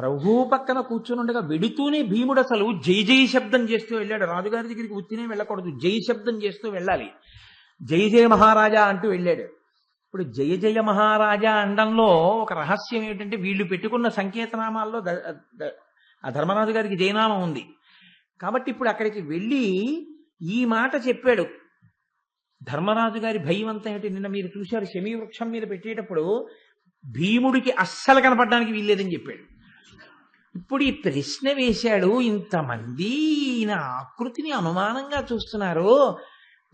ప్రభు పక్కన కూర్చుని ఉండగా వెడుతూనే భీముడు అసలు జై జై శబ్దం చేస్తూ వెళ్ళాడు. రాజుగారి దగ్గరికి ఉత్తినే వెళ్ళకూడదు, జై శబ్దం చేస్తూ వెళ్ళాలి. జై జయ మహారాజా అంటూ వెళ్ళాడు. ఇప్పుడు జయ జయ మహారాజా అండంలో ఒక రహస్యం ఏమిటంటే, వీళ్ళు పెట్టుకున్న సంకేతనామాల్లో ఆ ధర్మరాజు గారికి జయనామం ఉంది. కాబట్టి ఇప్పుడు అక్కడికి వెళ్ళి ఈ మాట చెప్పాడు. ధర్మరాజు గారి భయం అంతా ఏమిటి, నిన్న మీరు చూశారు శమీ వృక్షం మీద పెట్టేటప్పుడు భీముడికి అస్సలు కనపడడానికి వీల్లేదని చెప్పాడు. ఇప్పుడు ఈ ప్రశ్న వేశాడు, ఇంతమంది ఈయన ఆకృతిని అనుమానంగా చూస్తున్నారు,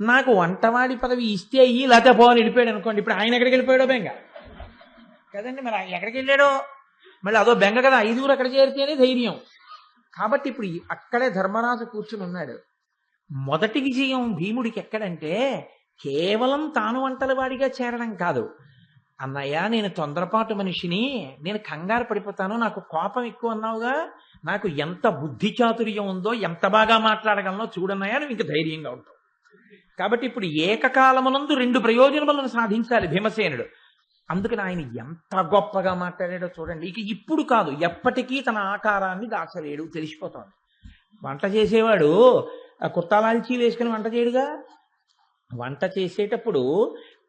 నాకు వంటవాడి పదవి ఇస్తే అయ్యి లేకపోతే పోవాలి వెళ్ళిపోయాడు అనుకోండి. ఇప్పుడు ఆయన ఎక్కడికి వెళ్ళిపోయాడో బెంగ కదండి, మరి ఎక్కడికి వెళ్ళాడో మళ్ళీ అదో బెంగ కదా, 5 అక్కడ చేరితేనే ధైర్యం. కాబట్టి ఇప్పుడు అక్కడే ధర్మరాజు కూర్చుని ఉన్నాడు. మొదటి విజయం భీముడికి ఎక్కడంటే, కేవలం తాను వంటల వాడిగా చేరడం కాదు. అన్నయ్య, నేను తొందరపాటు మనిషిని, నేను కంగారు పడిపోతాను, నాకు కోపం ఎక్కువ అన్నావుగా, నాకు ఎంత బుద్ధి చాతుర్యం ఉందో, ఎంత బాగా మాట్లాడగలనో చూడన్నయ్య, నువ్వు ఇంక ధైర్యంగా ఉంటావు. కాబట్టి ఇప్పుడు ఏకకాలమునందు 2 ప్రయోజనములను సాధించాలి భీమసేనుడు. అందుకని ఆయన ఎంత గొప్పగా మాట్లాడాడో చూడండి. ఇక ఇప్పుడు కాదు, ఎప్పటికీ తన ఆకారాన్ని దాచలేడు, తెలిసిపోతోంది. వంట చేసేవాడు కుర్తాలాల్చి వేసుకుని వంట చేయడుగా. వంట చేసేటప్పుడు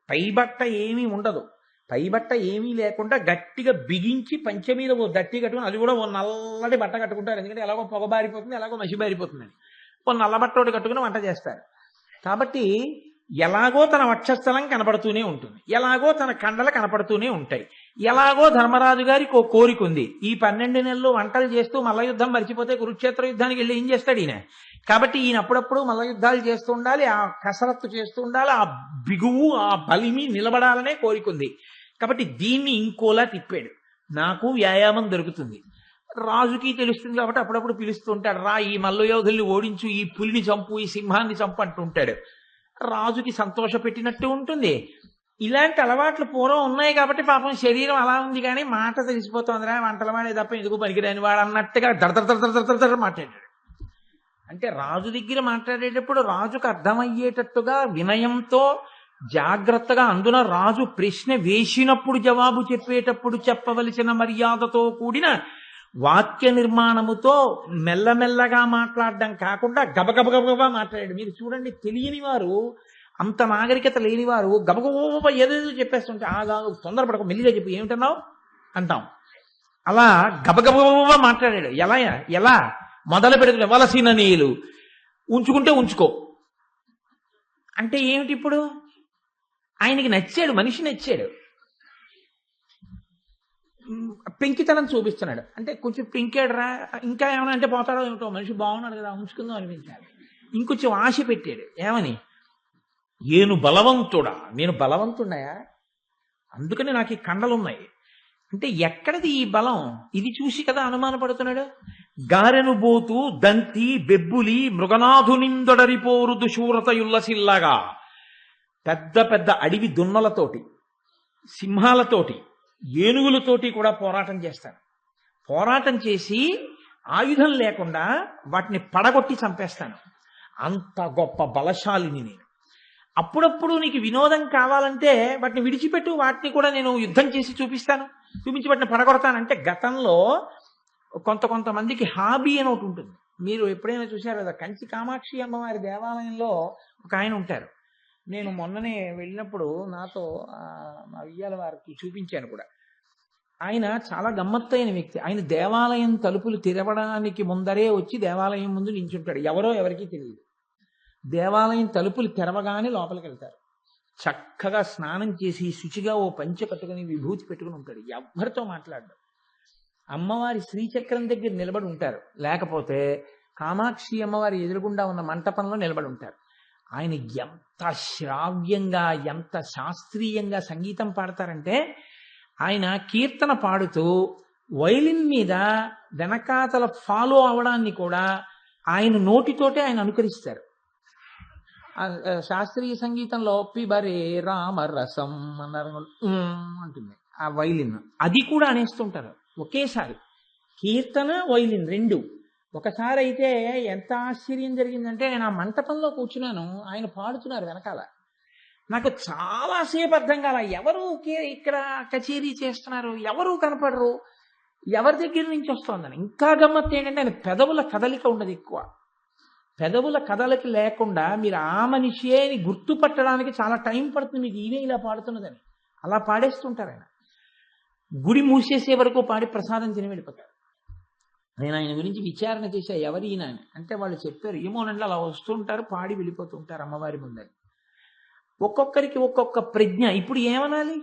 పైబట్ట ఏమీ ఉండదు, పైబట్ట ఏమీ లేకుండా గట్టిగా బిగించి పంచె మీద ఓ దట్టి కట్టుకుని, అది కూడా ఓ నల్లటి బట్ట కట్టుకుంటారు. ఎందుకంటే ఎలాగో పొగబారిపోతుంది, ఎలాగో మసిబారిపోతుందని ఓ నల్ల బట్ట ఒకటి కట్టుకుని వంట చేస్తారు. కాబట్టి ఎలాగో తన వక్షస్థలం కనపడుతూనే ఉంటుంది, ఎలాగో తన కండలు కనపడుతూనే ఉంటాయి. ఎలాగో ధర్మరాజు గారికి ఓ కోరిక ఉంది, ఈ 12 నెలలు వంటలు చేస్తూ మల్ల యుద్ధం మర్చిపోతే కురుక్షేత్ర యుద్ధానికి వెళ్ళి ఏం చేస్తాడు ఈయన. కాబట్టి ఈయన అప్పుడప్పుడు మల్ల యుద్ధాలు చేస్తూ ఉండాలి, ఆ కసరత్తు చేస్తూ ఉండాలి, ఆ బిగువు ఆ బలిమి నిలబడాలనే కోరిక ఉంది. కాబట్టి దీన్ని ఇంకోలా తిప్పాడు, నాకు వ్యాయామం దొరుకుతుంది. రాజుకి తెలుస్తుంది కాబట్టి అప్పుడప్పుడు పిలుస్తూ ఉంటాడు, రా ఈ మల్ల యోధుల్ని ఓడించు, ఈ పులిని చంపు, ఈ సింహాన్ని చంపు అంటుంటాడు. రాజుకి సంతోష పెట్టినట్టు ఉంటుంది. ఇలాంటి అలవాట్లు పూర్వం ఉన్నాయి కాబట్టి పాపం శరీరం అలా ఉంది, కానీ మాట తెలిసిపోతుందిరా, వంటల వాడే తప్ప ఎందుకు పనికిరాని వాడు అన్నట్టుగా దడదడ మాట్లాడాడు. అంటే రాజు దగ్గర మాట్లాడేటప్పుడు రాజుకు అర్థమయ్యేటట్టుగా వినయంతో జాగ్రత్తగా, అందున రాజు ప్రశ్న వేసినప్పుడు జవాబు చెప్పేటప్పుడు చెప్పవలసిన మర్యాదతో కూడిన వాక్య నిర్మాణముతో మెల్లమెల్లగా మాట్లాడడం కాకుండా గబగబగబగా మాట్లాడాడు. మీరు చూడండి, తెలియని వారు, అంత నాగరికత లేనివారు గబగబ ఏదేదో చెప్పేస్తుంటే, ఆగా తొందరపడక మెల్లిగా చెప్పి ఏమిటన్నావు అంటాం. అలా గబగబగబ మాట్లాడాడు. ఎలా మొదలు పెడుతున్న వలసిన నీళ్ళు ఉంచుకుంటే ఉంచుకో అంటే ఏమిటి? ఇప్పుడు ఆయనకి నచ్చాడు, మనిషి నచ్చాడు, పెంకితనం చూపిస్తున్నాడు. అంటే కొంచెం పెంకాడురా, ఇంకా ఏమైనా అంటే పోతాడో ఏమిటో, మనిషి బాగున్నాడు కదా ఉంచుకుందాం అనిపించాలి. ఇంకొంచెం ఆశ పెట్టాడు. ఏమని? ఏను బలవంతుడా, నేను బలవంతున్నాయా, అందుకని నాకు ఈ కండలున్నాయి అంటే ఎక్కడిది ఈ బలం? ఇది చూసి కదా అనుమానపడుతున్నాడు. గారెను బోతు దంతి బెబ్బులి మృగనాథునిందొడరిపోరు దుశూరతయుల్లసిల్లగా, పెద్ద పెద్ద అడవి దున్నలతోటి, సింహాలతోటి, ఏనుగులతోటి కూడా పోరాటం చేస్తాను. పోరాటం చేసి ఆయుధం లేకుండా వాటిని పడగొట్టి చంపేస్తాను. అంత గొప్ప బలశాలిని నేను. అప్పుడప్పుడు నీకు వినోదం కావాలంటే వాటిని విడిచిపెట్టు, వాటిని కూడా నేను యుద్ధం చేసి చూపిస్తాను, చూపించి వాటిని పడగొడతానంటే. గతంలో కొంతమందికి హాబీ అని ఒకటి ఉంటుంది. మీరు ఎప్పుడైనా చూశారు కదా, కంచి కామాక్షి అమ్మవారి దేవాలయంలో ఒక ఆయన ఉంటారు. నేను మొన్ననే వెళ్ళినప్పుడు నాతో మా వియ్యాల వారికి చూపించాను కూడా. ఆయన చాలా గమ్మత్తైన వ్యక్తి. ఆయన దేవాలయం తలుపులు తెరవడానికి ముందరే వచ్చి దేవాలయం ముందు నించుంటాడు. ఎవరో ఎవరికీ తెలియదు. దేవాలయం తలుపులు తెరవగానే లోపలికి వెళ్తారు. చక్కగా స్నానం చేసి శుచిగా ఓ పంచె కట్టుకుని విభూతి పెట్టుకుని ఉంటాడు. ఎవ్వరితో మాట్లాడడు. అమ్మవారి శ్రీచక్రం దగ్గర నిలబడి ఉంటారు, లేకపోతే కామాక్షి అమ్మవారి ఎదురుగుండా ఉన్న మంటపంలో నిలబడి ఉంటారు. ఆయన ఎంత శ్రావ్యంగా, ఎంత శాస్త్రీయంగా సంగీతం పాడతారంటే, ఆయన కీర్తన పాడుతూ వైలిన్ మీద వెనకాతల ఫాలో అవడాన్ని కూడా ఆయన నోటితోటే ఆయన అనుకరిస్తారు. శాస్త్రీయ సంగీతంలో పిబరే రామరసం అన్నారు అంటుంది ఆ వైలిన్, అది కూడా అనేస్తుంటారు ఒకేసారి. కీర్తన వైలిన్ 2 ఒకసారి అయితే ఎంత ఆశ్చర్యం జరిగిందంటే, నేను ఆ మంటపంలో కూర్చున్నాను, ఆయన పాడుతున్నారు వెనకాల. నాకు చాలాసేపు అర్థం కాల, ఎవరు ఇక్కడ కచేరీ చేస్తున్నారు, ఎవరు కనపడరు. ఎవరి దగ్గర నుంచి వస్తోందని. ఇంకా గమ్మత్తు ఏంటంటే ఆయన పెదవుల కదలిక ఉండదు ఎక్కువ. పెదవుల కదలిక లేకుండా మీరు ఆ మనిషియే అని గుర్తుపట్టడానికి చాలా టైం పడుతుంది మీకు, ఈయన ఇలా పాడుతున్నదని. అలా పాడేస్తుంటారు ఆయన. గుడి మూసేసే వరకు పాడి ప్రసాదం తిని వెళ్ళిపోతారు. నేను ఆయన గురించి విచారణ చేశా, ఎవరు ఈయన అని. అంటే వాళ్ళు చెప్పారు, ఏమోనండి అలా వస్తుంటారు, పాడి వెళ్ళిపోతుంటారు అమ్మవారి ముందని. ఒక్కొక్కరికి ఒక్కొక్క ప్రజ్ఞ. ఇప్పుడు ఏమనాలి?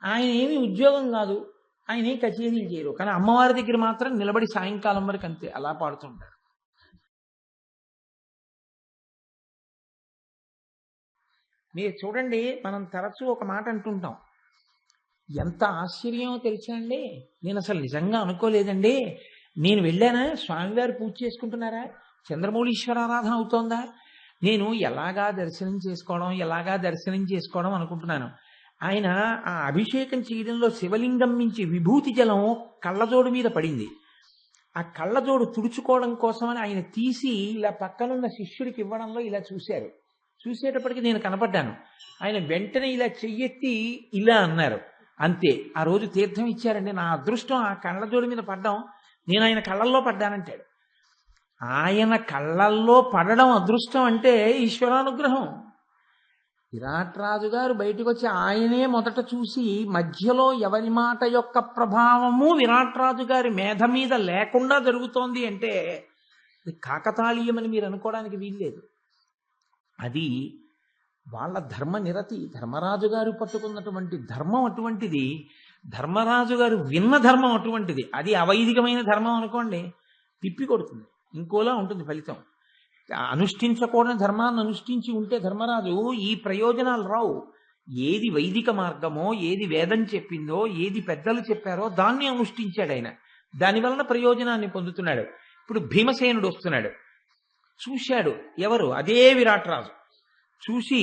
ఆయన ఏమి ఉద్యోగం కాదు, ఆయన ఏం కచేరీలు చేయరు, కానీ అమ్మవారి దగ్గర మాత్రం నిలబడి సాయంకాలం వరకు అంతే అలా పాడుతుంటారు. మీరు చూడండి, మనం తరచూ ఒక మాట అంటుంటాం, ఎంత ఆశ్చర్యమో తెలిసండి, నేను అసలు నిజంగా అనుకోలేదండి. నేను వెళ్ళానా, స్వామివారు పూజ చేసుకుంటున్నారా, చంద్రమౌళీశ్వర ఆరాధన అవుతోందా, నేను ఎలాగా దర్శనం చేసుకోవడం అనుకుంటున్నాను. ఆయన ఆ అభిషేకం చేయడంలో శివలింగం నుంచి విభూతి జలం కళ్ళజోడు మీద పడింది. ఆ కళ్ళజోడు తుడుచుకోవడం కోసమని ఆయన తీసి ఇలా పక్కనున్న శిష్యుడికి ఇవ్వడంలో ఇలా చూశారు. చూసేటప్పటికి నేను కనపడ్డాను. ఆయన వెంటనే ఇలా చెయ్యెత్తి ఇలా అన్నారు, అంతే. ఆ రోజు తీర్థం ఇచ్చారండి. నా అదృష్టం ఆ కళ్ళజోడు మీద పడ్డం, నేను ఆయన కళ్ళల్లో పడ్డానంటాడు. ఆయన కళ్ళల్లో పడడం అదృష్టం అంటే ఈశ్వరానుగ్రహం. విరాట్ రాజు గారు బయటకు వచ్చి ఆయనే మొదట చూసి, మధ్యలో ఎవరి మాట యొక్క ప్రభావము విరాట్ రాజు గారి మేధ మీద లేకుండా జరుగుతోంది అంటే అది కాకతాళీయమని మీరు అనుకోవడానికి వీల్లేదు. అది వాళ్ళ ధర్మ నిరతి. ధర్మరాజు గారు పట్టుకున్నటువంటి ధర్మం అటువంటిది, ధర్మరాజు గారు విన్న ధర్మం అటువంటిది. అది అవైదికమైన ధర్మం అనుకోండి, తిప్పి కొడుతుంది, ఇంకోలా ఉంటుంది ఫలితం. అనుష్ఠించకూడని ధర్మాన్ని అనుష్ఠించి ఉంటే ధర్మరాజు ఈ ప్రయోజనాలు రావు. ఏది వైదిక మార్గమో, ఏది వేదం చెప్పిందో, ఏది పెద్దలు చెప్పారో దాన్ని అనుష్ఠించాడు ఆయన. దానివలన ప్రయోజనాన్ని పొందుతున్నాడు. ఇప్పుడు భీమసేనుడు వస్తున్నాడు, చూశాడు. ఎవరు? అదే విరాట్ రాజు. చూసి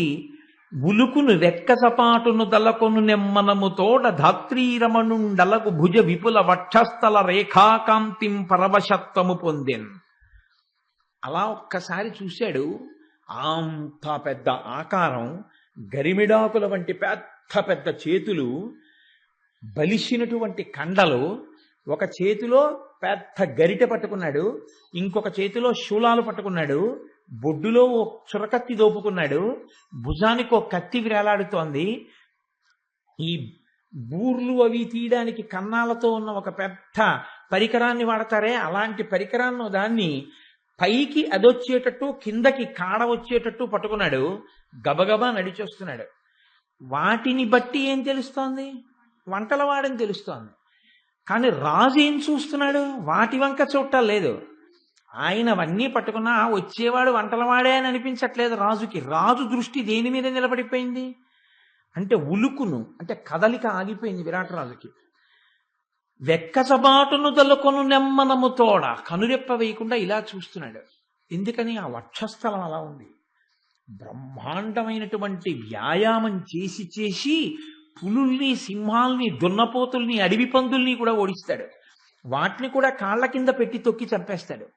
ఉలుకును వెక్క సపాటును దలకొను నెమ్మనము తోడ ధాత్రీరమణుండలకు భుజ విపుల వక్షస్థల రేఖాకాంతిం పరవశత్వము పొందెన్. అలా ఒక్కసారి చూశాడు. అంత పెద్ద ఆకారం, గరిమిడాకుల వంటి పెద్ద పెద్ద చేతులు, బలిసినటువంటి కండలు, ఒక చేతిలో పెద్ద గరిటె పట్టుకున్నాడు, ఇంకొక చేతిలో శూలాలు పట్టుకున్నాడు, బొడ్డులో ఓ చురకత్తి దోపుకున్నాడు, భుజానికి ఒక కత్తి వేలాడుతోంది. ఈ బూర్లు అవి తీయడానికి కన్నాలతో ఉన్న ఒక పెద్ద పరికరాన్ని వాడతారే, అలాంటి పరికరాన్ని దాన్ని పైకి అదొచ్చేటట్టు కిందకి కాడ వచ్చేటట్టు పట్టుకున్నాడు. గబగబా నడిచొస్తున్నాడు. వాటిని బట్టి ఏం తెలుస్తోంది? వంటలవాడని తెలుస్తోంది. కానీ రాజు ఏం చూస్తున్నాడు? వాటి వంక చూడటం లేదు. ఆయన అవన్నీ పట్టుకున్నా వచ్చేవాడు వంటలవాడే అని అనిపించట్లేదు రాజుకి. రాజు దృష్టి దేని మీద నిలబడిపోయింది అంటే ఉలుకును, అంటే కదలిక ఆగిపోయింది విరాట్ రాజుకి. వెక్కసబాటును దొలకొను నెమ్మనము తోడ, కనురెప్ప వేయకుండా ఇలా చూస్తున్నాడు. ఎందుకని? ఆ వక్షస్థలం అలా ఉంది. బ్రహ్మాండమైనటువంటి వ్యాయామం చేసి చేసి పులుల్ని, సింహాల్ని, దున్నపోతుల్ని, అడవి పందుల్ని కూడా ఓడిస్తాడు. వాటిని కూడా కాళ్ళ కింద పెట్టి తొక్కి చంపేస్తాడు.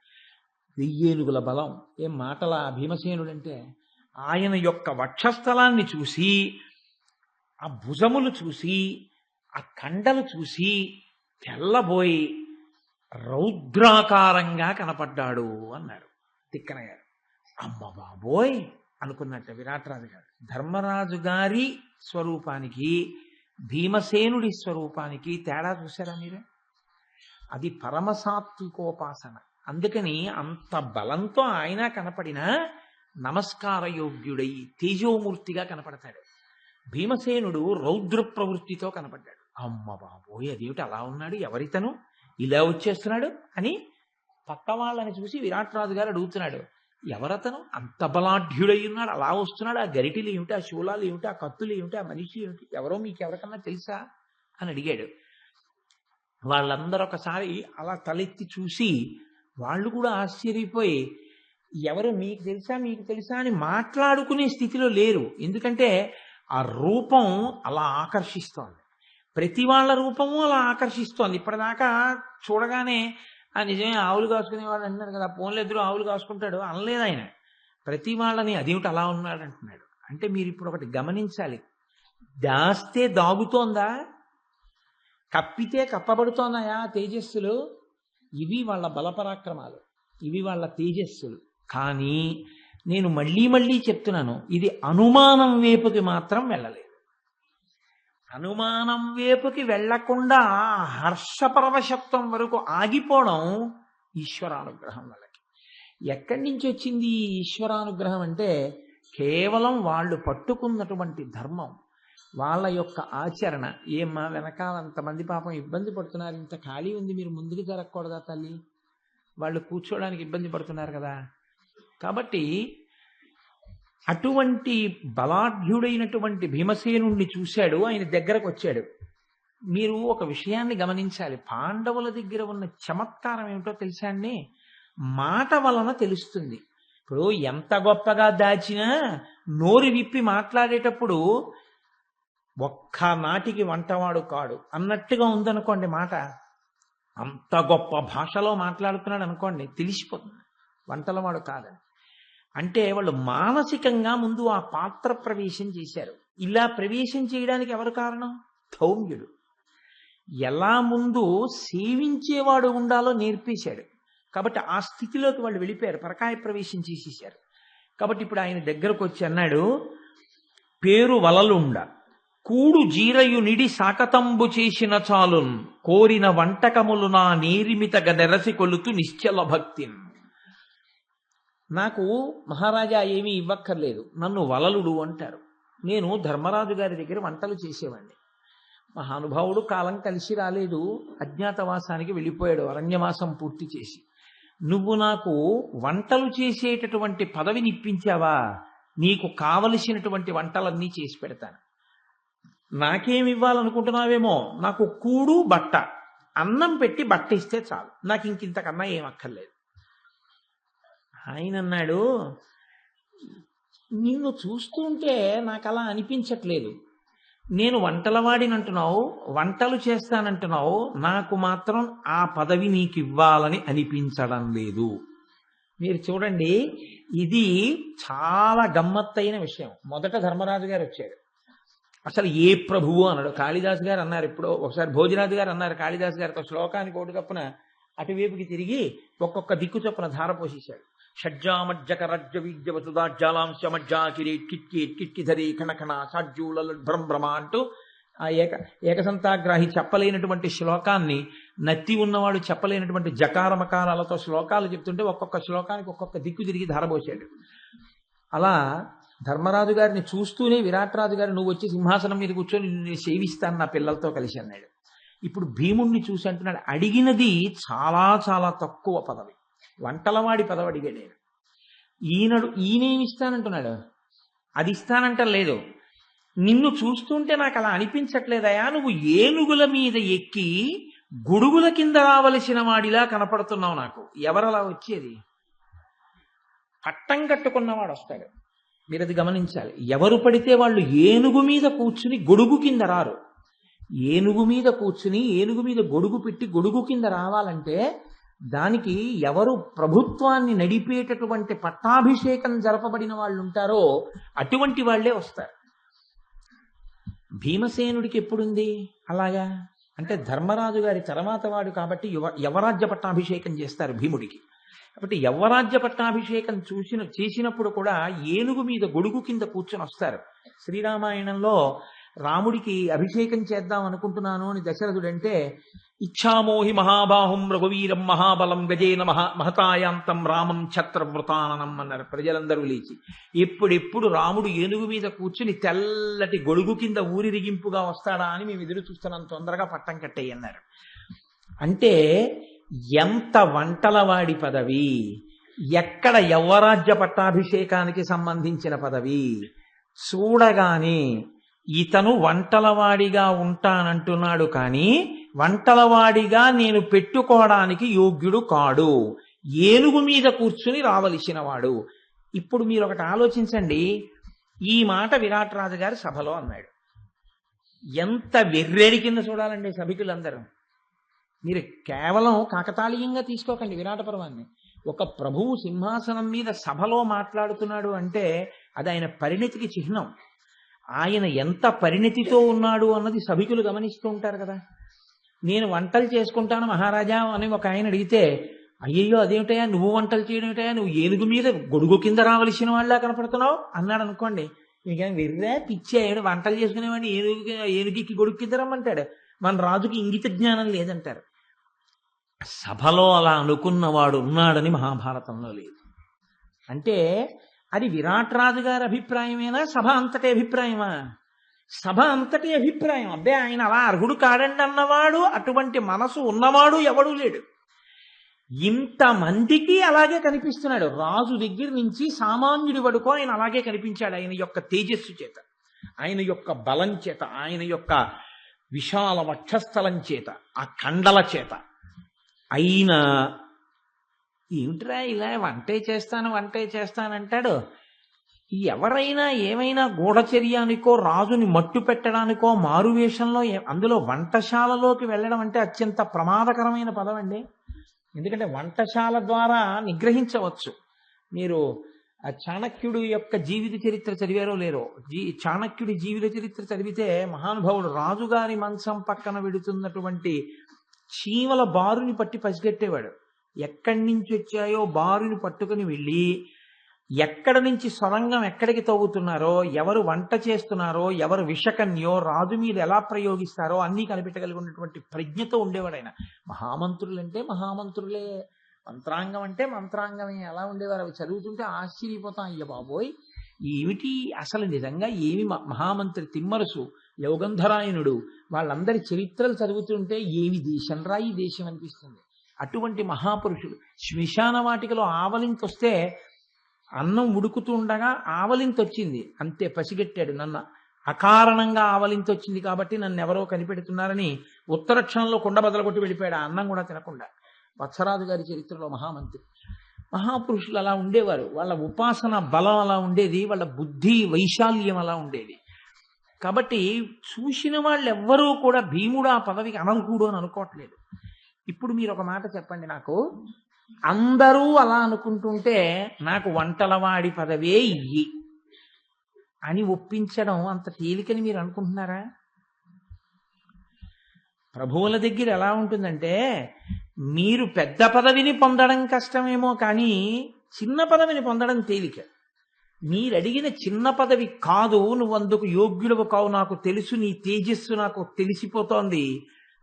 1000 ఏనుగుల బలం. ఏం మాటలా భీమసేనుడంటే! ఆయన యొక్క వక్షస్థలాన్ని చూసి, ఆ భుజములు చూసి, ఆ కండలు చూసి తెల్లబోయి రౌద్రాకారంగా కనపడ్డాడు అన్నాడు తిక్కన గారు. అమ్మ బాబోయ్ అనుకున్నట్ట విరాట్రాజు గారు. ధర్మరాజు గారి స్వరూపానికి భీమసేనుడి స్వరూపానికి తేడా చూసారా మీరు? అది పరమసాత్వికోపాసన. అందుకని అంత బలంతో ఆయన కనపడినా నమస్కార యోగ్యుడై తేజోమూర్తిగా కనపడతాడు. భీమసేనుడు రౌద్ర ప్రవృత్తితో కనపడ్డాడు. అమ్మ బాబోయ్ అదేమిటి అలా ఉన్నాడు, ఎవరితను ఇలా వచ్చేస్తున్నాడు అని పక్క వాళ్ళని చూసి విరాట్ రాజు గారు అడుగుతున్నాడు, ఎవరతను అంత బలాఢ్యుడై ఉన్నాడు, అలా వస్తున్నాడు, ఆ గరిటెలు ఏమిటి, ఆ శూలాలు ఏమిటి, ఆ కత్తులు ఏమిటి, ఆ మనిషి ఏమిటి, ఎవరో మీకు ఎవరికన్నా తెలుసా అని అడిగాడు. వాళ్ళందరూ ఒకసారి అలా తలెత్తి చూసి వాళ్ళు కూడా ఆశ్చర్యపోయి, ఎవరు మీకు తెలుసా అని మాట్లాడుకునే స్థితిలో లేరు. ఎందుకంటే ఆ రూపం అలా ఆకర్షిస్తోంది. ప్రతి వాళ్ళ రూపము అలా ఆకర్షిస్తోంది. ఇప్పటిదాకా చూడగానే ఆ నిజమే ఆవులు కాసుకునేవాడు అంటున్నారు కదా, పోన్లెద్దరు ఆవులు కాసుకుంటాడు అనలేదు ఆయన. ప్రతి వాళ్ళని అదేమిటి అలా ఉన్నాడు అంటున్నాడు. అంటే మీరు ఇప్పుడు ఒకటి గమనించాలి, దాస్తే దాగుతోందా? కప్పితే కప్పబడుతోన్నాయా తేజస్సులు? ఇవి వాళ్ళ బలపరాక్రమాలు, ఇవి వాళ్ళ తేజస్సులు. కానీ నేను మళ్ళీ మళ్ళీ చెప్తున్నాను, ఇది అనుమానం వైపుకి మాత్రం వెళ్ళలేదు. అనుమానం వైపుకి వెళ్లకుండా హర్షపరవశత్వం వరకు ఆగిపోవడం ఈశ్వరానుగ్రహం వాళ్ళకి. ఎక్కడి నుంచి వచ్చింది ఈ ఈశ్వరానుగ్రహం అంటే కేవలం వాళ్ళు పట్టుకున్నటువంటి ధర్మం, వాళ్ళ యొక్క ఆచరణ. ఏమ్మా వెనకాల అంతమంది పాపం ఇబ్బంది పడుతున్నారు, ఇంత ఖాళీ ఉంది, మీరు ముందుకు జరగకూడదా తల్లి? వాళ్ళు కూర్చోడానికి ఇబ్బంది పడుతున్నారు కదా. కాబట్టి అటువంటి బలాఢ్యుడైనటువంటి భీమసేనుణ్ణి చూశాడు, ఆయన దగ్గరకు వచ్చాడు. మీరు ఒక విషయాన్ని గమనించాలి, పాండవుల దగ్గర ఉన్న చమత్కారం ఏమిటో తెలుసా అండి? మాట వలన తెలుస్తుంది. ఇప్పుడు ఎంత గొప్పగా దాచినా నోరు విప్పి మాట్లాడేటప్పుడు ఒక్క నాటికి వంటవాడు కాడు అన్నట్టుగా ఉందనుకోండి మాట. అంత గొప్ప భాషలో మాట్లాడుతున్నాడు అనుకోండి, తెలిసిపోతుంది వంటలవాడు కాదని. అంటే వాళ్ళు మానసికంగా ముందు ఆ పాత్ర ప్రవేశం చేశారు. ఇలా ప్రవేశం చేయడానికి ఎవరు కారణం? ధౌమ్యుడు. ఎలా ముందు సేవించేవాడు ఉండాలో నేర్పేశాడు. కాబట్టి ఆ స్థితిలోకి వాళ్ళు వెళ్ళిపోయారు, పరకాయ ప్రవేశం చేసేశారు. కాబట్టి ఇప్పుడు ఆయన దగ్గరకు వచ్చి అన్నాడు, పేరు వలలుండ కూడు జీరయునిడి సాకతంబు చేసిన చాలున్ కోరిన వంటకములు నా నీరిమితగ నెరసి కొలుతు నిశ్చల భక్తిన్. నాకు మహారాజా ఏమీ ఇవ్వక్కర్లేదు, నన్ను వలలుడు అంటారు. నేను ధర్మరాజు గారి దగ్గర వంటలు చేసేవాడిని. మహానుభావుడు కాలం కలిసి రాలేదు, అజ్ఞాతవాసానికి వెళ్ళిపోయాడు అరణ్యవాసం పూర్తి చేసి. నువ్వు నాకు వంటలు చేసేటటువంటి పదవిని ఇప్పించావా, నీకు కావలసినటువంటి వంటలన్నీ చేసి పెడతాను. నాకేమి ఇవ్వాలనుకుంటున్నావేమో, నాకు కూడు బట్ట, అన్నం పెట్టి బట్ట ఇస్తే చాలు, నాకు ఇంకింతకన్నా ఏం అక్కర్లేదు. ఆయన అన్నాడు, నిన్ను చూస్తుంటే నాకు అలా అనిపించట్లేదు. నేను వంటలవాడిని అంటున్నావు, వంటలు చేస్తానంటున్నావు, నాకు మాత్రం ఆ పదవి నీకు ఇవ్వాలని అనిపించడం లేదు. మీరు చూడండి, ఇది చాలా గమ్మత్తైన విషయం. మొదట ధర్మరాజు గారు వచ్చాడు, అసలు ఏ ప్రభువు అన్నాడు. కాళిదాసు గారు అన్నారు, ఎప్పుడో ఒకసారి భోజరాజు గారు అన్నారు కాళిదాసు గారితో, శ్లోకానికి ఒకటి కప్పున అటువైపుకి తిరిగి ఒక్కొక్క దిక్కు చొప్పున ధార పోసేశాడు. షడ్జామజ్జక రజ్జ వీర్జవసుదాజ్జాలాంశమజ్జా కిరీట్ కిట్కీట్ కిట్కిధరి కణకణ సాజ్జూల భ్రమ అంటూ ఆ ఏకసంతాగ్రాహి చెప్పలేనటువంటి శ్లోకాన్ని, నత్తి ఉన్నవాడు చెప్పలేనటువంటి జకారమకారాలతో శ్లోకాలు చెప్తుంటే ఒక్కొక్క శ్లోకానికి ఒక్కొక్క దిక్కు తిరిగి ధారపోశాడు. అలా ధర్మరాజు గారిని చూస్తూనే విరాట్రాజు గారు, నువ్వు వచ్చి సింహాసనం మీద కూర్చొని నేను సేవిస్తాను నా పిల్లలతో కలిసి అన్నాడు. ఇప్పుడు భీముణ్ణి చూసి అంటున్నాడు, అడిగినది చాలా చాలా తక్కువ పదవి, వంటలవాడి పదవి అడిగాడు. ఈయనేమి ఇస్తానంటున్నాడు, అది ఇస్తానంట లేదు. నిన్ను చూస్తుంటే నాకు అలా అనిపించట్లేదయా, నువ్వు ఏనుగుల మీద ఎక్కి గొడుగుల కింద రావలసిన వాడిలా కనపడుతున్నావు నాకు. ఎవరలా వచ్చేది? పట్టం కట్టుకున్నవాడు వస్తాడు. మీరు అది గమనించాలి. ఎవరు పడితే వాళ్ళు ఏనుగు మీద కూర్చుని గొడుగు కింద రారు. ఏనుగు మీద కూర్చుని ఏనుగు మీద గొడుగు పెట్టి గొడుగు కింద రావాలంటే దానికి ఎవరు ప్రభుత్వాన్ని నడిపేటటువంటి పట్టాభిషేకం జరపబడిన వాళ్ళు ఉంటారో అటువంటి వాళ్లే వస్తారు. భీమసేనుడికి ఎప్పుడుంది అలాగా అంటే ధర్మరాజు గారి తర్వాత వాడు కాబట్టి యవరాజ్య పట్టాభిషేకం చేస్తారు భీముడికి. కాబట్టి యవ్వరాజ్య పట్టాభిషేకం చేసినప్పుడు కూడా ఏనుగు మీద గొడుగు కింద కూర్చొని వస్తారు. శ్రీరామాయణంలో రాముడికి అభిషేకం చేద్దాం అనుకుంటున్నాను అని దశరథుడంటే, ఇచ్ఛామోహి మహాబాహుం రఘువీరం మహాబలం గజేన మహతాయాంతం రామం ఛత్రవ్రతాననం అన్నారు ప్రజలందరూ లేచి. ఎప్పుడెప్పుడు రాముడు ఏనుగు మీద కూర్చుని తెల్లటి గొడుగు కింద ఊరిరిగింపుగా వస్తాడా అని మేము ఎదురు చూస్తున్నాం, తొందరగా పట్టం కట్టేయి అన్నారు. అంటే ఎంత వంటలవాడి పదవి, ఎక్కడ యవ్వరాజ్య పట్టాభిషేకానికి సంబంధించిన పదవి. చూడగానే ఇతను వంటలవాడిగా ఉంటానంటున్నాడు, కానీ వంటలవాడిగా నేను పెట్టుకోవడానికి యోగ్యుడు కాడు, ఏనుగు మీద కూర్చుని రావలసిన వాడు. ఇప్పుడు మీరు ఒకటి ఆలోచించండి, ఈ మాట విరాట్ రాజు గారి సభలో అన్నాడు. ఎంత వెర్రేడి కింద చూడాలండి సభికులందరూ. మీరు కేవలం కాకతాళీయంగా తీసుకోకండి విరాట పర్వాన్ని. ఒక ప్రభువు సింహాసనం మీద సభలో మాట్లాడుతున్నాడు అంటే అది ఆయన పరిణతికి చిహ్నం. ఆయన ఎంత పరిణతితో ఉన్నాడు అన్నది సభికులు గమనిస్తూ ఉంటారు కదా. నేను వంటలు చేసుకుంటాను మహారాజా అని ఒక ఆయన అడిగితే, అయ్యయ్యో అదేమిటయా నువ్వు వంటలు చేయడం ఏమిటయా, నువ్వు ఏనుగు మీద గొడుగు కింద రావలసిన వాళ్ళ కనపడుతున్నావు అన్నాడు అనుకోండి. ఇక వెర్రా పిచ్చాడు, వంటలు చేసుకునేవాడిని ఏనుగుకి గొడుగు కింద రమ్మంటాడు. మన రాజుకి ఇంగిత జ్ఞానం లేదంటారు. సభలో అలా అనుకున్నవాడు ఉన్నాడని మహాభారతంలో లేదు. అంటే అది విరాట్ రాజు గారి అభిప్రాయమేనా, సభ అంతటి అభిప్రాయమా? సభ అంతటి అభిప్రాయం. అబ్బే ఆయన అలా అర్హుడు కాడండి అన్నవాడు, అటువంటి మనసు ఉన్నవాడు ఎవడూ లేడు. ఇంతమందికి అలాగే కనిపిస్తున్నాడు. రాజు దగ్గర నుంచి సామాన్యుడి వరకు ఆయన అలాగే కనిపించాడు. ఆయన యొక్క తేజస్సు చేత, ఆయన యొక్క బలం చేత, ఆయన యొక్క విశాల వక్షస్థలం చేత, ఆ కండల చేత. అయినా ఏమిట్రా ఇలా వంటే చేస్తానంటాడు. ఎవరైనా ఏమైనా గూఢచర్యానికో రాజుని మట్టు పెట్టడానికో మారువేషంలో, అందులో వంటశాలలోకి వెళ్ళడం అంటే అత్యంత ప్రమాదకరమైన పదం అండి. ఎందుకంటే వంటశాల ద్వారా నిగ్రహించవచ్చు. మీరు ఆ చాణక్యుడు యొక్క జీవిత చరిత్ర చదివారో లేరో, చాణక్యుడి జీవిత చరిత్ర చదివితే మహానుభావుడు రాజుగారి మంచం పక్కన వెడుతున్నటువంటి చీమల బారుని పట్టి పసిగట్టేవాడు. ఎక్కడి నుంచి వచ్చాయో బారుని పట్టుకుని వెళ్ళి, ఎక్కడ నుంచి సొరంగం ఎక్కడికి తవ్వుతున్నారో, ఎవరు వంట చేస్తున్నారో, ఎవరు విషకన్యో, రాజు మీద ఎలా ప్రయోగిస్తారో అన్నీ కనిపెట్టగలిగి ఉన్నటువంటి ప్రజ్ఞతో ఉండేవాడు ఆయన. మహామంత్రులంటే మహామంత్రులే, మంత్రాంగం అంటే మంత్రాంగమే. అలా ఉండేవారు. అవి చదువుతుంటే ఆశ్చర్యపోతాం. అయ్య బాబోయ్ ఏమిటి అసలు నిజంగా ఏమి మహామంత్రి తిమ్మరసు, యోగంధరాయణుడు, వాళ్ళందరి చరిత్రలు చదువుతుంటే ఏమి దేశం రా ఈ దేశం అనిపిస్తుంది. అటువంటి మహాపురుషుడు. శ్మశాన వాటికలో ఆవలింతొస్తే అన్నం ఉడుకుతూ ఉండగా ఆవలింతొచ్చింది, అంతే పసిగట్టాడు. నన్ను అకారణంగా ఆవలింతొచ్చింది కాబట్టి నన్ను ఎవరో కనిపెడుతున్నారని ఉత్తర క్షణంలో కుండ బదలగొట్టి వెళ్ళిపోయాడు, ఆ అన్నం కూడా తినకుండా. వత్సరాజు గారి చరిత్రలో మహామంత్రి. మహాపురుషులు అలా ఉండేవారు. వాళ్ళ ఉపాసన బలం అలా ఉండేది, వాళ్ళ బుద్ధి వైశాల్యం అలా ఉండేది. కాబట్టి చూసిన వాళ్ళు ఎవ్వరూ కూడా భీముడు ఆ పదవికి అనర్హుడు అని అనుకోవట్లేదు. ఇప్పుడు మీరు ఒక మాట చెప్పండి నాకు, అందరూ అలా అనుకుంటుంటే నాకు వంటలవాడి పదవే ఇయ్యి అని ఒప్పించడం అంత తేలికని మీరు అనుకుంటున్నారా? ప్రభువుల దగ్గర ఎలా ఉంటుందంటే, మీరు పెద్ద పదవిని పొందడం కష్టమేమో కానీ చిన్న పదవిని పొందడం తేలిక. మీరు అడిగిన చిన్న పదవి కాదు, నువ్వు అందుకు యోగ్యుడవు కావు, నాకు తెలుసు, నీ తేజస్సు నాకు తెలిసిపోతోంది,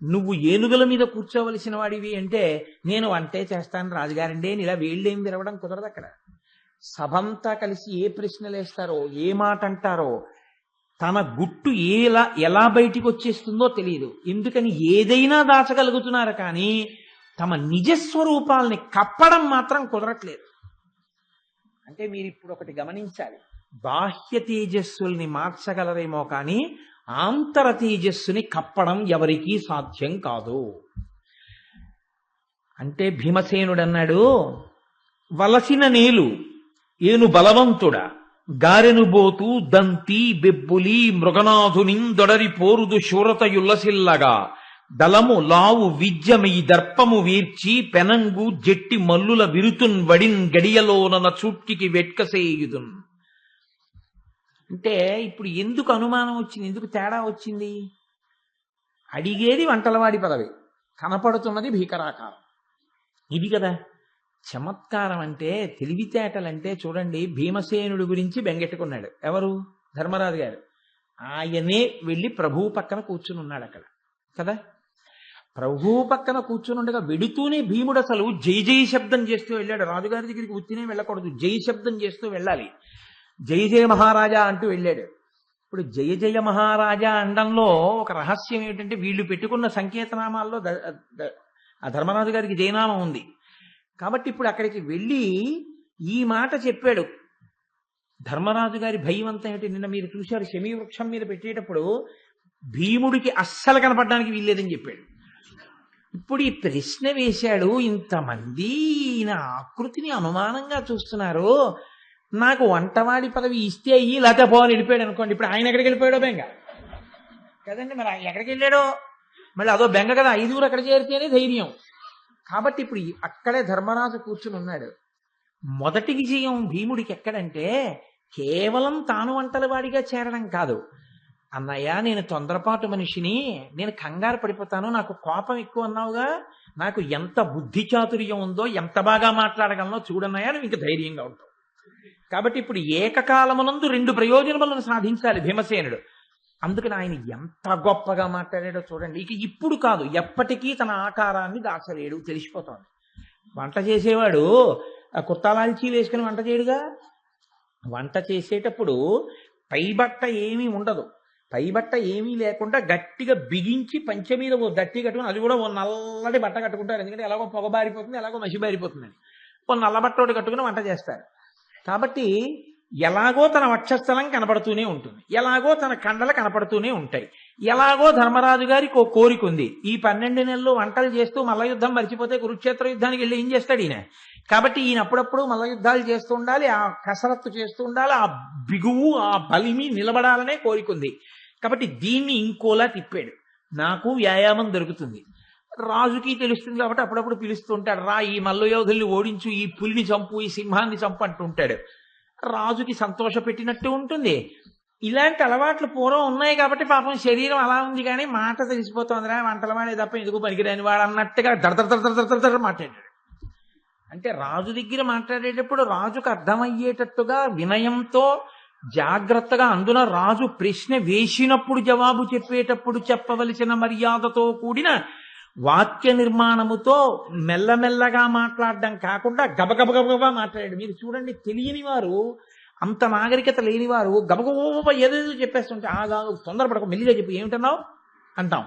నువ్వు ఏనుగుల మీద కూర్చోవలసిన వాడివి అంటే, నేను వంటే చేస్తాను రాజుగారండి అని ఇలా వేళ్ళేం విరవడం కుదరదు. అక్కడ సభంతా కలిసి ఏ ప్రశ్నలు వేస్తారో, ఏ మాట అంటారో, తన గుట్టు ఎలా బయటికి వచ్చేస్తుందో తెలియదు. ఎందుకని ఏదైనా దాచగలుగుతున్నారు కానీ తమ నిజస్వరూపాలని కప్పడం మాత్రం కుదరట్లేదు. అంటే మీరు ఇప్పుడు ఒకటి గమనించాలి, బాహ్య తేజస్సుల్ని మార్చగలరేమో కానీ ఆంతర తేజస్సుని కప్పడం ఎవరికీ సాధ్యం కాదు. అంటే భీమసేనుడు అన్నాడు, వలసిన నేలు ఏను బలవంతుడా, గారెను బోతు దంతి బెబ్బులి మృగనాథునిందొడరి పోరుదు శూరతయుల్లసిల్లగా, దళము లావు విద్యమీ దర్పము వీర్చి పెనంగు జెట్టి మల్లుల విరుతున్ వడిన్ గడియలోనన చూట్టికి వెట్కసేయుదున్. అంటే ఇప్పుడు ఎందుకు అనుమానం వచ్చింది, ఎందుకు తేడా వచ్చింది? అడిగేది వంటలవాడి పదవి, కనపడుతున్నది భీకరాకారం. ఇది కదా చమత్కారం అంటే, తెలివితేటలంటే. చూడండి, భీమసేనుడి గురించి బెంగెట్టుకున్నాడు ఎవరు? ధర్మరాజు గారు. ఆయనే వెళ్ళి ప్రభువు పక్కన కూర్చుని ఉన్నాడు అక్కడ కదా. ప్రభువు పక్కన కూర్చుని ఉండగా వెడుతూనే భీముడు అసలు జై జై శబ్దం చేస్తూ వెళ్ళాడు. రాజుగారి దగ్గరికి ఉత్తినే వెళ్ళకూడదు, జై శబ్దం చేస్తూ వెళ్ళాలి. జయ జయ మహారాజా అంటూ వెళ్ళాడు. ఇప్పుడు జయ జయ మహారాజా అండంలో ఒక రహస్యం ఏమిటంటే, వీళ్ళు పెట్టుకున్న సంకేతనామాల్లో ఆ ధర్మరాజు గారికి జయనామం ఉంది కాబట్టి ఇప్పుడు అక్కడికి వెళ్ళి ఈ మాట చెప్పాడు. ధర్మరాజు గారి భయం అంతా ఏమిటి? నిన్న మీరు చూశారు, శమీ వృక్షం మీద పెట్టేటప్పుడు భీముడికి అస్సలు కనపడడానికి వీల్లేదని చెప్పాడు. ఇప్పుడు ఈ ప్రశ్న వేశాడు, ఇంతమంది ఈయన ఆకృతిని అనుమానంగా చూస్తున్నారు, నాకు వంటవాడి పదవి ఇస్తే అయ్యి లేకపోతే పోవాలి వెళ్ళిపోయాడు అనుకోండి. ఇప్పుడు ఆయన ఎక్కడికి వెళ్ళిపోయాడో బెంగ కదండి. మరి ఎక్కడికి వెళ్ళాడో మళ్ళీ అదో బెంగ కదా, 5 అక్కడ చేరితేనే ధైర్యం. కాబట్టి ఇప్పుడు అక్కడే ధర్మరాజు కూర్చుని ఉన్నాడు. మొదటి విజయం భీముడికి ఎక్కడంటే, కేవలం తాను వంటలవాడిగా చేరడం కాదు, అన్నయ్య నేను తొందరపాటు మనిషిని, నేను కంగారు పడిపోతాను, నాకు కోపం ఎక్కువ అన్నావుగా, నాకు ఎంత బుద్ధి చాతుర్యం ఉందో, ఎంత బాగా మాట్లాడగలనో చూడన్నయ్య, నువ్వు ఇంక ధైర్యంగా ఉంటావు. కాబట్టి ఇప్పుడు ఏకకాలమునందు 2 ప్రయోజనములను సాధించాలి భీమసేనుడు. అందుకని ఆయన ఎంత గొప్పగా మాట్లాడాడో చూడండి. ఇక ఇప్పుడు కాదు, ఎప్పటికీ తన ఆకారాన్ని దాచలేడు, తెలిసిపోతోంది. వంట చేసేవాడు కుర్తాలాల్చి వేసుకుని వంట చేయడుగా. వంట చేసేటప్పుడు పైబట్ట ఏమీ ఉండదు, పైబట్ట ఏమీ లేకుండా గట్టిగా బిగించి పంచె మీద ఓ దట్టి కట్టుకుని, అది కూడా ఓ నల్లటి బట్ట కట్టుకుంటారు, ఎందుకంటే ఎలాగో పొగబారిపోతుంది, ఎలాగో మసిబారిపోతుందని ఓ నల్ల బట్ట ఒకటి కట్టుకుని వంట చేస్తారు. కాబట్టి ఎలాగో తన వక్షస్థలం కనపడుతూనే ఉంటుంది, ఎలాగో తన కండలు కనపడుతూనే ఉంటాయి, ఎలాగో ధర్మరాజు గారికి ఓ కోరిక ఉంది. ఈ 12 నెలలు వంటలు చేస్తూ మల్ల యుద్ధం మర్చిపోతే కురుక్షేత్ర యుద్ధానికి వెళ్ళి ఏం చేస్తాడు ఈయన? కాబట్టి ఈయన అప్పుడప్పుడు మల్ల యుద్ధాలు చేస్తూ ఉండాలి, ఆ కసరత్తు చేస్తూ ఉండాలి, ఆ బిగువు ఆ బలిమి నిలబడాలనే కోరిక ఉంది. కాబట్టి దీన్ని ఇంకోలా తిప్పాడు, నాకు వ్యాయామం దొరుకుతుంది. రాజుకి తెలుస్తుంది కాబట్టి అప్పుడప్పుడు పిలుస్తూ ఉంటాడు, రా ఈ మల్ల యోధుల్ని ఓడించు, ఈ పులిని చంపు, ఈ సింహాన్ని చంపు అంటుంటాడు. రాజుకి సంతోష పెట్టినట్టు ఉంటుంది. ఇలాంటి అలవాట్లు పూర్వం ఉన్నాయి కాబట్టి పాపం శరీరం అలా ఉంది, కానీ మాట తెలిసిపోతుందిరా, వంటల వాడే తప్ప ఎందుకు పనికిరాని వాడు అన్నట్టుగా దడదడ మాట్లాడాడు. అంటే రాజు దగ్గర మాట్లాడేటప్పుడు రాజుకు అర్థమయ్యేటట్టుగా వినయంతో జాగ్రత్తగా, అందున రాజు ప్రశ్న వేసినప్పుడు జవాబు చెప్పేటప్పుడు చెప్పవలసిన మర్యాదతో కూడిన వాక్య నిర్మాణముతో మెల్లమెల్లగా మాట్లాడడం కాకుండా గబగబగబగా మాట్లాడాడు. మీరు చూడండి, తెలియని వారు, అంత నాగరికత లేని వారు గబగబ ఏదేదో చెప్పేస్తుంటే ఆగా తొందరపడక మెల్లిగా చెప్పి ఏమిటన్నావు అంటాం.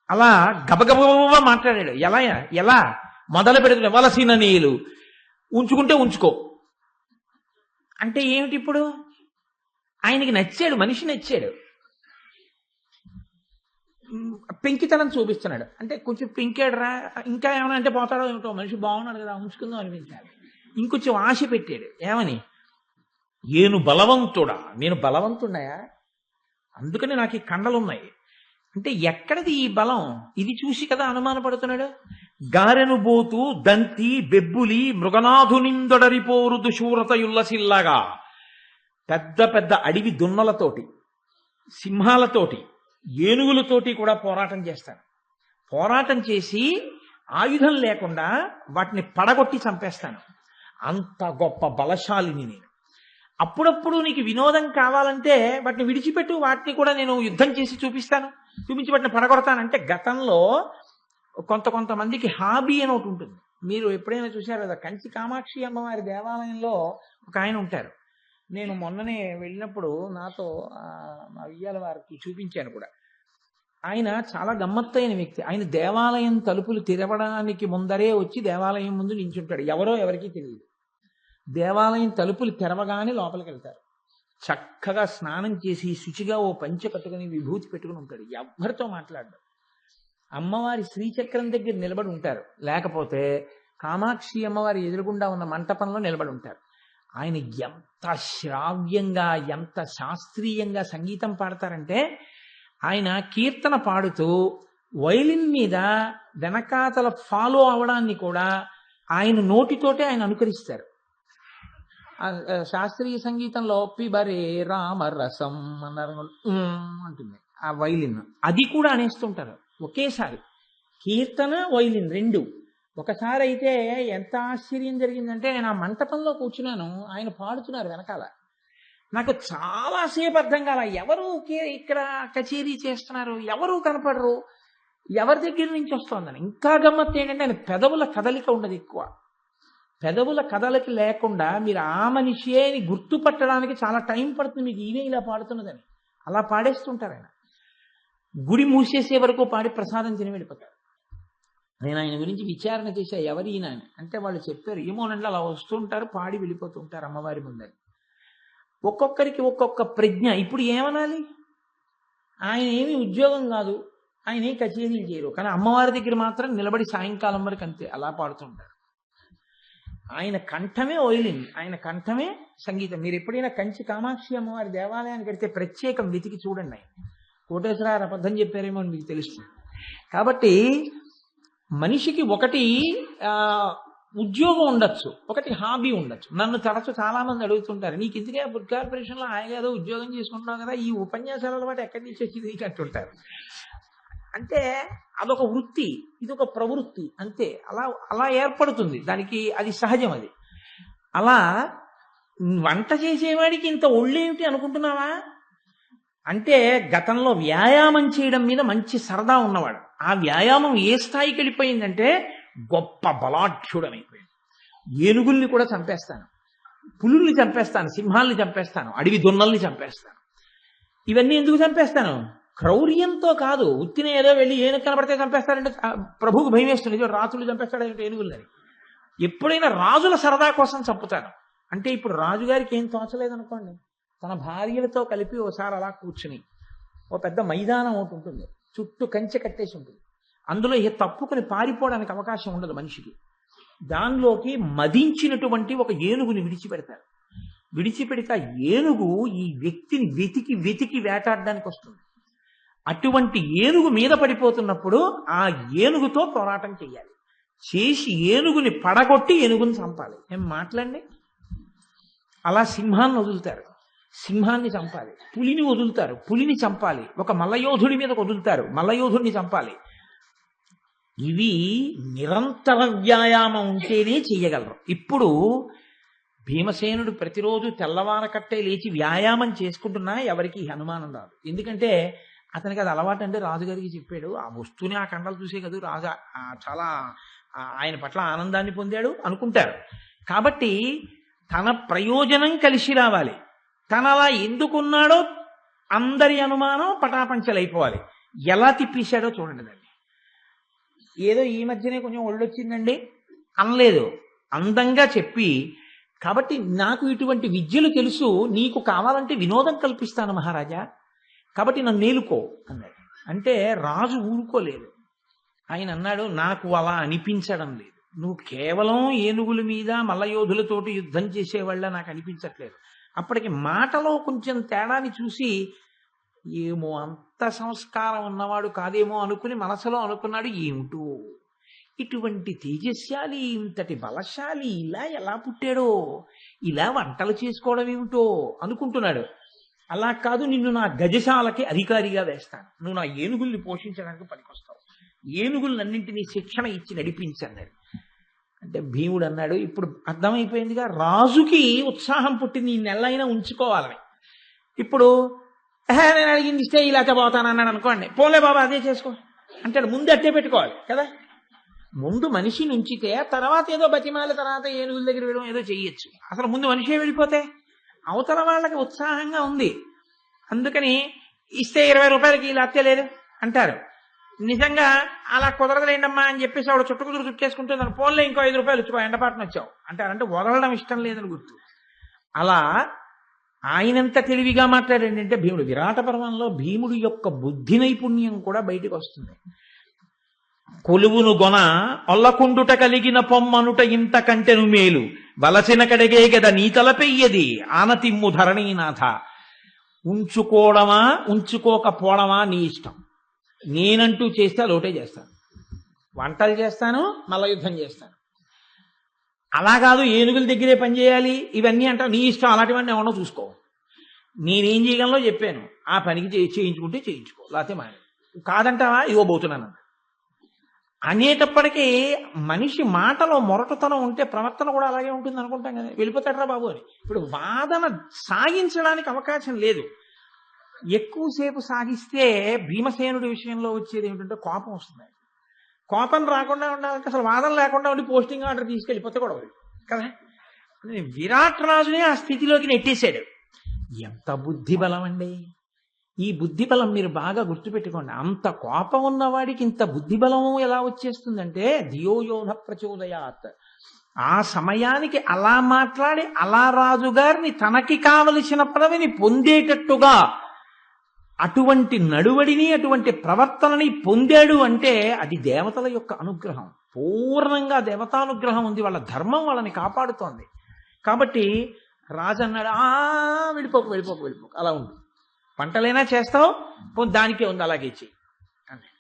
అలా గబగబగబా మాట్లాడాడు. ఎలా మొదలు పెడుతున్న వలసిన నీళ్ళు ఉంచుకుంటే ఉంచుకో అంటే ఏమిటి? ఇప్పుడు ఆయనకి నచ్చాడు, మనిషి నచ్చాడు, పెంకితనం చూపిస్తున్నాడు. అంటే కొంచెం పెంకాడురా, ఇంకా ఏమైనా అంటే పోతాడో ఏమిటో, మనిషి బాగున్నాడు కదా ఉంచుకుందాం అనిపించాడు. ఇంకొంచెం ఆశ పెట్టాడు. ఏమని? ఏను బలవంతుడా, నేను బలవంతున్నాయా, అందుకని నాకు ఈ కండలున్నాయి అంటే ఎక్కడిది ఈ బలం? ఇది చూసి కదా అనుమానపడుతున్నాడు. గారెను బోతు దంతి బెబ్బులి మృగనాథునిందొడరిపోరు దుశూరతయుల్లసిల్లగా, పెద్ద పెద్ద అడవి దున్నలతోటి, సింహాలతోటి, ఏనుగులతోటి కూడా పోరాటం చేస్తాను. పోరాటం చేసి ఆయుధం లేకుండా వాటిని పడగొట్టి చంపేస్తాను. అంత గొప్ప బలశాలిని నేను. అప్పుడప్పుడు నీకు వినోదం కావాలంటే వాటిని విడిచిపెట్టు, వాటిని కూడా నేను యుద్ధం చేసి చూపిస్తాను, చూపించి వాటిని పడగొడతానంటే. గతంలో కొంతమందికి హాబీ అని ఒకటి ఉంటుంది. మీరు ఎప్పుడైనా చూశారు కదా, కంచి కామాక్షి అమ్మవారి దేవాలయంలో ఒక ఆయన ఉంటారు. నేను మొన్ననే వెళ్ళినప్పుడు నాతో మా వియ్యాల వారికి చూపించాను కూడా. ఆయన చాలా గమ్మత్తైన వ్యక్తి. ఆయన దేవాలయం తలుపులు తెరవడానికి ముందరే వచ్చి దేవాలయం ముందు నించుంటాడు. ఎవరో ఎవరికీ తెలియదు. దేవాలయం తలుపులు తెరవగానే లోపలికి వెళ్తారు. చక్కగా స్నానం చేసి శుచిగా ఓ పంచె కట్టుకుని విభూతి పెట్టుకుని ఉంటాడు. ఎవ్వరితో మాట్లాడడు. అమ్మవారి శ్రీచక్రం దగ్గర నిలబడి ఉంటారు, లేకపోతే కామాక్షి అమ్మవారి ఎదురుగుండా ఉన్న మంటపంలో నిలబడి ఉంటారు. ఆయన ఎంత శ్రావ్యంగా, ఎంత శాస్త్రీయంగా సంగీతం పాడతారంటే, ఆయన కీర్తన పాడుతూ వైలిన్ మీద వెనకాతల ఫాలో అవడాన్ని కూడా ఆయన నోటితోటే ఆయన అనుకరిస్తారు. శాస్త్రీయ సంగీతంలో పిబరే రామరసం అన్నారు అంటుంది ఆ వైలిన్, అది కూడా అనేస్తుంటారు ఒకేసారి. కీర్తన వైలిన్ రెండు ఒకసారి అయితే ఎంత ఆశ్చర్యం జరిగిందంటే, నేను ఆ మంటపంలో కూర్చున్నాను, ఆయన పాడుతున్నారు వెనకాల. నాకు చాలాసేపు అర్థం కాల, ఎవరు ఇక్కడ కచేరీ చేస్తున్నారు, ఎవరు కనపడరు, ఎవరి దగ్గర నుంచి వస్తుందని. ఇంకా గమ్మత్తు ఏంటంటే, ఆయన పెదవుల కదలిక ఉండదు ఎక్కువ. పెదవుల కదలిక లేకుండా మీరు ఆ మనిషిని గుర్తుపట్టడానికి చాలా టైం పడుతుంది మీకు, ఈయన ఇలా పాడుతున్నదని. అలా పాడేస్తుంటారు ఆయన. గుడి మూసేసే వరకు పాడి ప్రసాదం తిని వెళ్ళిపోతారు. నేను ఆయన గురించి విచారణ చేశా, ఎవరు ఈయన అని. అంటే వాళ్ళు చెప్పారు, ఏమోనండి అలా వస్తుంటారు, పాడి వెళ్ళిపోతుంటారు అమ్మవారి ముందని. ఒక్కొక్కరికి ఒక్కొక్క ప్రజ్ఞ. ఇప్పుడు ఏమనాలి? ఆయన ఏమి ఉద్యోగం కాదు, ఆయన ఏం కచేరీలు చేయరు, కానీ అమ్మవారి దగ్గర మాత్రం నిలబడి సాయంకాలం వరకు అంతే అలా పాడుతుంటారు. ఆయన కంఠమే వైలిన్, ఆయన కంఠమే సంగీతం. మీరు ఎప్పుడైనా కంచి కామాక్షి అమ్మవారి దేవాలయానికి వెడితే ప్రత్యేకం వెతికి చూడండి. ఆయన కోటేశ్వరరావు అబద్ధం చెప్పారేమో అని మీకు తెలుస్తుంది. కాబట్టి మనిషికి ఒకటి ఉద్యోగం ఉండొచ్చు, ఒకటి హాబీ ఉండొచ్చు. నన్ను తరచు చాలా మంది అడుగుతుంటారు, నీకు ఇందుకే ఫుడ్ కార్పొరేషన్లో హాయిగా ఏదో ఉద్యోగం చేసుకుంటున్నావు కదా, ఈ ఉపన్యాసాల అలవాటు ఎక్కడి నుంచి వచ్చింది నీకు అంటుంటారు. అంటే అదొక వృత్తి, ఇదొక ప్రవృత్తి అంతే. అలా అలా ఏర్పడుతుంది దానికి, అది సహజం. అది అలా వంట చేసేవాడికి ఇంత ఒళ్ళేమిటి అనుకుంటున్నావా అంటే, గతంలో వ్యాయామం చేయడం మీద మంచి సరదా ఉన్నవాడు. ఆ వ్యాయామం ఏ స్థాయికి వెళ్ళిపోయిందంటే గొప్ప బలాఢ్యుడమైపోయాడు. ఏనుగుల్ని కూడా చంపేస్తాను, పులుల్ని చంపేస్తాను, సింహాల్ని చంపేస్తాను, అడవి దొన్నల్ని చంపేస్తాను. ఇవన్నీ ఎందుకు చంపేస్తాను? క్రౌర్యంతో కాదు, ఉత్తినే ఏదో వెళ్ళి ఏనుగు కనబడితే చంపేస్తారంటే ప్రభువుకు భయం వేస్తుంది, రాజులు చంపేస్తాడంటే ఏనుగులని. ఎప్పుడైనా రాజుల సరదా కోసం చంపుతాను. అంటే ఇప్పుడు రాజుగారికి ఏం తోచలేదనుకోండి, తన భార్యలతో కలిపి ఓసారి అలా కూర్చుని, ఓ పెద్ద మైదానం ఒకటి ఉంటుంది, చుట్టూ కంచె కట్టేసి ఉంటుంది, అందులో ఏ తప్పుకొని పారిపోవడానికి అవకాశం ఉండదు మనిషికి. దానిలోకి మదించినటువంటి ఒక ఏనుగుని విడిచిపెడతారు. విడిచిపెడితే ఆ ఏనుగు ఈ వ్యక్తిని వెతికి వెతికి వేటాడడానికి వస్తుంది. అటువంటి ఏనుగు మీద పడిపోతున్నప్పుడు ఆ ఏనుగుతో పోరాటం చేయాలి. చేసి ఏనుగుని పడగొట్టి ఏనుగుని చంపాలి. ఏం మాట్లాడండి. అలా సింహాన్ని వదులుతారు, సింహాన్ని చంపాలి. పులిని వదులుతారు, పులిని చంపాలి. ఒక మల్లయోధుడి మీద వదులుతారు, మల్లయోధుడిని చంపాలి. ఇవి నిరంతర వ్యాయామం ఉంటేనే చెయ్యగలరు. ఇప్పుడు భీమసేనుడు ప్రతిరోజు తెల్లవారకట్టే లేచి వ్యాయామం చేసుకుంటున్నా ఎవరికి అనుమానం రాదు. ఎందుకంటే అతనికి అది అలవాటు. అంటే రాజుగారికి చెప్పాడు, ఆ వస్తువుని ఆ కండలు చూసే కదా రాజా చాలా ఆయన పట్ల ఆనందాన్ని పొందాడు అనుకుంటారు. కాబట్టి తన ప్రయోజనం కలిసి రావాలి. తన అలా ఎందుకున్నాడో అందరి అనుమానం పటాపంచలైపోవాలి. ఎలా తిప్పేశాడో చూడండి దాన్ని. ఏదో ఈ మధ్యనే కొంచెం ఒళ్ళొచ్చిందండి అనలేదు, అందంగా చెప్పి, కాబట్టి నాకు ఇటువంటి విద్యలు తెలుసు, నీకు కావాలంటే వినోదం కల్పిస్తాను మహారాజా, కాబట్టి నన్ను నేలుకో అన్నాడు. అంటే రాజు ఊరుకోలేదు. ఆయన అన్నాడు, నాకు అలా అనిపించడం లేదు, నువ్వు కేవలం ఏనుగుల మీద మల్లయోధులతోటి యుద్ధం చేసేవాళ్ళ నాకు అనిపించట్లేదు. అప్పటికి మాటలో కొంచెం తేడాని చూసి, ఏమో అంత సంస్కారం ఉన్నవాడు కాదేమో అనుకుని మనసులో అనుకున్నాడు, ఏమిటో ఇటువంటి తేజస్శాలి, ఇంతటి బలశాలి ఇలా ఎలా పుట్టాడో, ఇలా వంటలు చేసుకోవడం ఏమిటో అనుకుంటున్నాడు. అలా కాదు, నిన్ను నా గజశాలకి అధికారిగా వేస్తాను, నువ్వు నా ఏనుగుల్ని పోషించడానికి పనికొస్తావు, ఏనుగులన్నింటినీ శిక్షణ ఇచ్చి నడిపించన్నాడు. అంటే భీముడు అన్నాడు, ఇప్పుడు అర్థమైపోయిందిగా రాజుకి ఉత్సాహం పుట్టింది, ఈ నెలైనా ఉంచుకోవాలని. ఇప్పుడు నేను అడిగింది ఇస్తే ఇలా పోతానన్నాడు అనుకోండి, పోలే బాబా అదే చేసుకో అంటాడు. ముందు అట్టే పెట్టుకోవాలి కదా. ముందు మనిషిని ఉంచితే తర్వాత ఏదో బతిమాల తర్వాత ఏనుగుల దగ్గర వెళ్ళడం ఏదో చెయ్యొచ్చు. అసలు ముందు మనిషే వెళ్ళిపోతే అవతల వాళ్ళకి ఉత్సాహంగా ఉంది. అందుకని ఇస్తే 20 రూపాయలకి ఇలా అత్తలేదు అంటారు. నిజంగా అలా కుదరదులేండమ్మా అని చెప్పేసి ఆవిడ చుట్టుకుదురు చుట్టేసుకుంటే దాని ఫోన్లో ఇంకో 5 రూపాయలు ఇచ్చుకో, ఎండపాటున వచ్చావు అంటారంటే వదలడం ఇష్టం లేదని గుర్తు. అలా ఆయనంత తెలివిగా మాట్లాడంటే భీముడు. విరాట పర్వంలో భీముడు యొక్క బుద్ధి నైపుణ్యం కూడా బయటకు వస్తుంది. కొలువును గొన ఒల్లకుండుట కలిగిన పొమ్మనుట ఇంత కంటెను మేలు, వలసిన కడగే గద నీతలపెయ్యది ఆనతిమ్ము ధరణీనాథ. ఉంచుకోవడమా ఉంచుకోకపోవడమా నీ ఇష్టం, నేనంటూ చేస్తే లోటే చేస్తాను, వంటలు చేస్తాను, మల్ల యుద్ధం చేస్తాను. అలా కాదు ఏనుగుల దగ్గరే పనిచేయాలి ఇవన్నీ అంటావు, నీ ఇష్టం, అలాంటివన్నీ ఏమన్నా చూసుకో, నేనేం చేయగలనో చెప్పాను, ఆ పనికి చేయించుకుంటే చేయించుకో, లేకపోతే మానే, కాదంటావా ఇవ్వబోతున్నాను అనేటప్పటికీ మనిషి మాటలో మొరటుతనం ఉంటే ప్రవర్తన కూడా అలాగే ఉంటుంది అనుకుంటాం కదా, వెళ్ళిపోతాడరా బాబు అని. ఇప్పుడు వాదన సాగించడానికి అవకాశం లేదు. ఎక్కువసేపు సాగిస్తే భీమసేనుడి విషయంలో వచ్చేది ఏమిటంటే కోపం వస్తుంది. కోపం రాకుండా ఉండాలంటే అసలు వాదన లేకుండా ఉండి పోస్టింగ్ ఆర్డర్ తీసుకెళ్ళిపోతే కూడా కదా. విరాట్ రాజునే ఆ స్థితిలోకి నెట్టేశాడు. ఎంత బుద్ధి బలం అండి! ఈ బుద్ధి బలం మీరు బాగా గుర్తుపెట్టుకోండి. అంత కోపం ఉన్నవాడికి ఇంత బుద్ధి బలము ఎలా వచ్చేస్తుందంటే ధియోయోన ప్రచోదయాత్. ఆ సమయానికి అలా మాట్లాడి అలా రాజుగారిని తనకి కావలసిన పదవిని పొందేటట్టుగా అటువంటి నడువడిని అటువంటి ప్రవర్తనని పొందాడు అంటే అది దేవతల యొక్క అనుగ్రహం. పూర్ణంగా దేవతానుగ్రహం ఉంది, వాళ్ళ ధర్మం వాళ్ళని కాపాడుతోంది. కాబట్టి రాజు అన్నాడు, వెళ్ళిపోకు వెళ్ళిపోకు వెళ్ళిపోకు, అలా ఉండు, పంటలైనా చేస్తావు దానికే ఉంది అలాగే చెయ్యి అన్నాడు.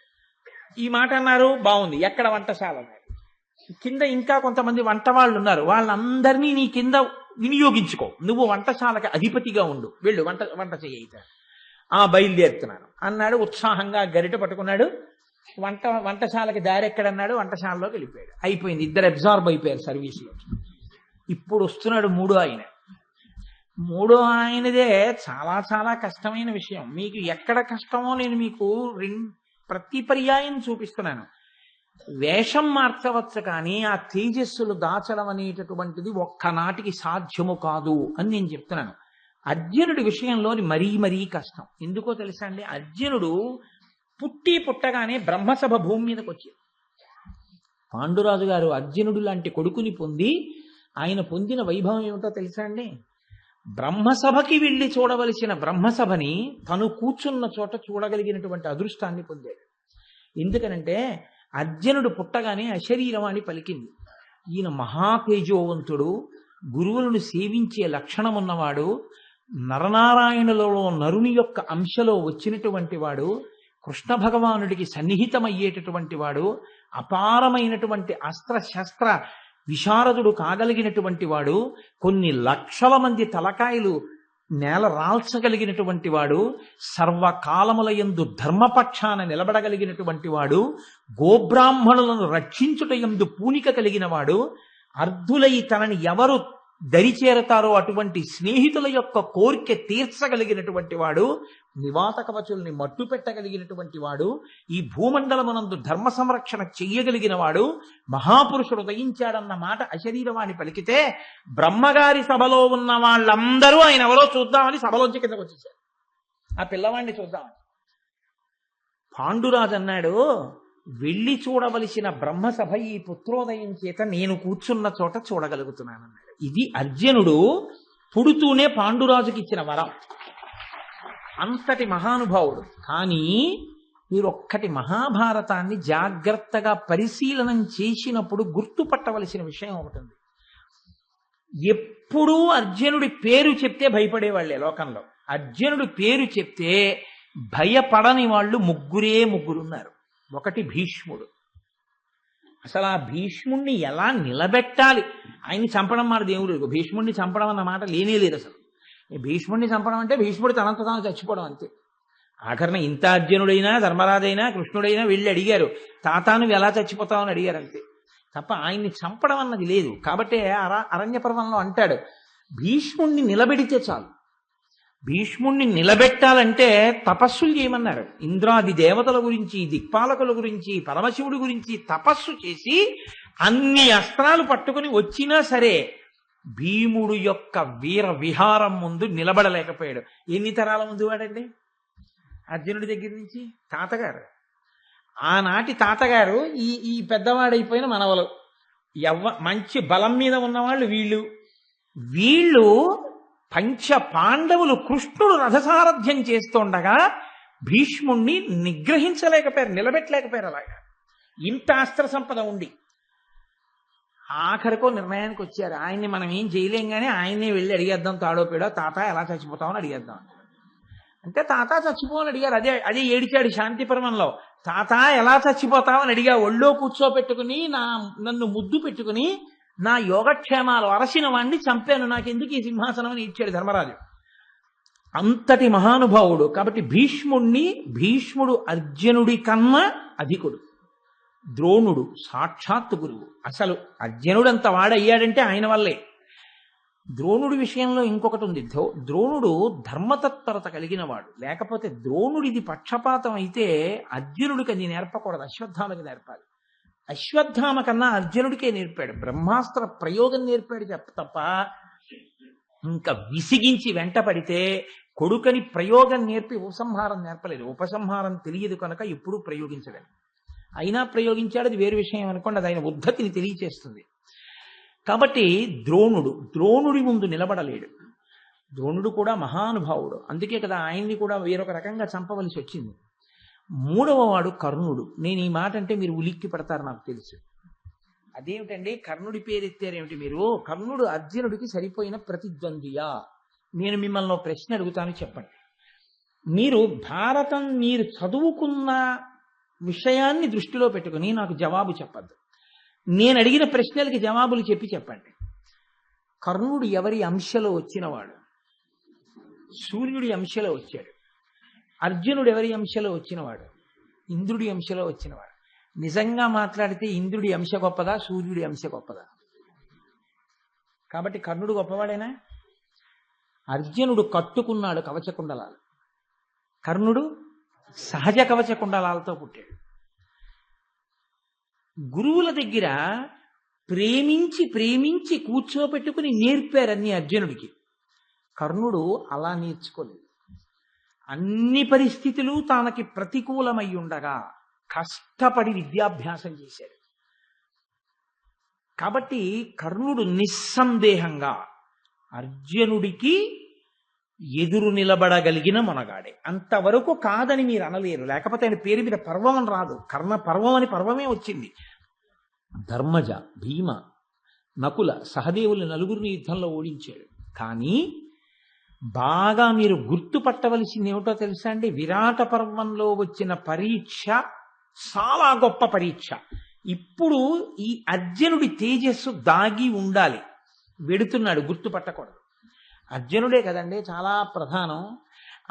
ఈ మాట అన్నారు, బాగుంది, ఎక్కడ వంటశాల అన్నాడు. కింద ఇంకా కొంతమంది వంట వాళ్ళు ఉన్నారు, వాళ్ళందరినీ నీ కింద వినియోగించుకో, నువ్వు వంటశాలకి అధిపతిగా ఉండు, వెళ్ళు వంట వంట చేయితే. బయలుదేరుతున్నాను అన్నాడు ఉత్సాహంగా, గరిట పట్టుకున్నాడు. వంటశాలకి దారి ఎక్కడన్నాడు, వంటశాలలోకి వెళ్ళిపోయాడు. అయిపోయింది, ఇద్దరు అబ్జార్బ్ అయిపోయారు సర్వీస్లో. ఇప్పుడు వస్తున్నాడు మూడో ఆయనదే చాలా చాలా కష్టమైన విషయం. మీకు ఎక్కడ కష్టమో నేను మీకు ప్రతి పర్యాయం చూపిస్తున్నాను. వేషం మార్చవచ్చు కానీ ఆ తేజస్సులు దాచడం అనేటటువంటిది ఒక్కనాటికి సాధ్యము కాదు అని నేను చెప్తున్నాను. అర్జునుడి విషయంలో మరీ కష్టం. ఎందుకో తెలుసా అండి, అర్జునుడు పుట్టగానే బ్రహ్మసభ భూమి మీదకి వచ్చాడు. పాండురాజు గారు అర్జునుడు లాంటి కొడుకుని పొంది ఆయన పొందిన వైభవం ఏమిటో తెలుసా అండి, బ్రహ్మసభకి వెళ్ళి చూడవలసిన బ్రహ్మసభని తను కూర్చున్న చోట చూడగలిగినటువంటి అదృష్టాన్ని పొందాడు. ఎందుకనంటే అర్జునుడు పుట్టగానే అశరీరవాణి పలికింది. ఈయన మహాతేజోవంతుడు, గురువులను సేవించే లక్షణం ఉన్నవాడు, నరనారాయణులలో నరుని యొక్క అంశలో వచ్చినటువంటి వాడు, కృష్ణ భగవానుడికి సన్నిహితమయ్యేటటువంటి వాడు, అపారమైనటువంటి అస్త్ర శస్త్ర విశారదుడు కాగలిగినటువంటి వాడు, కొన్ని లక్షల మంది తలకాయలు నేల రాల్చగలిగినటువంటి వాడు, సర్వకాలములయందు ధర్మపక్షాన నిలబడగలిగినటువంటి వాడు, గోబ్రాహ్మణులను రక్షించుటయందు పూనిక కలిగిన వాడు, అర్ధులై తనని ఎవరు దరిచేరతారో అటువంటి స్నేహితుల యొక్క కోరిక తీర్చగలిగినటువంటి వాడు, నివాత కవచుల్ని మట్టు పెట్టగలిగినటువంటి వాడు, ఈ భూమండలమునందు ధర్మ సంరక్షణ చెయ్యగలిగిన వాడు, మహాపురుషుడు ఉదయించాడన్న మాట అశరీరవాణి పలికితే బ్రహ్మగారి సభలో ఉన్న వాళ్ళందరూ ఆయన ఎవరో చూద్దామని సభలోంచి కిందకు వచ్చేసారు. ఆ పిల్లవాడిని చూద్దామని. పాండురాజు అన్నాడు, వెళ్ళి చూడవలసిన బ్రహ్మసభ ఈ పుత్రోదయం చేత నేను కూర్చున్న చోట చూడగలుగుతున్నానన్నాడు. ఇది అర్జునుడు పుడుతూనే పాండురాజుకి ఇచ్చిన వరం. అంతటి మహానుభావుడు. కానీ మీరు ఒక్కటి మహాభారతాన్ని జాగ్రత్తగా పరిశీలనం చేసినప్పుడు గుర్తుపట్టవలసిన విషయం ఒకటి ఉంది. ఎప్పుడూ అర్జునుడి పేరు చెప్తే భయపడేవాళ్లే లోకంలో. అర్జునుడి పేరు చెప్తే భయపడని వాళ్ళు ముగ్గురున్నారు. ఒకటి భీష్ముడు. అసలు ఆ భీష్ముణ్ణి ఎలా నిలబెట్టాలి, ఆయన్ని చంపడం మాట దేవుడు, భీష్ముడిని చంపడం అన్న మాట లేనే లేదు. అసలు భీష్ముడిని చంపడం అంటే భీష్ముడు తనంత తాను చచ్చిపోవడం అంతే. ఆఖరణ ఇంత అర్జునుడైనా ధర్మరాజైనా కృష్ణుడైనా వెళ్ళి అడిగారు, తాతాను ఎలా చచ్చిపోతావు అని అడిగారు అంతే తప్ప ఆయన్ని చంపడం అన్నది లేదు. కాబట్టి అరణ్య పర్వంలో అంటాడు, భీష్ముణ్ణి నిలబెడితే చాలు. భీష్ముణ్ణి నిలబెట్టాలంటే తపస్సులు చేయమన్నారు. ఇంద్రాది దేవతల గురించి, దిక్పాలకుల గురించి, పరమశివుడి గురించి తపస్సు చేసి అన్ని అస్త్రాలు పట్టుకుని వచ్చినా సరే భీముడు యొక్క వీర విహారం ముందు నిలబడలేకపోయాడు. ఎన్ని తరాల ముందు వాడండి అర్జునుడి దగ్గర నుంచి? తాతగారు. ఆనాటి తాతగారు ఈ పెద్దవాడైపోయిన మనవలు, మంచి బలం మీద ఉన్నవాళ్ళు వీళ్ళు పంచ పాండవులు కృష్ణుడు రథసారథ్యం చేస్తుండగా భీష్ముణ్ణి నిగ్రహించలేకపోయారు, నిలబెట్టలేకపోయారు. అలాగా ఇంత అస్త్ర సంపద ఉండి ఆఖరికో నిర్ణయానికి వచ్చారు, ఆయన్ని మనం ఏం చేయలేం కానీ ఆయన్నే వెళ్ళి అడిగేద్దాం, తాడోపేడో తాత ఎలా చచ్చిపోతామని అడిగేద్దాం అంటే తాత చచ్చిపోవని అడిగారు. అదే ఏడిచాడు శాంతి పర్వంలో. తాత ఎలా చచ్చిపోతామని అడిగా, ఒళ్ళో కూర్చోపెట్టుకుని నన్ను ముద్దు పెట్టుకుని నా యోగక్షేమాలు అరసిన వాణ్ణి చంపాను, నాకెందుకు ఈ సింహాసనం అని ఇచ్చాడు ధర్మరాజు. అంతటి మహానుభావుడు. కాబట్టి భీష్ముడు అర్జునుడి కన్నా అధికుడు. ద్రోణుడు సాక్షాత్తు గురువు. అసలు అర్జునుడంత వాడయ్యాడంటే ఆయన వల్లే. ద్రోణుడి విషయంలో ఇంకొకటి ఉంది. ద్రోణుడు ధర్మతత్పరత కలిగిన వాడు. లేకపోతే ద్రోణుడిది పక్షపాతం అయితే అర్జునుడికి అది నేర్పకూడదు, అశ్వత్థామకి నేర్పాలి. అశ్వత్థామ కన్నా అర్జునుడికే నేర్పాడు. బ్రహ్మాస్త్ర ప్రయోగం నేర్పాడు తప్ప ఇంకా విసిగించి వెంట పడితే కొడుకని ప్రయోగం నేర్పి ఉపసంహారం నేర్పలేదు. ఉపసంహారం తెలియదు కనుక ఎప్పుడూ ప్రయోగించలేదు. అయినా ప్రయోగించాడు, అది వేరు విషయం అనుకోండి, అది ఆయన ఉద్ధతిని తెలియచేస్తుంది. కాబట్టి ద్రోణుడి ముందు నిలబడలేడు. ద్రోణుడు కూడా మహానుభావుడు. అందుకే కదా ఆయన్ని కూడా వేరొక రకంగా చంపవలసి వచ్చింది. మూడవ వాడు కర్ణుడు. నేను ఈ మాట అంటే మీరు ఉలిక్కి పడతారు నాకు తెలుసు. అదేమిటండి కర్ణుడి పేరు ఎత్తారేమిటి మీరు? కర్ణుడు అర్జునుడికి సరిపోయిన ప్రతిద్వంద్వియా? నేను మిమ్మల్ని ప్రశ్న అడుగుతాను, చెప్పండి. మీరు భారతం మీరు చదువుకున్న విషయాన్ని దృష్టిలో పెట్టుకుని నాకు జవాబు చెప్పద్దు. నేను అడిగిన ప్రశ్నలకి జవాబులు చెప్పండి. కర్ణుడు ఎవరి అంశలో వచ్చినవాడు? సూర్యుడి అంశలో వచ్చాడు. అర్జునుడు ఎవరి అంశలో వచ్చినవాడు? ఇంద్రుడి అంశలో వచ్చినవాడు. నిజంగా మాట్లాడితే ఇంద్రుడి అంశ గొప్పదా, సూర్యుడి అంశ గొప్పదా? కాబట్టి కర్ణుడు గొప్పవాడేనా? అర్జునుడు కట్టుకున్నాడు కవచకుండలాలు, కర్ణుడు సహజ కవచకుండలాలతో పుట్టాడు. గురువుల దగ్గర ప్రేమించి ప్రేమించి కూర్చోపెట్టుకుని నేర్పారని అర్జునుడికి. కర్ణుడు అలా నేర్చుకోలేదు. అన్ని పరిస్థితులు తనకి ప్రతికూలమై ఉండగా కష్టపడి విద్యాభ్యాసం చేశాడు. కాబట్టి కర్ణుడు నిస్సందేహంగా అర్జునుడికి ఎదురు నిలబడగలిగిన మొనగాడే. అంతవరకు కాదని మీరు అనలేరు. లేకపోతే ఆయన పేరు మీద పర్వం అని రాదు. కర్ణ పర్వం అని పర్వమే వచ్చింది. ధర్మజ, భీమ, నకుల, సహదేవులు నలుగురిని యుద్ధంలో ఓడించాడు. కానీ బాగా మీరు గుర్తుపట్టవలసింది ఏమిటో తెలుసా అండి? విరాట పర్వంలో వచ్చిన పరీక్ష చాలా గొప్ప పరీక్ష. ఇప్పుడు ఈ అర్జునుడి తేజస్సు దాగి ఉండాలి. వెడుతున్నాడు, గుర్తుపట్టకూడదు. అర్జునుడే కదండి చాలా ప్రధానం.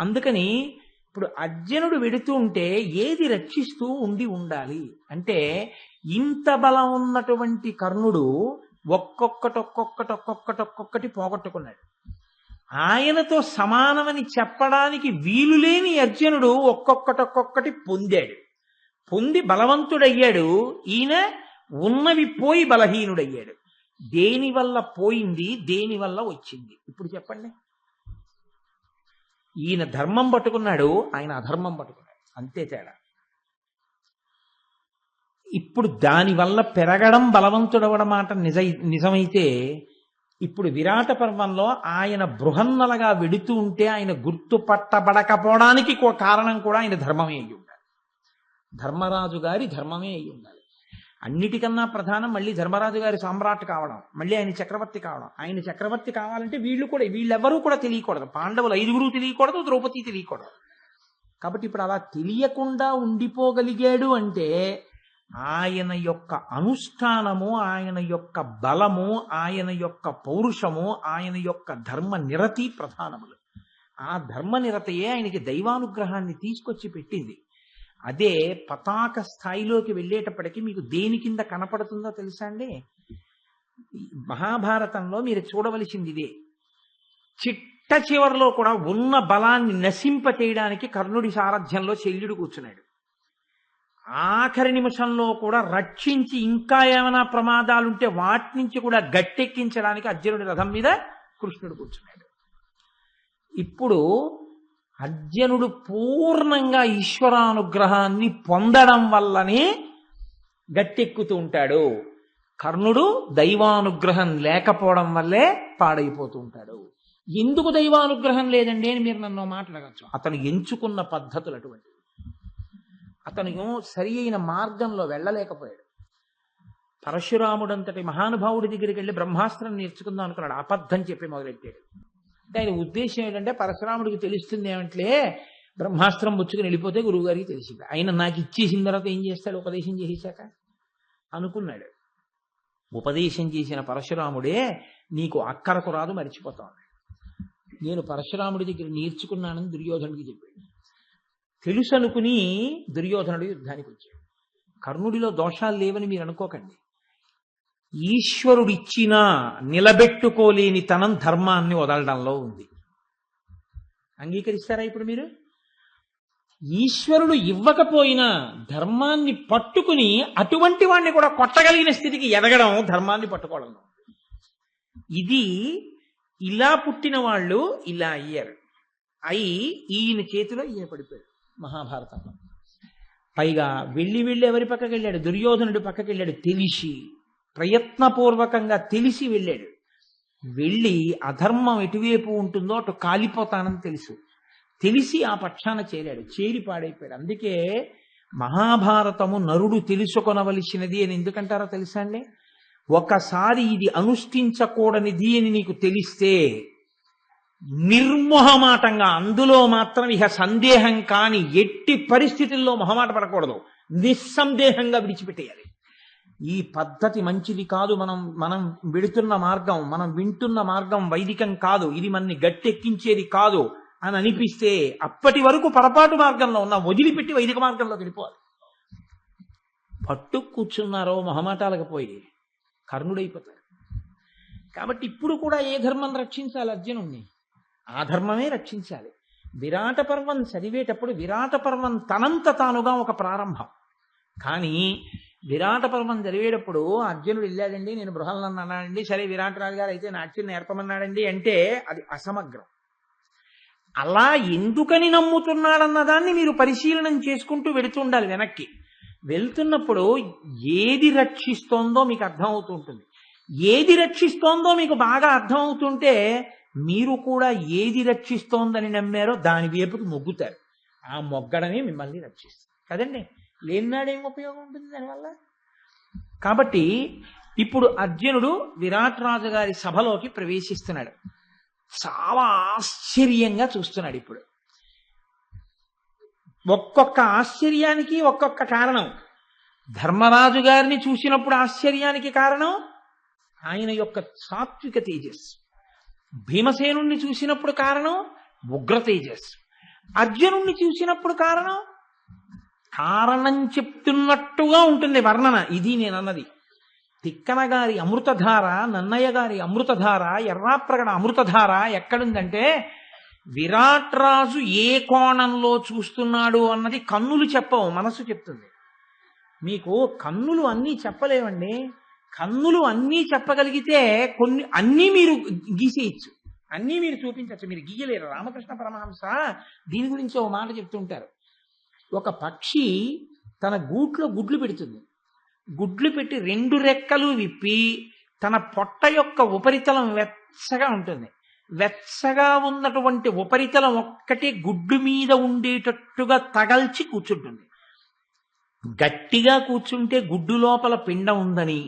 అందుకని ఇప్పుడు అర్జునుడు వెడుతూ ఉంటే ఏది రక్షిస్తూ ఉండాలి అంటే, ఇంత బలం ఉన్నటువంటి కర్ణుడు ఒక్కొక్కటి పోగొట్టుకున్నాడు. ఆయనతో సమానమని చెప్పడానికి వీలులేని అర్జునుడు ఒక్కొక్కటి పొందాడు. పొంది బలవంతుడయ్యాడు. ఈయన ఉన్నవి పోయి బలహీనుడయ్యాడు. దేనివల్ల పోయింది, దేనివల్ల వచ్చింది? ఇప్పుడు చెప్పండి. ఈయన ధర్మం పట్టుకున్నాడు, ఆయన అధర్మం పట్టుకున్నాడు, అంతే తేడా. ఇప్పుడు దానివల్ల పెరగడం బలవంతుడవడం మాట నిజమైతే, ఇప్పుడు విరాట పర్వంలో ఆయన బృహన్నలగా వెడుతూ ఉంటే ఆయన గుర్తుపట్టబడకపోవడానికి కారణం కూడా ఆయన ధర్మమే అయ్యి ఉండాలి. ధర్మరాజు గారి ధర్మమే అయ్యి ఉండాలి. అన్నిటికన్నా ప్రధానం మళ్ళీ ధర్మరాజు గారి సామ్రాట్ కావడం, మళ్ళీ ఆయన చక్రవర్తి కావడం. ఆయన చక్రవర్తి కావాలంటే వీళ్ళెవరూ కూడా తెలియకూడదు. పాండవులు 5 తెలియకూడదు, ద్రౌపది తెలియకూడదు. కాబట్టి ఇప్పుడు అలా తెలియకుండా ఉండిపోగలిగాడు అంటే ఆయన యొక్క అనుష్ఠానము, ఆయన యొక్క బలము, ఆయన యొక్క పౌరుషము, ఆయన యొక్క ధర్మ నిరతి ప్రధానములు. ఆ ధర్మ నిరతయే ఆయనకి దైవానుగ్రహాన్ని తీసుకొచ్చి పెట్టింది. అదే పతాక స్థాయిలోకి వెళ్ళేటప్పటికీ మీకు దేని కింద కనపడుతుందో తెలుసా అండి? మహాభారతంలో మీరు చూడవలసింది ఇదే. చిట్ట చివరిలో కూడా ఉన్న బలాన్ని నశింపచేయడానికి కర్ణుడి సారథ్యంలో శల్యుడు కూర్చున్నాడు. ఆఖరి నిమిషంలో కూడా రక్షించి ఇంకా ఏమైనా ప్రమాదాలుంటే వాటి నుంచి కూడా గట్టెక్కించడానికి అర్జునుడి రథం మీద కృష్ణుడు కూర్చున్నాడు. ఇప్పుడు అర్జునుడు పూర్ణంగా ఈశ్వరానుగ్రహాన్ని పొందడం వల్లనే గట్టెక్కుతూ ఉంటాడు. కర్ణుడు దైవానుగ్రహం లేకపోవడం వల్లే పాడైపోతూ ఉంటాడు. ఎందుకు దైవానుగ్రహం లేదండి అని మీరు నన్ను మాట్లాడవచ్చు. అతను ఎంచుకున్న పద్ధతులు అటువంటివి. అతను సరి అయిన మార్గంలో వెళ్ళలేకపోయాడు. పరశురాముడంతటి మహానుభావుడి దగ్గరికి వెళ్ళి బ్రహ్మాస్త్రం నేర్చుకుందాం అనుకున్నాడు. అబద్ధం చెప్పి మొదలెట్టాడు. ఆయన ఉద్దేశం ఏంటంటే, పరశురాముడికి తెలుస్తుంది ఏమంటే బ్రహ్మాస్త్రం ముచ్చుకుని వెళ్ళిపోతే గురువుగారికి తెలిసింది. ఆయన నాకు ఇచ్చేసిన తర్వాత ఏం చేస్తాడు ఉపదేశం చేశాక అనుకున్నాడు. ఉపదేశం చేసిన పరశురాముడే నీకు అక్కరకు రాదు, మరిచిపోతావు. నేను పరశురాముడి దగ్గర నేర్చుకున్నానని దుర్యోధనుడికి చెప్పాడు. తెలుసు అనుకుని దుర్యోధనుడు యుద్ధానికి వచ్చాడు. కర్ణుడిలో దోషాలు లేవని మీరు అనుకోకండి. ఈశ్వరుడిచ్చినా నిలబెట్టుకోలేని తనం ధర్మాన్ని వదలడంలో ఉంది. అంగీకరిస్తారా ఇప్పుడు మీరు? ఈశ్వరుడు ఇవ్వకపోయినా ధర్మాన్ని పట్టుకుని అటువంటి వాడిని కూడా కొట్టగలిగిన స్థితికి ఎదగడం ధర్మాన్ని పట్టుకోవడంలో. ఇది ఇలా పుట్టిన వాళ్ళు ఇలా అయ్యారు. ఈయన చేతిలో ఈయన పడిపోయాడు మహాభారతంలో. పైగా వెళ్ళి ఎవరి పక్కకి వెళ్ళాడు? దుర్యోధనుడి పక్కకి వెళ్ళాడు. తెలిసి, ప్రయత్నపూర్వకంగా తెలిసి వెళ్ళాడు. వెళ్ళి అధర్మం ఎటువైపు ఉంటుందో అటు కాలిపోతానని తెలిసి ఆ పక్షాన చేరాడు. చేరి పాడైపోయాడు. అందుకే మహాభారతము నరుడు తెలుసుకొనవలసినది అని ఎందుకంటారో తెలుసా అండి? ఒకసారి ఇది అనుష్ఠించకూడనిది అని నీకు తెలిస్తే నిర్మోహమాటంగా, అందులో మాత్రం ఇక సందేహం కాని ఎట్టి పరిస్థితుల్లో మొహమాట పడకూడదు, నిస్సందేహంగా విడిచిపెట్టేయాలి. ఈ పద్ధతి మంచిది కాదు, మనం మనం వెడుతున్న మార్గం, మనం వింటున్న మార్గం వైదికం కాదు, ఇది మనని గట్టెక్కించేది కాదు అని అనిపిస్తే అప్పటి వరకు పొరపాటు మార్గంలో ఉన్న వదిలిపెట్టి వైదిక మార్గంలో వెళ్ళిపోవాలి. పట్టు కూర్చున్నారో మొహమాటాలకు పోయి కర్ణుడైపోతారు. కాబట్టి ఇప్పుడు కూడా ఏ ధర్మం రక్షించాలి? అర్జునుణ్ణి ఆ ధర్మమే రక్షించాలి. విరాట పర్వం చదివేటప్పుడు విరాట పర్వం తనంత తానుగా ఒక ప్రారంభం. కానీ విరాట పర్వం చదివేటప్పుడు అర్జునుడు వెళ్ళాడండి, నేను బృహన్నను అన్నాడండి, సరే విరాటరాజు గారు అయితే నాట్యం నేర్పమన్నాడండి అంటే అది అసమగ్రం. అలా ఎందుకని నమ్ముతున్నాడన్న దాన్ని మీరు పరిశీలనం చేసుకుంటూ వెళుతుండాలి. వెనక్కి వెళ్తున్నప్పుడు ఏది రక్షిస్తోందో మీకు అర్థం అవుతుంటుంది. ఏది రక్షిస్తోందో మీకు బాగా అర్థం అవుతుంటే మీరు కూడా ఏది రక్షిస్తోందని నమ్మారో దాని వైపుకి మొగ్గుతారు. ఆ మొగ్గడమే మిమ్మల్ని రక్షిస్తుంది కదండి. లేనినాడేం ఉపయోగం ఉంటుంది దానివల్ల? కాబట్టి ఇప్పుడు అర్జునుడు విరాట్ రాజు గారి సభలోకి ప్రవేశిస్తున్నాడు. చాలా ఆశ్చర్యంగా చూస్తున్నాడు. ఇప్పుడు ఒక్కొక్క ఆశ్చర్యానికి ఒక్కొక్క కారణం. ధర్మరాజు గారిని చూసినప్పుడు ఆశ్చర్యానికి కారణం ఆయన యొక్క సాత్విక తేజస్సు. భీమసేనుణ్ణి చూసినప్పుడు కారణం ఉగ్ర తేజస్సు. అర్జునుణ్ణి చూసినప్పుడు కారణం చెప్తున్నట్టుగా ఉంటుంది వర్ణన. ఇది నేనన్నది. తిక్కన గారి అమృతధార, నన్నయ్య గారి అమృతధార, ఎర్రాప్రగడ అమృతధార ఎక్కడుందంటే విరాట్ రాజు ఏ కోణంలో చూస్తున్నాడు అన్నది కన్నులు చెప్పవు, మనసు చెప్తుంది. మీకు కన్నులు అన్నీ చెప్పలేవండి. కన్నులు అన్నీ చెప్పగలిగితే అన్నీ మీరు గీసేయచ్చు, అన్నీ మీరు చూపించచ్చు, మీరు గీయలేరు. రామకృష్ణ పరమహంస దీని గురించి ఓ మాట చెప్తుంటారు. ఒక పక్షి తన గూట్లో గుడ్లు పెడుతుంది. గుడ్లు పెట్టి 2 రెక్కలు విప్పి తన పొట్ట యొక్క ఉపరితలం వెచ్చగా ఉంటుంది. వెచ్చగా ఉన్నటువంటి ఉపరితలం ఒక్కటే గుడ్డు మీద ఉండేటట్టుగా తగల్చి కూర్చుంటుంది. గట్టిగా కూర్చుంటే గుడ్డు లోపల పిండం ఉందని,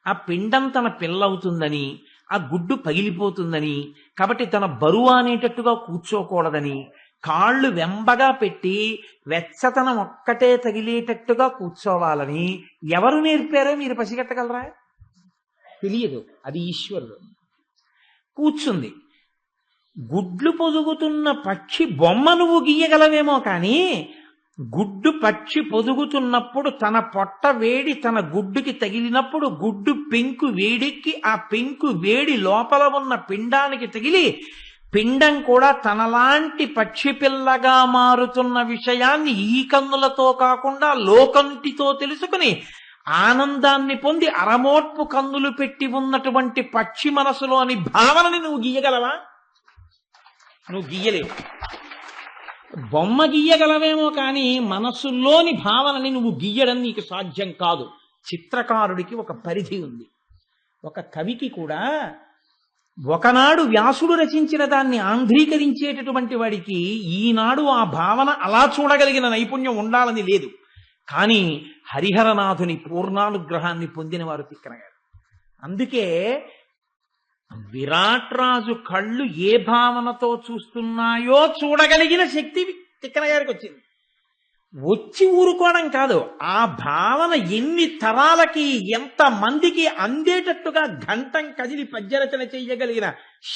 ఆ పిండం తన పిల్లవుతుందని, ఆ గుడ్డు పగిలిపోతుందని, కాబట్టి తన బరువు అనేటట్టుగా కూర్చోకూడదని కాళ్ళు వెంబగా పెట్టి వెచ్చతనం ఒక్కటే తగిలేటట్టుగా కూర్చోవాలని ఎవరు నేర్పారో మీరు పసిగట్టగలరా? తెలియదు. అది ఈశ్వరుడు. కూర్చుంది. గుడ్లు పొదుగుతున్న పక్షి బొమ్మ నువ్వు గీయగలవేమో కానీ గుడ్డు పక్షి పొదుగుతున్నప్పుడు తన పొట్ట వేడి తన గుడ్డుకి తగిలినప్పుడు గుడ్డు పెంకు వేడెక్కి ఆ పెంకు వేడి లోపల ఉన్న పిండానికి తగిలి పిండం కూడా తనలాంటి పక్షి పిల్లగా మారుతున్న విషయాన్ని ఈ కన్నులతో కాకుండా లోకంటితో తెలుసుకుని ఆనందాన్ని పొంది అరమోట్పు కన్నులు పెట్టి ఉన్నటువంటి పక్షి మనసులోని భావనని నువ్వు గీయగలవా? నువ్వు గీయలేవు. బొమ్మ గీయగలవేమో కానీ మనసులోని భావనని నువ్వు గీయడం నీకు సాధ్యం కాదు. చిత్రకారుడికి ఒక పరిధి ఉంది. ఒక కవికి కూడా ఒకనాడు వ్యాసుడు రచించిన దాన్ని ఆంధ్రీకరించేటటువంటి వాడికి ఈనాడు ఆ భావన అలా చూడగలిగిన నైపుణ్యం ఉండాలని లేదు. కానీ హరిహరనాథుని పూర్ణానుగ్రహాన్ని పొందిన వారు తిక్కన గారు. అందుకే విరాట్ రాజు కళ్ళు ఏ భావనతో చూస్తున్నాయో చూడగలిగిన శక్తి తిక్కన గారికి వచ్చింది. వచ్చి ఊరుకోవడం కాదు, ఆ భావన ఎన్ని తరాలకి ఎంత మందికి అందేటట్టుగా ఘంటం కదిలి పద్యరచన చేయగలిగిన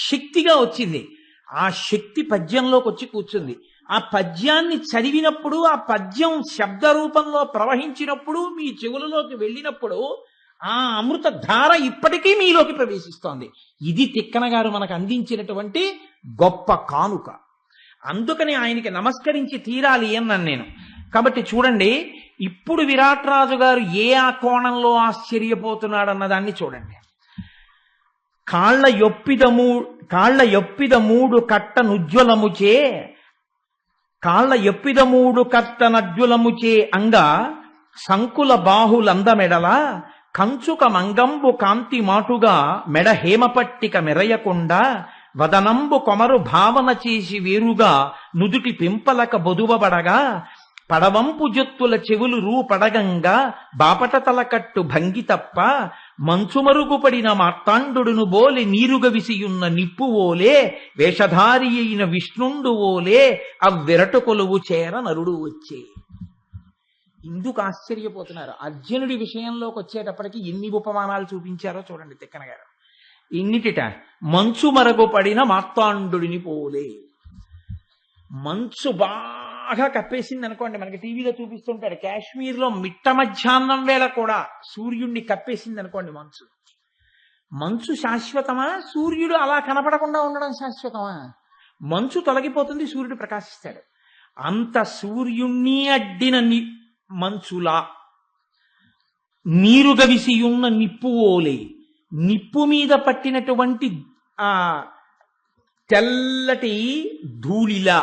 శక్తిగా వచ్చింది. ఆ శక్తి పద్యంలోకి వచ్చి కూర్చుంది. ఆ పద్యాన్ని చదివినప్పుడు, ఆ పద్యం శబ్ద రూపంలో ప్రవహించినప్పుడు, మీ చెవులలోకి వెళ్ళినప్పుడు ఆ అమృత ధార ఇప్పటికీ మీలోకి ప్రవేశిస్తోంది. ఇది తిక్కన గారు మనకు అందించినటువంటి గొప్ప కానుక. అందుకని ఆయనకి నమస్కరించి తీరాలి అన్నాను నేను. కాబట్టి చూడండి, ఇప్పుడు విరాట్ రాజు గారు ఏ ఆ కోణంలో ఆశ్చర్యపోతున్నాడన్న దాన్ని చూడండి. కాళ్ల యొప్పిద కట్ట నుజ్వలముచే అంగ సంకుల బాహులందమెడల కంచుక మంగంబు కాంతి మాటుగా మెడ హేమపట్టిక మెరయకుండా వదనంబు కొమరు భావన చేసి వేరుగా నుదుటి పింపలక బొదువబడగా పడవంపు జొత్తుల చెవులు రూపడగంగా బాపట తలకట్టు భంగి తప్ప మంచుమరుగుపడిన మార్తాండుడును బోలె నీరుగ విసియున్న నిప్పు ఓలే వేషధారి అయిన విష్ణుండు ఓలే అవ్విరటు కొలువు చేర నరుడు వచ్చే. ఇందుకు ఆశ్చర్యపోతున్నారు. అర్జునుడి విషయంలోకి వచ్చేటప్పటికి ఎన్ని ఉపమానాలు చూపించారో చూడండి తిక్కన గారు. ఇన్నిటిట మంచు మరగుపడిన మార్తాండుడిని పోలే. మంచు బాగా కప్పేసింది అనుకోండి, మనకి టీవీలో చూపిస్తుంటాడు, కాశ్మీర్లో మిట్ట మధ్యాహ్నం వేళ కూడా సూర్యుడిని కప్పేసింది అనుకోండి మంచు. మంచు శాశ్వతమా? సూర్యుడు అలా కనపడకుండా ఉండడం శాశ్వతమా? మంచు తొలగిపోతుంది, సూర్యుడు ప్రకాశిస్తాడు. అంత సూర్యుణ్ణి అడ్డిన మంచులా నీరు గవిసియున్న నిప్పు ఓలే, నిప్పు మీద పట్టినటువంటి ఆ తెల్లటి ధూళిలా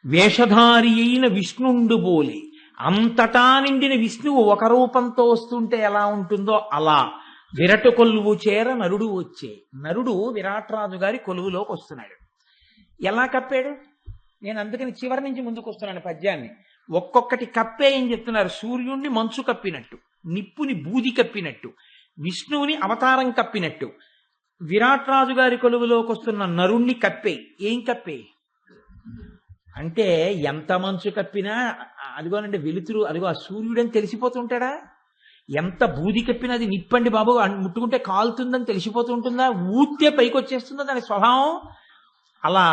వేషధారి అయిన విష్ణుండు బోలే. అంతటా నిండిన విష్ణువు ఒక రూపంతో వస్తుంటే ఎలా ఉంటుందో అలా విరటు కొలువు చేర నరుడు వచ్చే. నరుడు విరాట్రాజు గారి కొలువులోకి వస్తున్నాడు. ఎలా కప్పాడు? నేను అందుకని చివరి నుంచి ముందుకు వస్తున్నాను పద్యాన్ని. ఒక్కొక్కటి కప్పే అని చెప్తున్నారు. సూర్యుణ్ణి మంచు కప్పినట్టు, నిప్పుని బూది కప్పినట్టు, విష్ణువుని అవతారం కప్పినట్టు, విరాట్రాజు గారి కొలువులోకి వస్తున్న నరుణ్ణి కప్పే. ఏం కప్పే అంటే ఎంత మంచు కప్పినా అదిగోనండి వెలుతురు, అదిగో ఆ సూర్యుడని తెలిసిపోతుంటాడా? ఎంత బూది కప్పినా అది నిప్పండి బాబు, ముట్టుకుంటే కాలుతుందని తెలిసిపోతుంటుందా? ఊతే పైకి వచ్చేస్తుందా దాని స్వభావం? అలా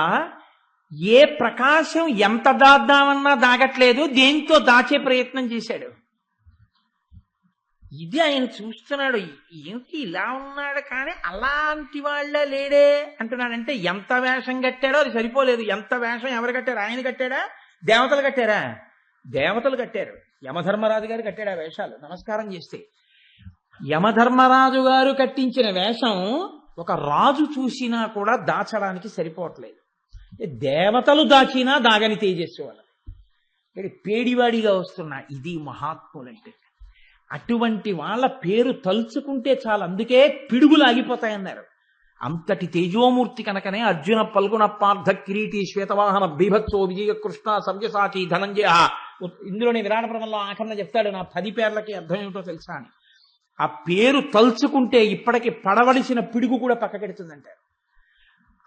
ఏ ప్రకాశం ఎంత దాద్దామన్నా దాగట్లేదు, దేంతో దాచే ప్రయత్నం చేశాడు. ఇది ఆయన చూస్తున్నాడు. ఏంటి ఇలా ఉన్నాడు కానీ అలాంటి వాళ్ళ లేడే అంటున్నాడంటే ఎంత వేషం కట్టాడో అది సరిపోలేదు. ఎంత వేషం ఎవరు కట్టారు? ఆయన కట్టాడా? దేవతలు కట్టారా? దేవతలు కట్టారు. యమధర్మరాజు గారు కట్టాడు ఆ వేషాలు నమస్కారం చేస్తే. యమధర్మరాజు గారు కట్టించిన వేషం ఒక రాజు చూసినా కూడా దాచడానికి సరిపోవట్లేదు. దేవతలు దాచినా దాగని తేజస్సు వాళ్ళది. పేడివాడిగా వస్తున్నా ఇది మహాత్ములంటే. అటువంటి వాళ్ళ పేరు తలుచుకుంటే చాలు, అందుకే పిడుగులు ఆగిపోతాయన్నారు. అంతటి తేజోమూర్తి కనుకనే అర్జున పల్గుణ పార్థ కిరీటి శ్వేతవాహన బీభత్సో విజయ కృష్ణ సవ్యసాచి ధనంజయ. ఇందులోనే విరాట పర్వంలో ఆఖరణ చెప్తాడు, నా 10 పేర్లకి అర్థం ఏమిటో తెలుసా అని. ఆ పేరు తలుచుకుంటే ఇప్పటికి పడవలసిన పిడుగు కూడా పక్కకెడుతుందంటారు.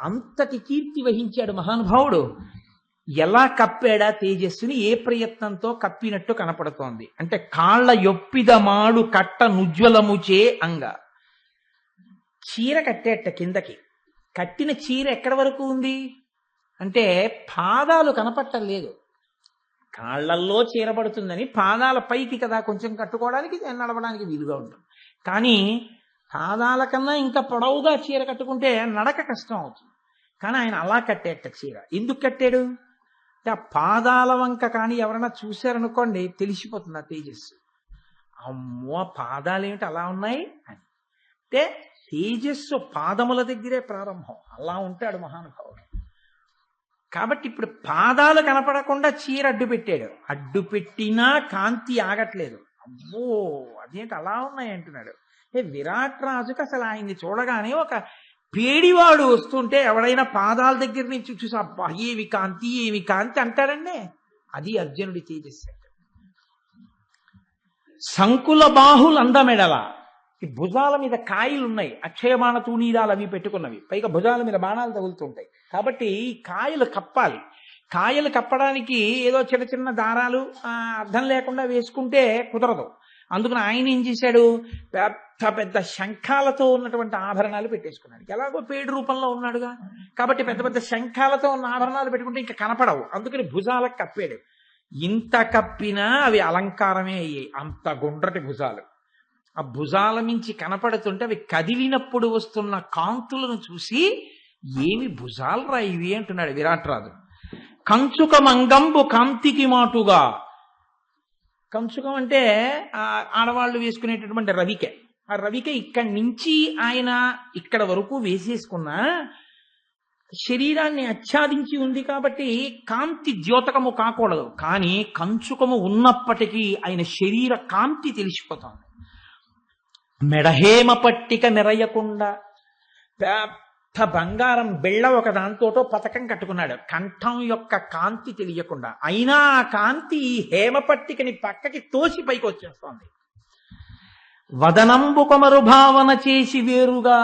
అంతటి కీర్తి వహించాడు మహానుభావుడు. ఎలా కప్పాడా తేజస్సుని? ఏ ప్రయత్నంతో కప్పినట్టు కనపడుతోంది అంటే కాళ్ల యొప్పిద మాడు కట్ట నుజ్వలముచే అంగ. చీర కట్టేట కిందకి, కట్టిన చీర ఎక్కడి వరకు ఉంది అంటే పాదాలు కనపట్టలేదు. కాళ్లల్లో చీర పడుతుందని పాదాల పైకి కదా కొంచెం కట్టుకోవడానికి నడవడానికి వీలుగా ఉంటుంది. కానీ పాదాల కన్నా ఇంకా పొడవుగా చీర కట్టుకుంటే నడక కష్టం అవుతుంది. కానీ ఆయన అలా కట్టేట చీర. ఎందుకు కట్టాడు అంటే ఆ పాదాల వంక కానీ ఎవరైనా చూశారనుకోండి తెలిసిపోతుంది ఆ తేజస్సు. అమ్మో పాదాలు ఏమిటి అలా ఉన్నాయి అని. అంటే తేజస్సు పాదముల దగ్గరే ప్రారంభం. అలా ఉంటాడు మహానుభావుడు. కాబట్టి ఇప్పుడు పాదాలు కనపడకుండా చీర అడ్డు పెట్టాడు. అడ్డు పెట్టినా కాంతి ఆగట్లేదు. అమ్మో అదేంటి అలా ఉన్నాయి అంటున్నాడు. విరాట్ రాజుకి అసలు ఆయన్ని చూడగానే ఒక పేడివాడు వస్తుంటే ఎవడైనా పాదాల దగ్గర నుంచి చూసి అబ్బా ఏమి కాంతి ఏమి కాంతి అంటారండి. అది అర్జునుడి తేజస్సు. సంకుల బాహులు అందమెడల, ఈ భుజాల మీద కాయలు ఉన్నాయి, అక్షయబాణ తూనీరాలు అవి పెట్టుకున్నవి, పైగా భుజాల మీద బాణాలు తగులుతుంటాయి. కాబట్టి ఈ కాయలు కప్పాలి. కాయలు కప్పడానికి ఏదో చిన్న చిన్న దారాలు అర్థం లేకుండా వేసుకుంటే కుదరదు. అందుకని ఆయన ఏం చేశాడు, పెద్ద పెద్ద శంఖాలతో ఉన్నటువంటి ఆభరణాలు పెట్టేసుకున్నాడు. ఎలాగో పేడు రూపంలో ఉన్నాడుగా కాబట్టి పెద్ద పెద్ద శంఖాలతో ఉన్న ఆభరణాలు పెట్టుకుంటే ఇంకా కనపడవు. అందుకని భుజాలకు కప్పాడు. ఇంత కప్పినా అవి అలంకారమే అయ్యాయి. అంత గుండ్రటి భుజాలు. ఆ భుజాల మించి కనపడుతుంటే అవి కదిలినప్పుడు వస్తున్న కాంతులను చూసి ఏమి భుజాలు రా ఇవి అంటున్నాడు విరాట్రాజు. కంచుక మంగంబు కాంతికి మాటుగా. కంచుకం అంటే ఆడవాళ్ళు వేసుకునేటటువంటి రవిక. ఆ రవిక ఇక్కడి నుంచి ఆయన ఇక్కడ వరకు వేసేసుకున్నా శరీరాన్ని ఆచ్ఛాదించి ఉంది కాబట్టి కాంతి ద్యోతకము కాకూడదు. కానీ కంచుకము ఉన్నప్పటికీ ఆయన శరీర కాంతి తెలిసిపోతుంది. మెడహేమ పట్టిక నిరయకుండా పెద్ద బంగారం బెళ్ళ ఒక దాంతోటో పతకం కట్టుకున్నాడు, కంఠం యొక్క కాంతి తెలియకుండా. అయినా ఆ కాంతి హేమ పట్టికని పక్కకి తోసి పైకి వచ్చేస్తోంది. వదనంబు కొమరు భావన చేసి వేరుగా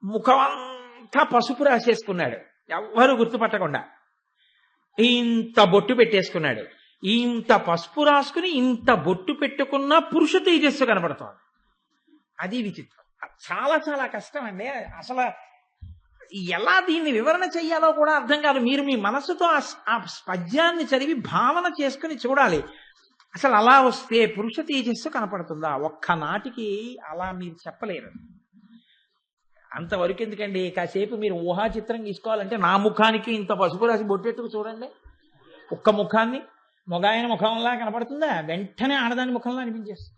ముఖమంతా పసుపు రాసేసుకున్నాడు, ఎవ్వరూ గుర్తుపట్టకుండా. ఇంత బొట్టు పెట్టేసుకున్నాడు. ఇంత పసుపు రాసుకుని ఇంత బొట్టు పెట్టుకున్న పురుష తేజస్సు కనపడుతోంది. అది విచిత్రం. చాలా చాలా కష్టం అండి. అసలు ఎలా దీన్ని వివరణ చెయ్యాలో కూడా అర్థం కాదు. మీరు మీ మనసుతో ఆ పద్యాన్ని చదివి భావన చేసుకుని చూడాలి. అసలు అలా వస్తే పురుష తేజస్సు కనపడుతుందా? ఒక్కనాటికి అలా మీరు చెప్పలేరు. అంతవరకు ఎందుకండి, కాసేపు మీరు ఊహా చిత్రం తీసుకోవాలంటే నా ముఖానికి ఇంత పసుపు రాసి బొట్టెట్టుకు చూడండి. ఒక్క ముఖాన్ని మొగాయన ముఖంలా కనపడుతుందా? వెంటనే ఆడదాని ముఖంలో అనిపించేస్తుంది.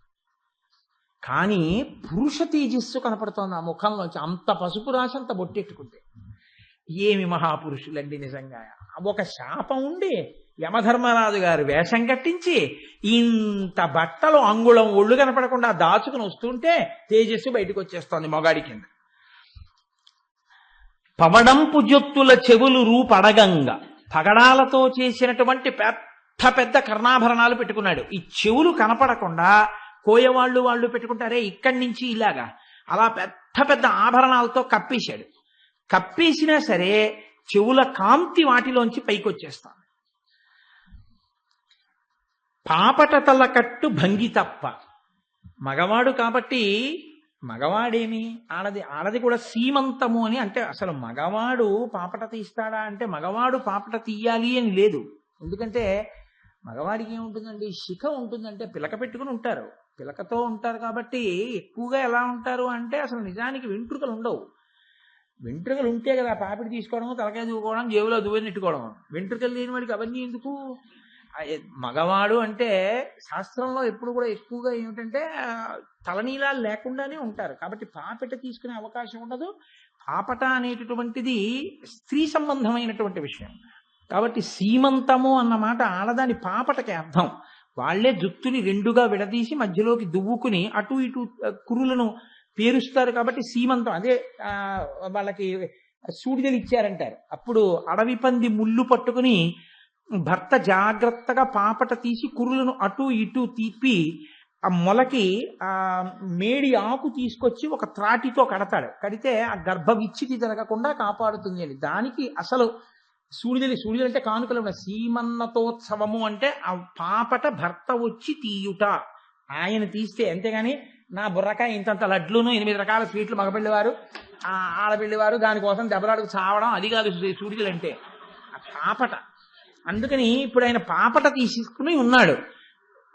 కానీ పురుష తేజస్సు కనపడుతోంది ఆ ముఖంలోంచి. అంత పసుపు రాసి అంత బొట్టెట్టుకుంటే ఏమి మహాపురుషులండి నిజంగా. ఒక శాపం ఉండి యమధర్మరాజు గారు వేషం కట్టించి ఇంత బట్టలు అంగుళం ఒళ్ళు కనపడకుండా దాచుకుని వస్తుంటే తేజస్సు బయటకు వచ్చేస్తోంది మొగాడి కింద. పవడంపు జొత్తుల చెవులు రూపడగంగా, పగడాలతో చేసినటువంటి పెద్ద పెద్ద కర్ణాభరణాలు పెట్టుకున్నాడు. ఈ చెవులు కనపడకుండా కోయవాళ్ళు పెట్టుకుంటారే ఇక్కడి నుంచి ఇలాగా, అలా పెద్ద పెద్ద ఆభరణాలతో కప్పేశాడు. కప్పేసినా సరే చెవుల కాంతి వాటిలోంచి పైకి వచ్చేస్తాను. పాపట తలకట్టు భంగి తప్ప, మగవాడు కాబట్టి మగవాడేమి, ఆడది కూడా సీమంతము అని. అంటే అసలు మగవాడు పాపట తీస్తాడా అంటే మగవాడు పాపట తీయాలి అని లేదు. ఎందుకంటే మగవాడికి ఏముంటుందండి, శిఖ ఉంటుందంటే పిలక పెట్టుకుని ఉంటారు, పిలకతో ఉంటారు. కాబట్టి ఎక్కువగా ఎలా ఉంటారు అంటే అసలు నిజానికి వెంట్రుకలు ఉండవు. వెంట్రుకలు ఉంటే కదా పాపిడి తీసుకోవడం, తలకాయ దూకోవడం, జేబులో దువ్వని నెట్టుకోవడం. వెంట్రుకలు లేని వాడికి అవన్నీ ఎందుకు? మగవాడు అంటే శాస్త్రంలో ఎప్పుడు కూడా ఎక్కువగా ఏమిటంటే తలనీలాలు లేకుండానే ఉంటారు. కాబట్టి పాపట తీసుకునే అవకాశం ఉండదు. పాపట అనేటటువంటిది స్త్రీ సంబంధమైనటువంటి విషయం. కాబట్టి సీమంతము అన్నమాట ఆడదాని పాపటకి అర్థం. వాళ్లే జుత్తుని రెండుగా విడదీసి మధ్యలోకి దువ్వుకుని అటు ఇటు కురులను పేరుస్తారు. కాబట్టి సీమంతం. అదే వాళ్ళకి సూడిదలు ఇచ్చారంటారు. అప్పుడు అడవి పంది ముళ్ళు పట్టుకుని భర్త జాగ్రత్తగా పాపట తీసి కురులను అటు ఇటు తీపి ఆ మొలకి ఆ మేడి ఆకు తీసుకొచ్చి ఒక త్రాటితో కడతాడు. కడితే ఆ గర్భ విచ్చితి జరగకుండా కాపాడుతుంది అని. దానికి అసలు సూడిదలు అంటే కానుకలు. సీమన్నతోత్సవము అంటే ఆ పాపట భర్త వచ్చి తీయుట, ఆయన తీస్తే. అంతేగాని నా బుర్రకాయ ఇంతంత లడ్లును 8 రకాల స్వీట్లు మగపిల్లివారు ఆడపిల్లివారు దానికోసం దెబ్బలాడుకు చావడం, అది కాదు సూడిదలు అంటే. ఆ పాపట. అందుకని ఇప్పుడు ఆయన పాపట తీసుకుని ఉన్నాడు.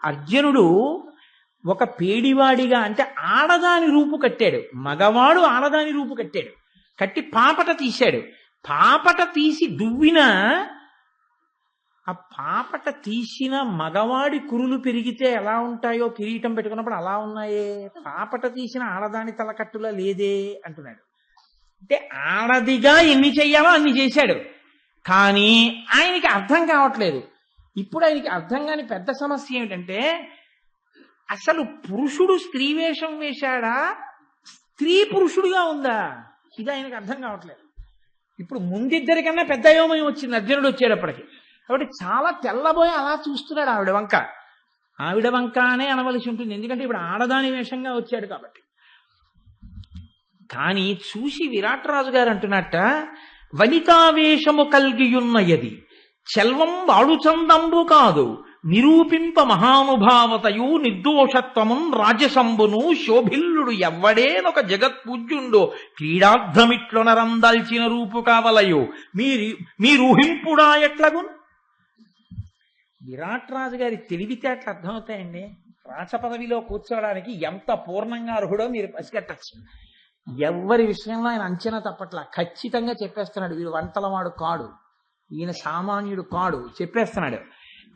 అర్జునుడు ఒక పేడివాడిగా అంటే ఆడదాని రూపు కట్టాడు, మగవాడు ఆడదాని రూపు కట్టాడు. కట్టి పాపట తీశాడు. పాపట తీసి దువ్విన ఆ పాపట తీసిన మగవాడి కురులు పెరిగితే ఎలా ఉంటాయో కిరీటం పెట్టుకున్నప్పుడు అలా ఉన్నాయే, పాపట తీసిన ఆడదాని తలకట్టులా లేదే అంటున్నాడు. అంటే ఆడదిగా ఎన్ని చెయ్యాలో అన్ని చేశాడు. కానీ ఆయనకి అర్థం కావట్లేదు. ఇప్పుడు ఆయనకి అర్థం కాని పెద్ద సమస్య ఏమిటంటే అసలు పురుషుడు స్త్రీ వేషం వేశాడా, స్త్రీ పురుషుడుగా ఉందా, ఇది ఆయనకు అర్థం కావట్లేదు. ఇప్పుడు ముందిద్దరికన్నా పెద్ద యోమయం వచ్చింది అర్జునుడు వచ్చేటప్పటికి. కాబట్టి చాలా తెల్లబోయి అలా చూస్తున్నాడు ఆవిడ వంక. ఆవిడ వంక అనే అనవలసి ఉంటుంది, ఎందుకంటే ఇప్పుడు ఆడదాని వేషంగా వచ్చాడు కాబట్టి. కానీ చూసి విరాటరాజు గారు అంటున్నట్ట, వనితావేషము కల్గియున్నయది చెల్వం వాడుచందంబు కాదు, నిరూపింప మహానుభావతయు నిర్దోషత్వమున్ రాజసంబును శోభిల్లుడు ఎవ్వడేనొక జగత్పూజ్యుండో క్రీడార్థమిట్లొనరందాల్చిన రూపు కావలయో మీరూహింపుడా ఎట్లగున్. విరాట్రాజు గారి తెలివితేటలు అర్థమవుతాయండి. రాచ పదవిలో కూర్చోవడానికి ఎంత పూర్ణంగా అర్హుడో మీరు పసిగట్టచ్చు. ఎవరి విషయంలో ఆయన అంచనా తప్పట్లా, ఖచ్చితంగా చెప్పేస్తున్నాడు. వీడు వంటలవాడు కాడు, ఈయన సామాన్యుడు కాడు, చెప్పేస్తున్నాడు.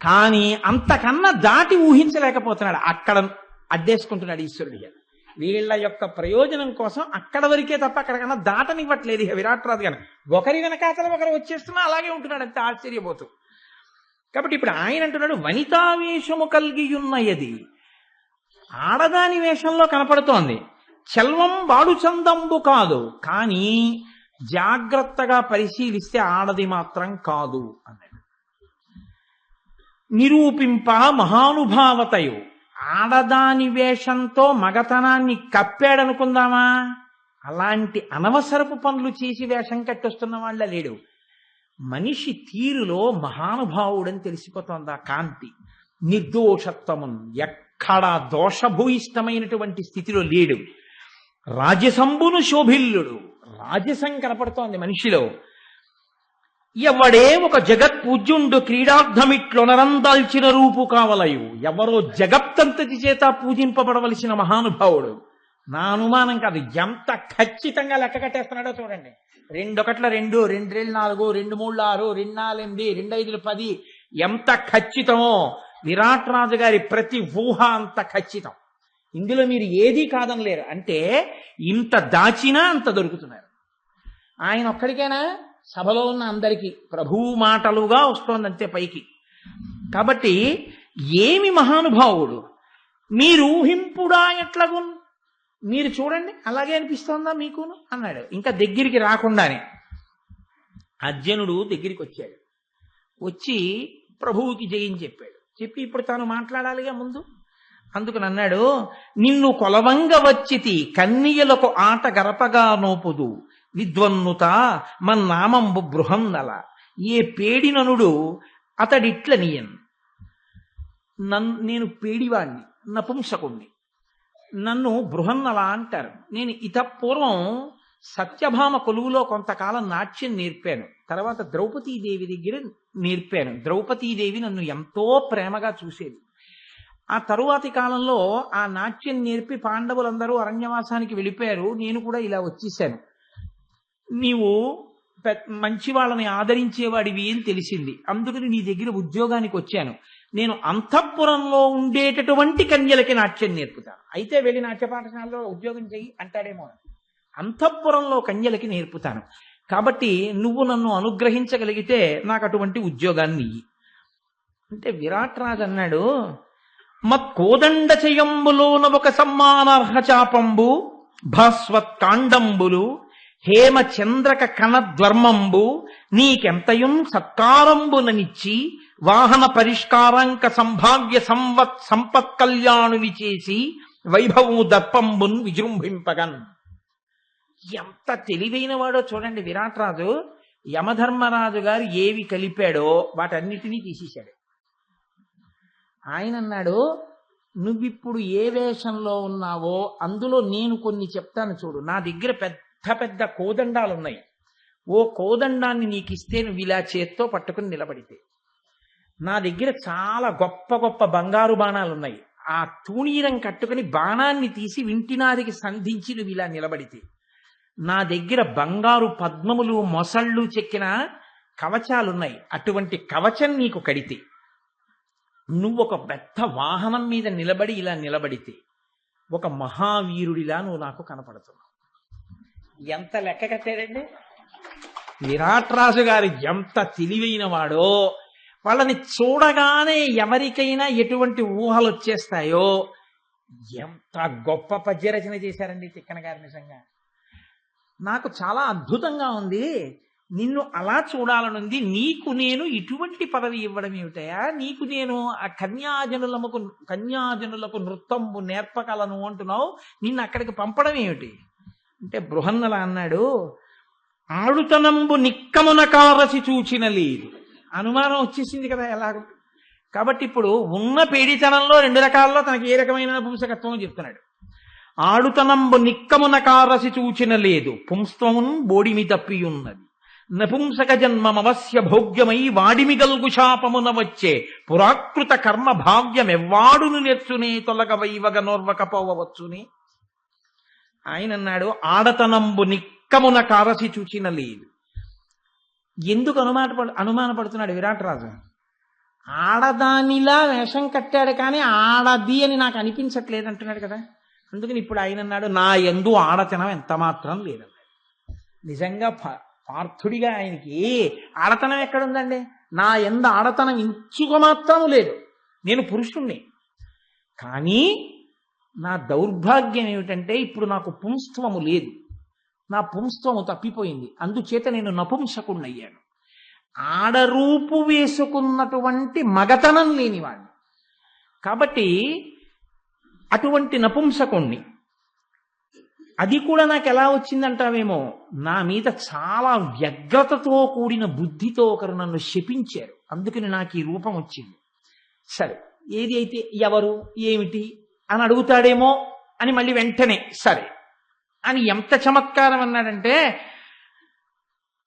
కానీ అంతకన్నా దాటి ఊహించలేకపోతున్నాడు. అక్కడ అడ్డేసుకుంటున్నాడు ఈశ్వరుడిగా. వీళ్ళ యొక్క ప్రయోజనం కోసం అక్కడ వరకే తప్ప అక్కడికన్నా దాటనివ్వట్లేదు ఇక విరాట్రాజు గారు. ఒకరి వెనకాతల ఒకరు వచ్చేస్తున్నా అలాగే ఉంటున్నాడు, అంతే ఆశ్చర్యపోతూ. కాబట్టి ఇప్పుడు ఆయన అంటున్నాడు, వనితావేషము కలిగియున్నయది ఆడదాని వేషంలో కనపడుతోంది, చెల్వం వాడు చందంబు కాదు, కానీ జాగ్రత్తగా పరిశీలిస్తే ఆడది మాత్రం కాదు అన్నాడు. నిరూపింప మహానుభావతయు, ఆడదాని వేషంతో మగతనాన్ని కప్పాడనుకుందామా, అలాంటి అనవసరపు పనులు చేసి వేషం కట్టొస్తున్న వాళ్ళ లేడు. మనిషి తీరులో మహానుభావుడని తెలిసిపోతోంది ఆ కాంతి. నిర్దోషత్వమున్, ఎక్కడా దోషభూయిష్టమైనటువంటి స్థితిలో లేడు. రాజసంబును శోభిల్లుడు, రాజసం కనపడుతోంది మనిషిలో. ఎవడే ఒక జగత్ పూజ్యుండు క్రీడార్థమిట్లొనరందాల్చిన రూపు కావలయు, ఎవరో జగత్తంతటి చేత పూజింపబడవలసిన మహానుభావుడు. నా అనుమానం కాదు, ఎంత ఖచ్చితంగా లెక్క కట్టేస్తున్నాడో చూడండి. 2 1 2, 2 2 4, 2 3 6, 2 4 8, 2 5 10, ఎంత ఖచ్చితమో విరాట్ రాజు గారి ప్రతి ఊహ అంత ఖచ్చితం. ఇందులో మీరు ఏదీ కాదనలేరు. అంటే ఇంత దాచినా అంత దొరుకుతున్నారు. ఆయన ఒక్కడికైనా సభలో ఉన్న అందరికీ ప్రభువు మాటలుగా వస్తోందంతే పైకి. కాబట్టి ఏమి మహానుభావుడు, మీరు ఊహింపుడా ఎట్లగున్, మీరు చూడండి అలాగే అనిపిస్తోందా మీకును అన్నాడు. ఇంకా దగ్గరికి రాకుండానే అర్జునుడు దగ్గరికి వచ్చాడు. వచ్చి ప్రభువుకి జయం చెప్పాడు. చెప్పి ఇప్పుడు తాను మాట్లాడాలిగా ముందు. అందుకని అన్నాడు, నిన్ను కొలవంగ వచ్చితి కన్నియలకు ఆట గరపగా నోపుదు విద్వన్నుత మన్నామంబు బృహన్నల, ఏ పేడిననుడు అతడిట్ల నీయన్. నేను పేడివాణ్ణి, నపుంసకుణ్ణి, నన్ను బృహన్నల అంటారు. నేను పూర్వం సత్యభామ కొలువులో కొంతకాలం నాట్యం నేర్పాను. తర్వాత ద్రౌపదీదేవి దగ్గర నేర్పాను. ద్రౌపదీదేవి నన్ను ఎంతో ప్రేమగా చూసేది. ఆ తరువాతి కాలంలో ఆ నాట్యం నేర్పి పాండవులందరూ అరణ్యవాసానికి వెళ్ళిపోయారు. నేను కూడా ఇలా వచ్చేసాను. నీవు మంచి వాళ్ళని ఆదరించేవాడివి అని తెలిసింది. అందుకని నీ దగ్గర ఉద్యోగానికి వచ్చాను. నేను అంతఃపురంలో ఉండేటటువంటి కన్యలకి నాట్యం నేర్పుతాను. అయితే వెళ్ళి నాట్య పాఠశాలలో ఉద్యోగం చెయ్యి అంటాడేమో. అంతఃపురంలో కన్యలకి నేర్పుతాను. కాబట్టి నువ్వు నన్ను అనుగ్రహించగలిగితే నాకు అటువంటి ఉద్యోగాన్ని ఇయ్యి అంటే విరాట్ రాజు అన్నాడు, మత్కోదండ చయంబులోన ఒక సమ్మానార్హ చాపంబు భాస్వత్ కాండంబులు హేమ చంద్రక కణద్వర్మంబు నీకెంతయుం సత్కారంబుననిచ్చి వాహన పరిష్కారాంక సంభావ్య సంపత్ కళ్యాణుని చేసి వైభవము దర్పంబున్ విజృంభింపగన్. ఎంత తెలివైన వాడో చూడండి విరాట్ రాజు. యమధర్మరాజు గారు ఏవి కలిపాడో వాటన్నిటినీ తీసేశాడు. ఆయన అన్నాడు, నువ్విప్పుడు ఏ వేషంలో ఉన్నావో అందులో నేను కొన్ని చెప్తాను చూడు. నా దగ్గర పెద్ద పెద్ద కోదండాలు ఉన్నాయి. ఓ కోదండాన్ని నీకు ఇస్తే నువ్వు ఇలా చేత్తో పట్టుకుని నిలబడితే, నా దగ్గర చాలా గొప్ప గొప్ప బంగారు బాణాలు ఉన్నాయి. ఆ తూణీరం కట్టుకుని బాణాన్ని తీసి వింటినాదికి సంధించి నువ్వు ఇలా నిలబడితే, నా దగ్గర బంగారు పద్మములు మొసళ్ళు చెక్కిన కవచాలున్నాయి. అటువంటి కవచం నీకు కడితే, నువ్వు ఒక పెద్ద వాహనం మీద నిలబడి ఇలా నిలబడితే ఒక మహావీరుడిలా నువ్వు నాకు కనపడుతున్నావు. ఎంత లెక్క కట్టాడండి విరాట్ రాజు గారు. ఎంత తెలివైన వాడో. వాళ్ళని చూడగానే ఎవరికైనా ఎటువంటి ఊహలు వచ్చేస్తాయో. ఎంత గొప్ప పద్యరచన చేశారండి తిక్కన గారు. నిజంగా నాకు చాలా అద్భుతంగా ఉంది. నిన్ను అలా చూడాలనుంది. నీకు నేను ఇటువంటి పదవి ఇవ్వడం ఏమిటయా? నీకు నేను ఆ కన్యాజనులకు నృత్తంబు నేర్పగలను అంటున్నావు. నిన్ను అక్కడికి పంపడం ఏమిటి అంటే బృహన్నల అన్నాడు, ఆడుతనంబు నిక్కమున కారసి చూచిన లేదు. అనుమానం వచ్చేసింది కదా ఎలాగో. కాబట్టి ఇప్పుడు ఉన్న పేడితనంలో 2 రకాల్లో తనకి ఏ రకమైన పుంసకత్వం చెప్తున్నాడు. ఆడుతనంబు నిక్కమున కారసి చూచిన లేదు, పుంస్త్వమున్ బోడిమి తప్పియున్నది. నపుంసక జన్మమవస్య భోగ్యమై వాడిమి గల్గు శాపమున వచ్చే పురాకృత కర్మ భావ్యమెవ్వాడును నేర్చునే తొలగ వైవగ నోర్వకపోవచ్చునే. ఆయన అన్నాడు, ఆడతనంబు నిక్కమున కారసి చూచిన లేదు. ఎందుకు అనుమానపడుతున్నాడు విరాట్ రాజు? ఆడదానిలా వేషం కట్టాడు కానీ ఆడది అని నాకు అనిపించట్లేదు అంటున్నాడు కదా. అందుకని ఇప్పుడు ఆయన అన్నాడు, నా యందు ఆడతనం ఎంత మాత్రం లేదన్నాడు. నిజంగా పార్థుడిగా ఆయనకి ఆడతనం ఎక్కడుందండి? నా యందు ఆడతనం ఇంచుక మాత్రం లేదు. నేను పురుషుణ్ణి. కానీ నా దౌర్భాగ్యం ఏమిటంటే ఇప్పుడు నాకు పుంస్త్వము లేదు. నా పుంస్త్వము తప్పిపోయింది. అందుచేత నేను నపుంసకుణ్ణయ్యాను. ఆడరూపు వేసుకున్నటువంటి మగతనం లేనివాడిని. కాబట్టి అటువంటి నపుంసకుణ్ణి. అది కూడా నాకు ఎలా వచ్చిందంటావేమో, నా మీద చాలా వ్యగ్రతతో కూడిన బుద్ధితో ఒకరు నన్ను శపించారు, అందుకని నాకు ఈ రూపం వచ్చింది. సరే, ఏది అయితే ఎవరు ఏమిటి అని అడుగుతాడేమో అని మళ్ళీ వెంటనే సరే అని ఎంత చమత్కారం అన్నాడంటే,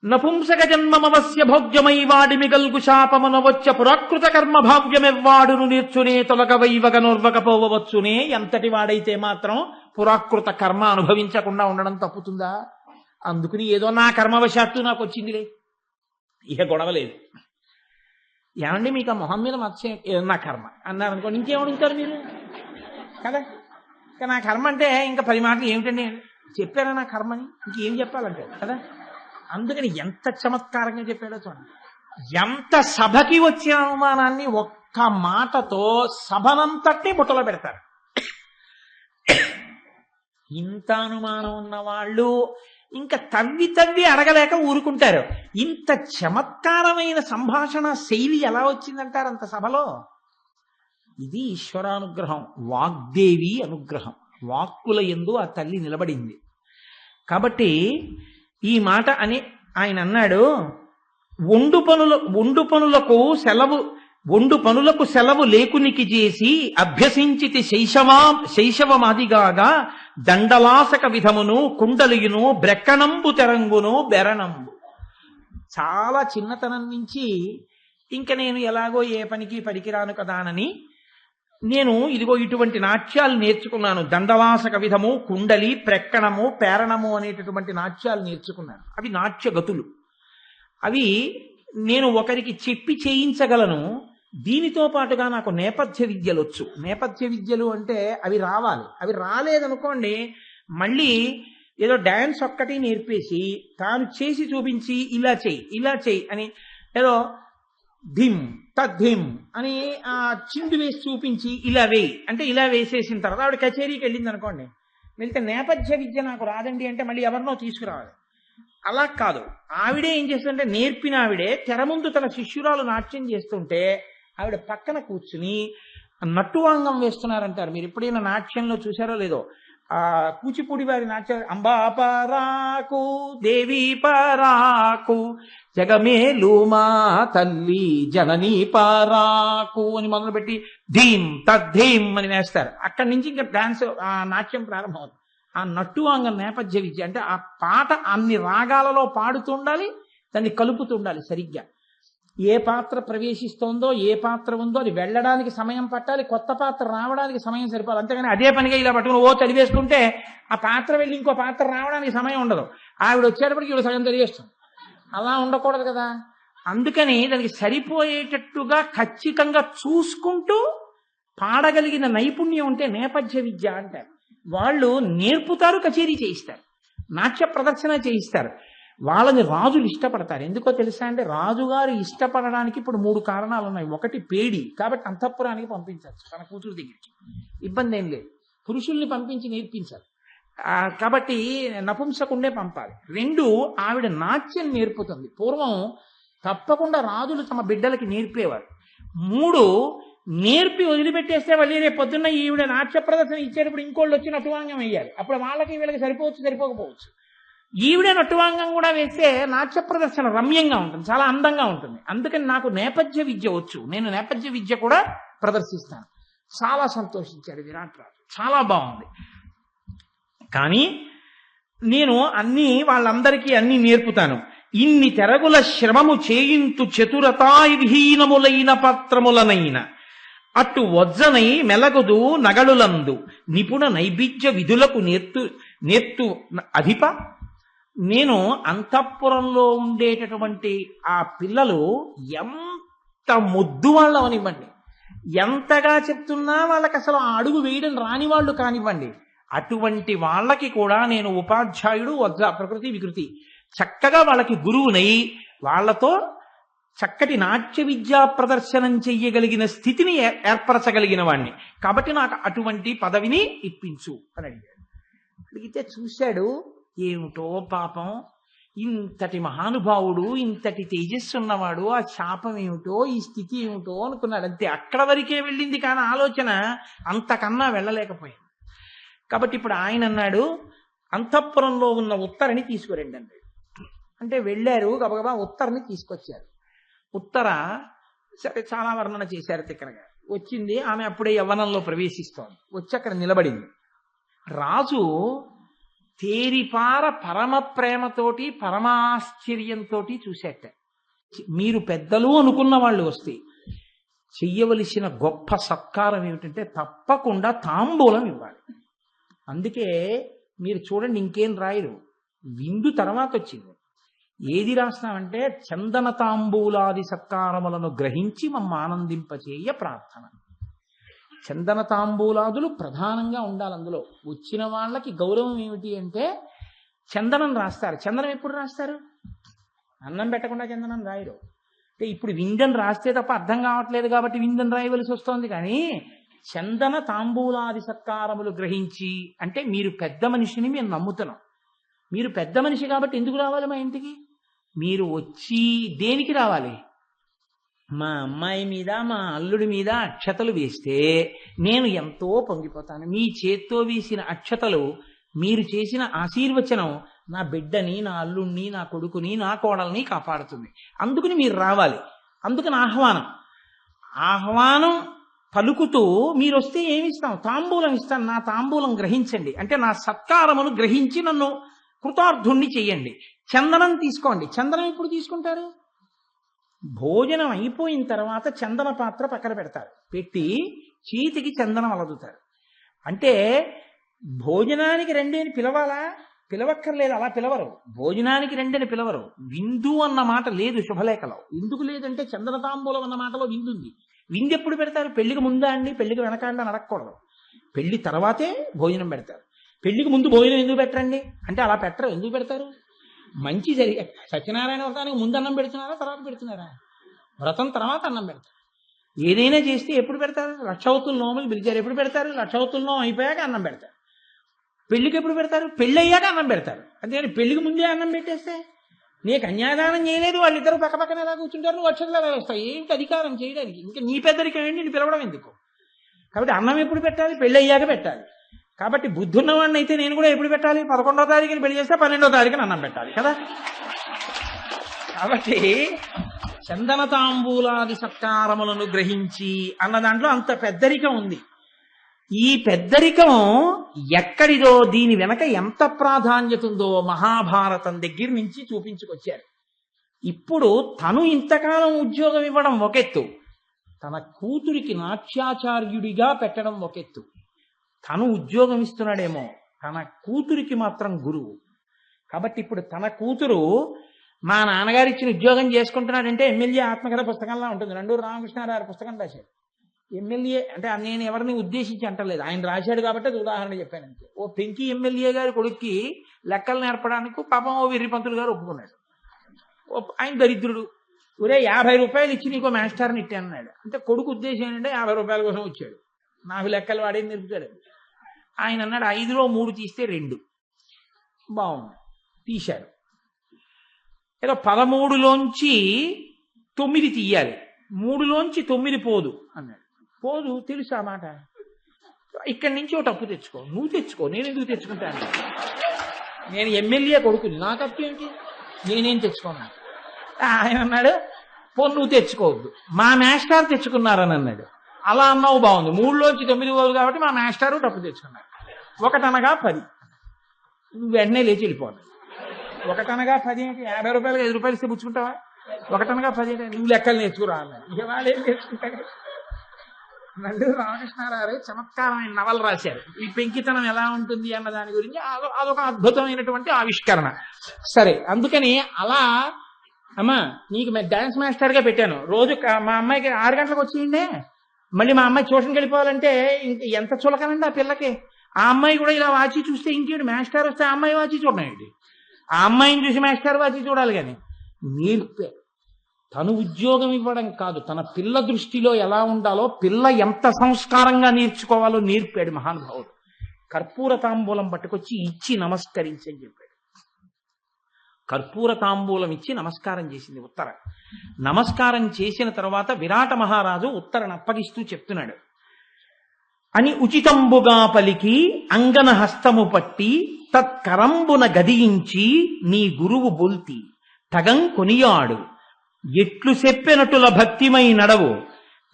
నపుంసక జన్మమవస్య భోగ్యమై వాడి మిగల్గు శాపమునవచ్చ పురాకృత కర్మ భావ్యమెవ్వాడును నేర్చునే తొలగ వైవగనోర్వకపోవచ్చునే. ఎంతటి వాడైతే మాత్రం పురాకృత కర్మ అనుభవించకుండా ఉండడం తప్పుతుందా? అందుకుని ఏదో నా కర్మవశాత్తు నాకు వచ్చిందిలే, ఇక గొడవలేదు. ఏమండి మీకు ఆ మొహం మీద మచ్చ నా కర్మ అన్నారు అనుకోండి, ఇంకేమడుగుతారు మీరు కదా. ఇంకా నా కర్మ అంటే ఇంకా 10 మాటలు ఏమిటండి చెప్పారా నా కర్మని, ఇంకేం చెప్పాలంటే కదా. అందుకని ఎంత చమత్కారంగా చెప్పాడో చూడండి. ఎంత సభకి వచ్చిన అవమానాన్ని ఒక్క మాటతో సభనంతటి బుట్టలో పెడతారు. ఇంత అనుమానం ఉన్న వాళ్ళు ఇంకా తవ్వి అడగలేక ఊరుకుంటారు. ఇంత చమత్కారమైన సంభాషణ శైలి ఎలా వచ్చిందంటారు అంత సభలో? ఇది ఈశ్వరానుగ్రహం, వాగ్దేవి అనుగ్రహం. వాక్కుల యందు ఆ తల్లి నిలబడింది. కాబట్టి ఈ మాట అని ఆయన అన్నాడు, ఒండు పనులకు సెలవు లేకునికి చేసి అభ్యసించితి శైశవమాదిగాగా దండలాసక విధమును కుండలియును బ్రెక్కనంబు తెరంగును బెరణంబు. చాలా చిన్నతనం నుంచి ఇంక నేను ఎలాగో ఏ పనికి పనికిరాను కదానని నేను ఇదిగో ఇటువంటి నాట్యాలు నేర్చుకున్నాను. దండలాసక విధము, కుండలి, ప్రెక్కణము, పేరణము అనేటటువంటి నాట్యాలు నేర్చుకున్నాను. అవి నాట్యగతులు. అవి నేను ఒకరికి చెప్పి చేయించగలను. దీనితో పాటుగా నాకు నేపథ్య విద్యలు వచ్చు. నేపథ్య విద్యలు అంటే అవి రావాలి. అవి రాలేదనుకోండి, మళ్ళీ ఏదో డాన్స్ ఒక్కటి నేర్పేసి తాను చేసి చూపించి ఇలా చెయ్యి అని ఏదో ధిమ్ తద్ధిమ్ అని ఆ చిండు వేసి చూపించి ఇలా వేయి అంటే ఇలా వేసేసిన తర్వాత ఆవిడ కచేరీకి వెళ్ళింది అనుకోండి, వెళ్తే నేపథ్య విద్య నాకు రాదండి అంటే మళ్ళీ ఎవరినో తీసుకురావాలి. అలా కాదు, ఆవిడే ఏం చేస్తుందంటే నేర్పిన ఆవిడే తెర ముందు తన శిష్యురాలు నాట్యం చేస్తుంటే ఆవిడ పక్కన కూర్చుని నట్టువాంగం వేస్తున్నారంటారు. మీరు ఎప్పుడైనా నాట్యంలో చూసారో లేదో, ఆ కూచిపూడి వారి నాట్యం, అంబా పరాకు దేవి పరాకు జగమేలు మా తల్లి జననీ పరాకు అని మొదలుపెట్టి ధీమ్ తద్ధీమ్ అని వేస్తారు. అక్కడి నుంచి ఇంకా డాన్స్ ఆ నాట్యం ప్రారంభమవుతుంది. ఆ నట్టువాంగం నేపథ్య విద్య అంటే ఆ పాట అన్ని రాగాలలో పాడుతుండాలి, దాన్ని కలుపుతుండాలి సరిగ్గా. ఏ పాత్ర ప్రవేశిస్తోందో, ఏ పాత్ర ఉందో అది వెళ్ళడానికి సమయం పట్టాలి, కొత్త పాత్ర రావడానికి సమయం సరిపోవాలి. అంతేగాని అదే పనిగా ఇలా పట్టుకుని చదివేసుకుంటే ఆ పాత్ర వెళ్ళి ఇంకో పాత్ర రావడానికి సమయం ఉండదు. ఆవిడ వచ్చేటప్పటికి ఇవిడ సగం చదివేస్తుంది. అలా ఉండకూడదు కదా. అందుకని దానికి సరిపోయేటట్టుగా ఖచ్చితంగా చూసుకుంటూ పాడగలిగిన నైపుణ్యం ఉంటే నేపథ్య విద్య అంటారు. వాళ్ళు నేర్పుతారు, కచేరీ చేయిస్తారు, నాట్య ప్రదర్శన చేయిస్తారు. వాళ్ళని రాజులు ఇష్టపడతారు. ఎందుకో తెలుసా అంటే, రాజుగారు ఇష్టపడడానికి ఇప్పుడు 3 కారణాలు ఉన్నాయి. ఒకటి పేడి, కాబట్టి అంతఃపురానికి పంపించవచ్చు తన కూతురు దగ్గరికి, ఇబ్బంది ఏం లేదు. పురుషుల్ని పంపించి నేర్పించాలి కాబట్టి నపుంసకుండే పంపాలి. 2, ఆవిడ నాట్యం నేర్పుతుంది. పూర్వం తప్పకుండా రాజులు తమ బిడ్డలకి నేర్పేవారు. 3, నేర్పి వదిలిపెట్టేస్తే మళ్ళీ రేపు పొద్దున్న ఈవిడ నాట్య ప్రదర్శన ఇచ్చేటప్పుడు ఇంకోళ్ళు వచ్చి నటువాంగం వేయాలి. అప్పుడు వాళ్ళకి వీళ్ళకి సరిపోకపోవచ్చు. ఈవిడే నటువాంగం కూడా వేస్తే నాట్య ప్రదర్శన రమ్యంగా ఉంటుంది, చాలా అందంగా ఉంటుంది. అందుకని నాకు నేపథ్య విద్య వచ్చు, నేను నేపథ్య విద్య కూడా ప్రదర్శిస్తాను. చాలా సంతోషించాడు విరాట్ రాజు, చాలా బాగుంది. కానీ నేను వాళ్ళందరికీ అన్ని నేర్పుతాను. ఇన్ని తెరగుల శ్రమము చేయింతు చతురతాయి విహీనములైన పాత్రములనైన అటు వజ్జనై మెలగుదు నగడులందు నిపుణ నైబిద్య విధులకు నేర్తు అధిప. నేను అంతఃపురంలో ఉండేటటువంటి ఆ పిల్లలు ఎంత మొద్దు వాళ్ళు అవనివ్వండి, ఎంతగా చెప్తున్నా వాళ్ళకి అసలు ఆ అడుగు వేయడం రాని వాళ్ళు కానివ్వండి, అటువంటి వాళ్ళకి కూడా నేను ఉపాధ్యాయుడు, ప్రకృతి వికృతి చక్కగా వాళ్ళకి గురువునై వాళ్ళతో చక్కటి నాట్య విద్యా ప్రదర్శనం చెయ్యగలిగిన స్థితిని ఏర్పరచగలిగిన వాణ్ణి. కాబట్టి నాకు అటువంటి పదవిని ఇప్పించు అని అడిగాడు. అడిగితే చూశాడు, ఏమిటో పాపం, ఇంతటి మహానుభావుడు, ఇంతటి తేజస్సు ఉన్నవాడు, ఆ శాపం ఏమిటో, ఈ స్థితి ఏమిటో అనుకున్నాడు. అంతే, అక్కడ వరకే వెళ్ళింది, కానీ ఆలోచన అంతకన్నా వెళ్ళలేకపోయింది. కాబట్టి ఇప్పుడు ఆయన అన్నాడు, అంతఃపురంలో ఉన్న ఉత్తరని తీసుకురండి అన్నాడు. అంటే వెళ్ళారు, గబగబా ఉత్తరని తీసుకొచ్చారు. ఉత్తర సరే చాలా వర్ణన చేశారు తిక్కనగా. వచ్చింది, ఆమె అప్పుడే యవ్వనంలో ప్రవేశిస్తోంది. వచ్చి అక్కడ నిలబడింది. రాజు తేరిపార పరమ ప్రేమతోటి పరమాశ్చర్యంతో చూసేట. మీరు పెద్దలు అనుకున్న వాళ్ళు వస్తే చెయ్యవలసిన గొప్ప సత్కారం ఏమిటంటే తప్పకుండా తాంబూలం ఇవ్వాలి. అందుకే మీరు చూడండి, ఇంకేం రాయరు, విందు తర్వాత వచ్చింది. ఏది రాస్తామంటే చందన తాంబూలాది సత్కారములను గ్రహించి మమ్మ ఆనందింపచేయ ప్రార్థన. చందన తాంబూలాదులు ప్రధానంగా ఉండాలి. అందులో వచ్చిన వాళ్ళకి గౌరవం ఏమిటి అంటే చందనం రాస్తారు. చందనం ఎప్పుడు రాస్తారు? అన్నం పెట్టకుండా చందనం రాయరు. అంటే ఇప్పుడు విందని రాస్తే తప్ప అర్థం కావట్లేదు కాబట్టి విందని రాయవలసి వస్తుంది. కానీ చందన తాంబూలాది సత్కారములు గ్రహించి అంటే మీరు పెద్ద మనిషిని మేము నమ్ముతున్నాం. మీరు పెద్ద మనిషి కాబట్టి ఎందుకు రావాలి మా ఇంటికి? మీరు వచ్చి దేనికి రావాలి? మా అమ్మాయి మీద మా అల్లుడి మీద అక్షతలు వేస్తే నేను ఎంతో పొంగిపోతాను. మీ చేత్తో వేసిన అక్షతలు, మీరు చేసిన ఆశీర్వచనం నా బిడ్డని, నా అల్లుడిని, నా కొడుకుని, నా కోడల్ని కాపాడుతుంది. అందుకని మీరు రావాలి. అందుకని ఆహ్వానం పలుకుతూ మీరు వస్తే ఏమిస్తాం? తాంబూలం ఇస్తాను. నా తాంబూలం గ్రహించండి అంటే నా సత్కారమును గ్రహించి నన్ను కృతార్థుణ్ణి చెయ్యండి. చందనం తీసుకోండి. చందనం ఎప్పుడు తీసుకుంటారు? భోజనం అయిపోయిన తర్వాత చందన పాత్ర పక్కన పెడతారు. పెట్టి చేతికి చందనం అలదుతారు. అంటే భోజనానికి రండి అని పిలవాలా? పిలవక్కర్లేదు, అలా పిలవరు. భోజనానికి రండి అని పిలవరు. విందు అన్న మాట లేదు శుభలేఖలో. ఎందుకు లేదంటే చందన తాంబూలం అన్న మాటలో విందు ఉంది. విందు ఎప్పుడు పెడతారు? పెళ్లికి ముందా అండి, పెళ్లికి వెనకాండి అని అడగకూడదు. పెళ్లి తర్వాతే భోజనం పెడతారు. పెళ్లికి ముందు భోజనం ఎందుకు పెట్టరండి అంటే అలా పెట్టరు. ఎందుకు పెడతారు? మంచి జరిగే సత్యనారాయణ వ్రతానికి ముందు అన్నం పెడుతున్నారా, తర్వాత పెడుతున్నారా? వ్రతం తర్వాత అన్నం పెడతారు. ఏదైనా చేస్తే ఎప్పుడు పెడతారు? లక్షవతుల నోములు పిలిచారు, ఎప్పుడు పెడతారు? లక్షవతుల నోము అయిపోయాక అన్నం పెడతారు. పెళ్లికి ఎప్పుడు పెడతారు? పెళ్ళి అయ్యాక అన్నం పెడతారు. అంతేగాని పెళ్లికి ముందే అన్నం పెట్టేస్తే నీ కన్యాదానం చేయలేదు, వాళ్ళిద్దరూ పక్క పక్కన ఎలా కూర్చుంటారు, నువ్వు అక్షతలు ఎలా వస్తాయి? ఏమిటి అధికారం చేయడానికి? ఇంకా నీ పెద్దరికం ఏంటి, నేను పిలవడం ఎందుకు? కాబట్టి అన్నం ఎప్పుడు పెట్టాలి? పెళ్ళి అయ్యాక పెట్టాలి. కాబట్టి బుద్ధి ఉన్నవాడిని అయితే నేను కూడా ఎప్పుడు పెట్టాలి? 11వ తారీఖుని పెళ్లి చేస్తే 12వ తారీఖున అన్నం పెట్టాలి కదా. కాబట్టి చందన తాంబూలాది సత్కారములను గ్రహించి అన్న దాంట్లో అంత పెద్దరికం ఉంది. ఈ పెద్దరికం ఎక్కడిదో, దీని వెనక ఎంత ప్రాధాన్యత ఉందో మహాభారతం దగ్గర నుంచి చూపించుకొచ్చారు. ఇప్పుడు తను ఇంతకాలం ఉద్యోగం ఇవ్వడం ఒకెత్తు, తన కూతురికి నాట్యాచార్యుడిగా పెట్టడం ఒకెత్తు. తను ఉద్యోగం ఇస్తున్నాడేమో, తన కూతురికి మాత్రం గురువు. కాబట్టి ఇప్పుడు తన కూతురు మా నాన్నగారు ఇచ్చిన ఉద్యోగం చేసుకుంటున్నాడంటే ఎమ్మెల్యే ఆత్మకథ పుస్తకంలా ఉంటుంది. నండూరు రామకృష్ణారావు పుస్తకం రాశాడు. ఎమ్మెల్యే అంటే నేను ఎవరిని ఉద్దేశించి అంటలేదు, ఆయన రాశాడు కాబట్టి అది ఉదాహరణ చెప్పాను అంతే. ఓ పెంకి ఎమ్మెల్యే గారి కొడుక్కి లెక్కలు నేర్పడానికి పాపం ఓ వెర్రి పంతులు గారు ఒప్పుకున్నాడు. ఆయన దరిద్రుడు, ఒరే 50 రూపాయలు ఇచ్చి నీకో మాస్టర్ని ఇట్టానన్నాడు. అంటే కొడుకు ఉద్దేశం ఏంటంటే 50 రూపాయల కోసం వచ్చాడు, నాకు లెక్కలు వాడేది నేర్పుతాడు. ఆయన అన్నాడు 5లో 3 తీస్తే 2 బాగుంది, తీశాడు. ఏదో 13లోంచి 9 తీయాలి, 3లోంచి 9 పోదు అన్నాడు. పోదు తెలుసు ఆ మాట. ఇక్కడి నుంచి ఒక తప్పు తెచ్చుకో, నువ్వు తెచ్చుకో, నేను ఎందుకు తెచ్చుకుంటాను? నేను ఎమ్మెల్యే కొడుకుని, నా తప్పు ఏంటి, నేనేం తెచ్చుకున్నాను? ఆయన అన్నాడు నువ్వు తెచ్చుకోవద్దు, మా మాస్టర్ తెచ్చుకున్నారని అన్నాడు. అలా అన్నావు బాగుంది, 3లోంచి 9 పోదు కాబట్టి మా మాస్టారు తప్పు తెచ్చుకున్నారు. 1 అనగా 10, నువ్వు వెంటనే లేచి వెళ్ళిపోవాలి. 1 అనగా 10 ఏంటి? 50 రూపాయలు 5 రూపాయలు ఇస్తే పుచ్చుకుంటావా? 1 అనగా 10 ఏంటి? నువ్వు లెక్కలు నేర్చుకురా అన్నాడు. ఇక వాళ్ళు ఏం నేర్చుకుంటారు? నండూరు రామకృష్ణారావు చమత్కారమైన నవల రాశారు. ఈ పెంకితనం ఎలా ఉంటుంది అన్న దాని గురించి. అదొక అద్భుతమైనటువంటి ఆవిష్కరణ. సరే, అందుకని అలా అమ్మా నీకు డాన్స్ మాస్టర్గా పెట్టాను, రోజు మా అమ్మాయికి 6 గంటలకు వచ్చేయండి, మళ్ళీ మా అమ్మాయి ట్యూషన్కి వెళ్ళిపోవాలంటే ఎంత చులకనండి ఆ పిల్లకి. ఆ అమ్మాయి కూడా ఇలా వాచి చూస్తే ఇంకేంటి, మాస్టర్ వస్తే ఆ అమ్మాయి వాచి చూడడం ఏంటి? ఆ అమ్మాయిని చూసి మాస్టర్ వాచి చూడాలి. కానీ నేర్పే తను ఉద్యోగం ఇవ్వడం కాదు, తన పిల్ల దృష్టిలో ఎలా ఉండాలో, పిల్ల ఎంత సంస్కారంగా నేర్చుకోవాలో నేర్పాడు మహానుభావుడు. కర్పూర తాంబూలం పట్టుకొచ్చి ఇచ్చి నమస్కరించని చెప్పాడు. కర్పూర తాంబూలం ఇచ్చి నమస్కారం చేసింది ఉత్తర. నమస్కారం చేసిన తర్వాత విరాట మహారాజు ఉత్తరను అప్పగిస్తూ చెప్తున్నాడు, అని ఉచితంబుగా పలికి అంగన హస్తము పట్టి తత్కరంబున గదియించి నీ గురువు బొల్తి తగం కొనియాడు ఎట్లు చెప్పెనటుల భక్తిమై నడవు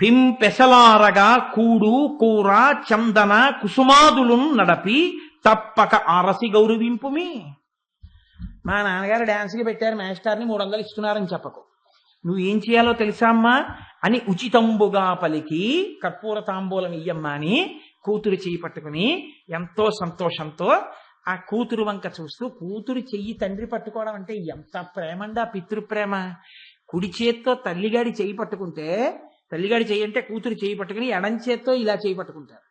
పింపెసలారగా కూడు కూర చందన కుసుమాదులు నడపి తప్పక ఆరసి గౌరవింపుమి. మా నాన్నగారు డాన్స్కి పెట్టారు మాస్టర్ని 300 ఇస్తున్నారని చెప్పకు. నువ్వు ఏం చేయాలో తెలుసా అమ్మా అని ఉచితంబుగా పలికి కర్పూర తాంబూలం ఇయ్యమ్మా అని కూతురు చెయ్యి పట్టుకుని ఎంతో సంతోషంతో ఆ కూతురు వంక చూస్తూ, కూతురు చెయ్యి తండ్రి పట్టుకోవడం అంటే ఎంత ప్రేమండా, పితృప్రేమ. కుడి చేత్తో తల్లిగాడి చెయ్యి పట్టుకుంటే, తల్లిగాడి చెయ్యి అంటే కూతురు చెయ్యి పట్టుకుని ఎడం చేత్తో ఇలా చెయ్యి పట్టుకుంటారు.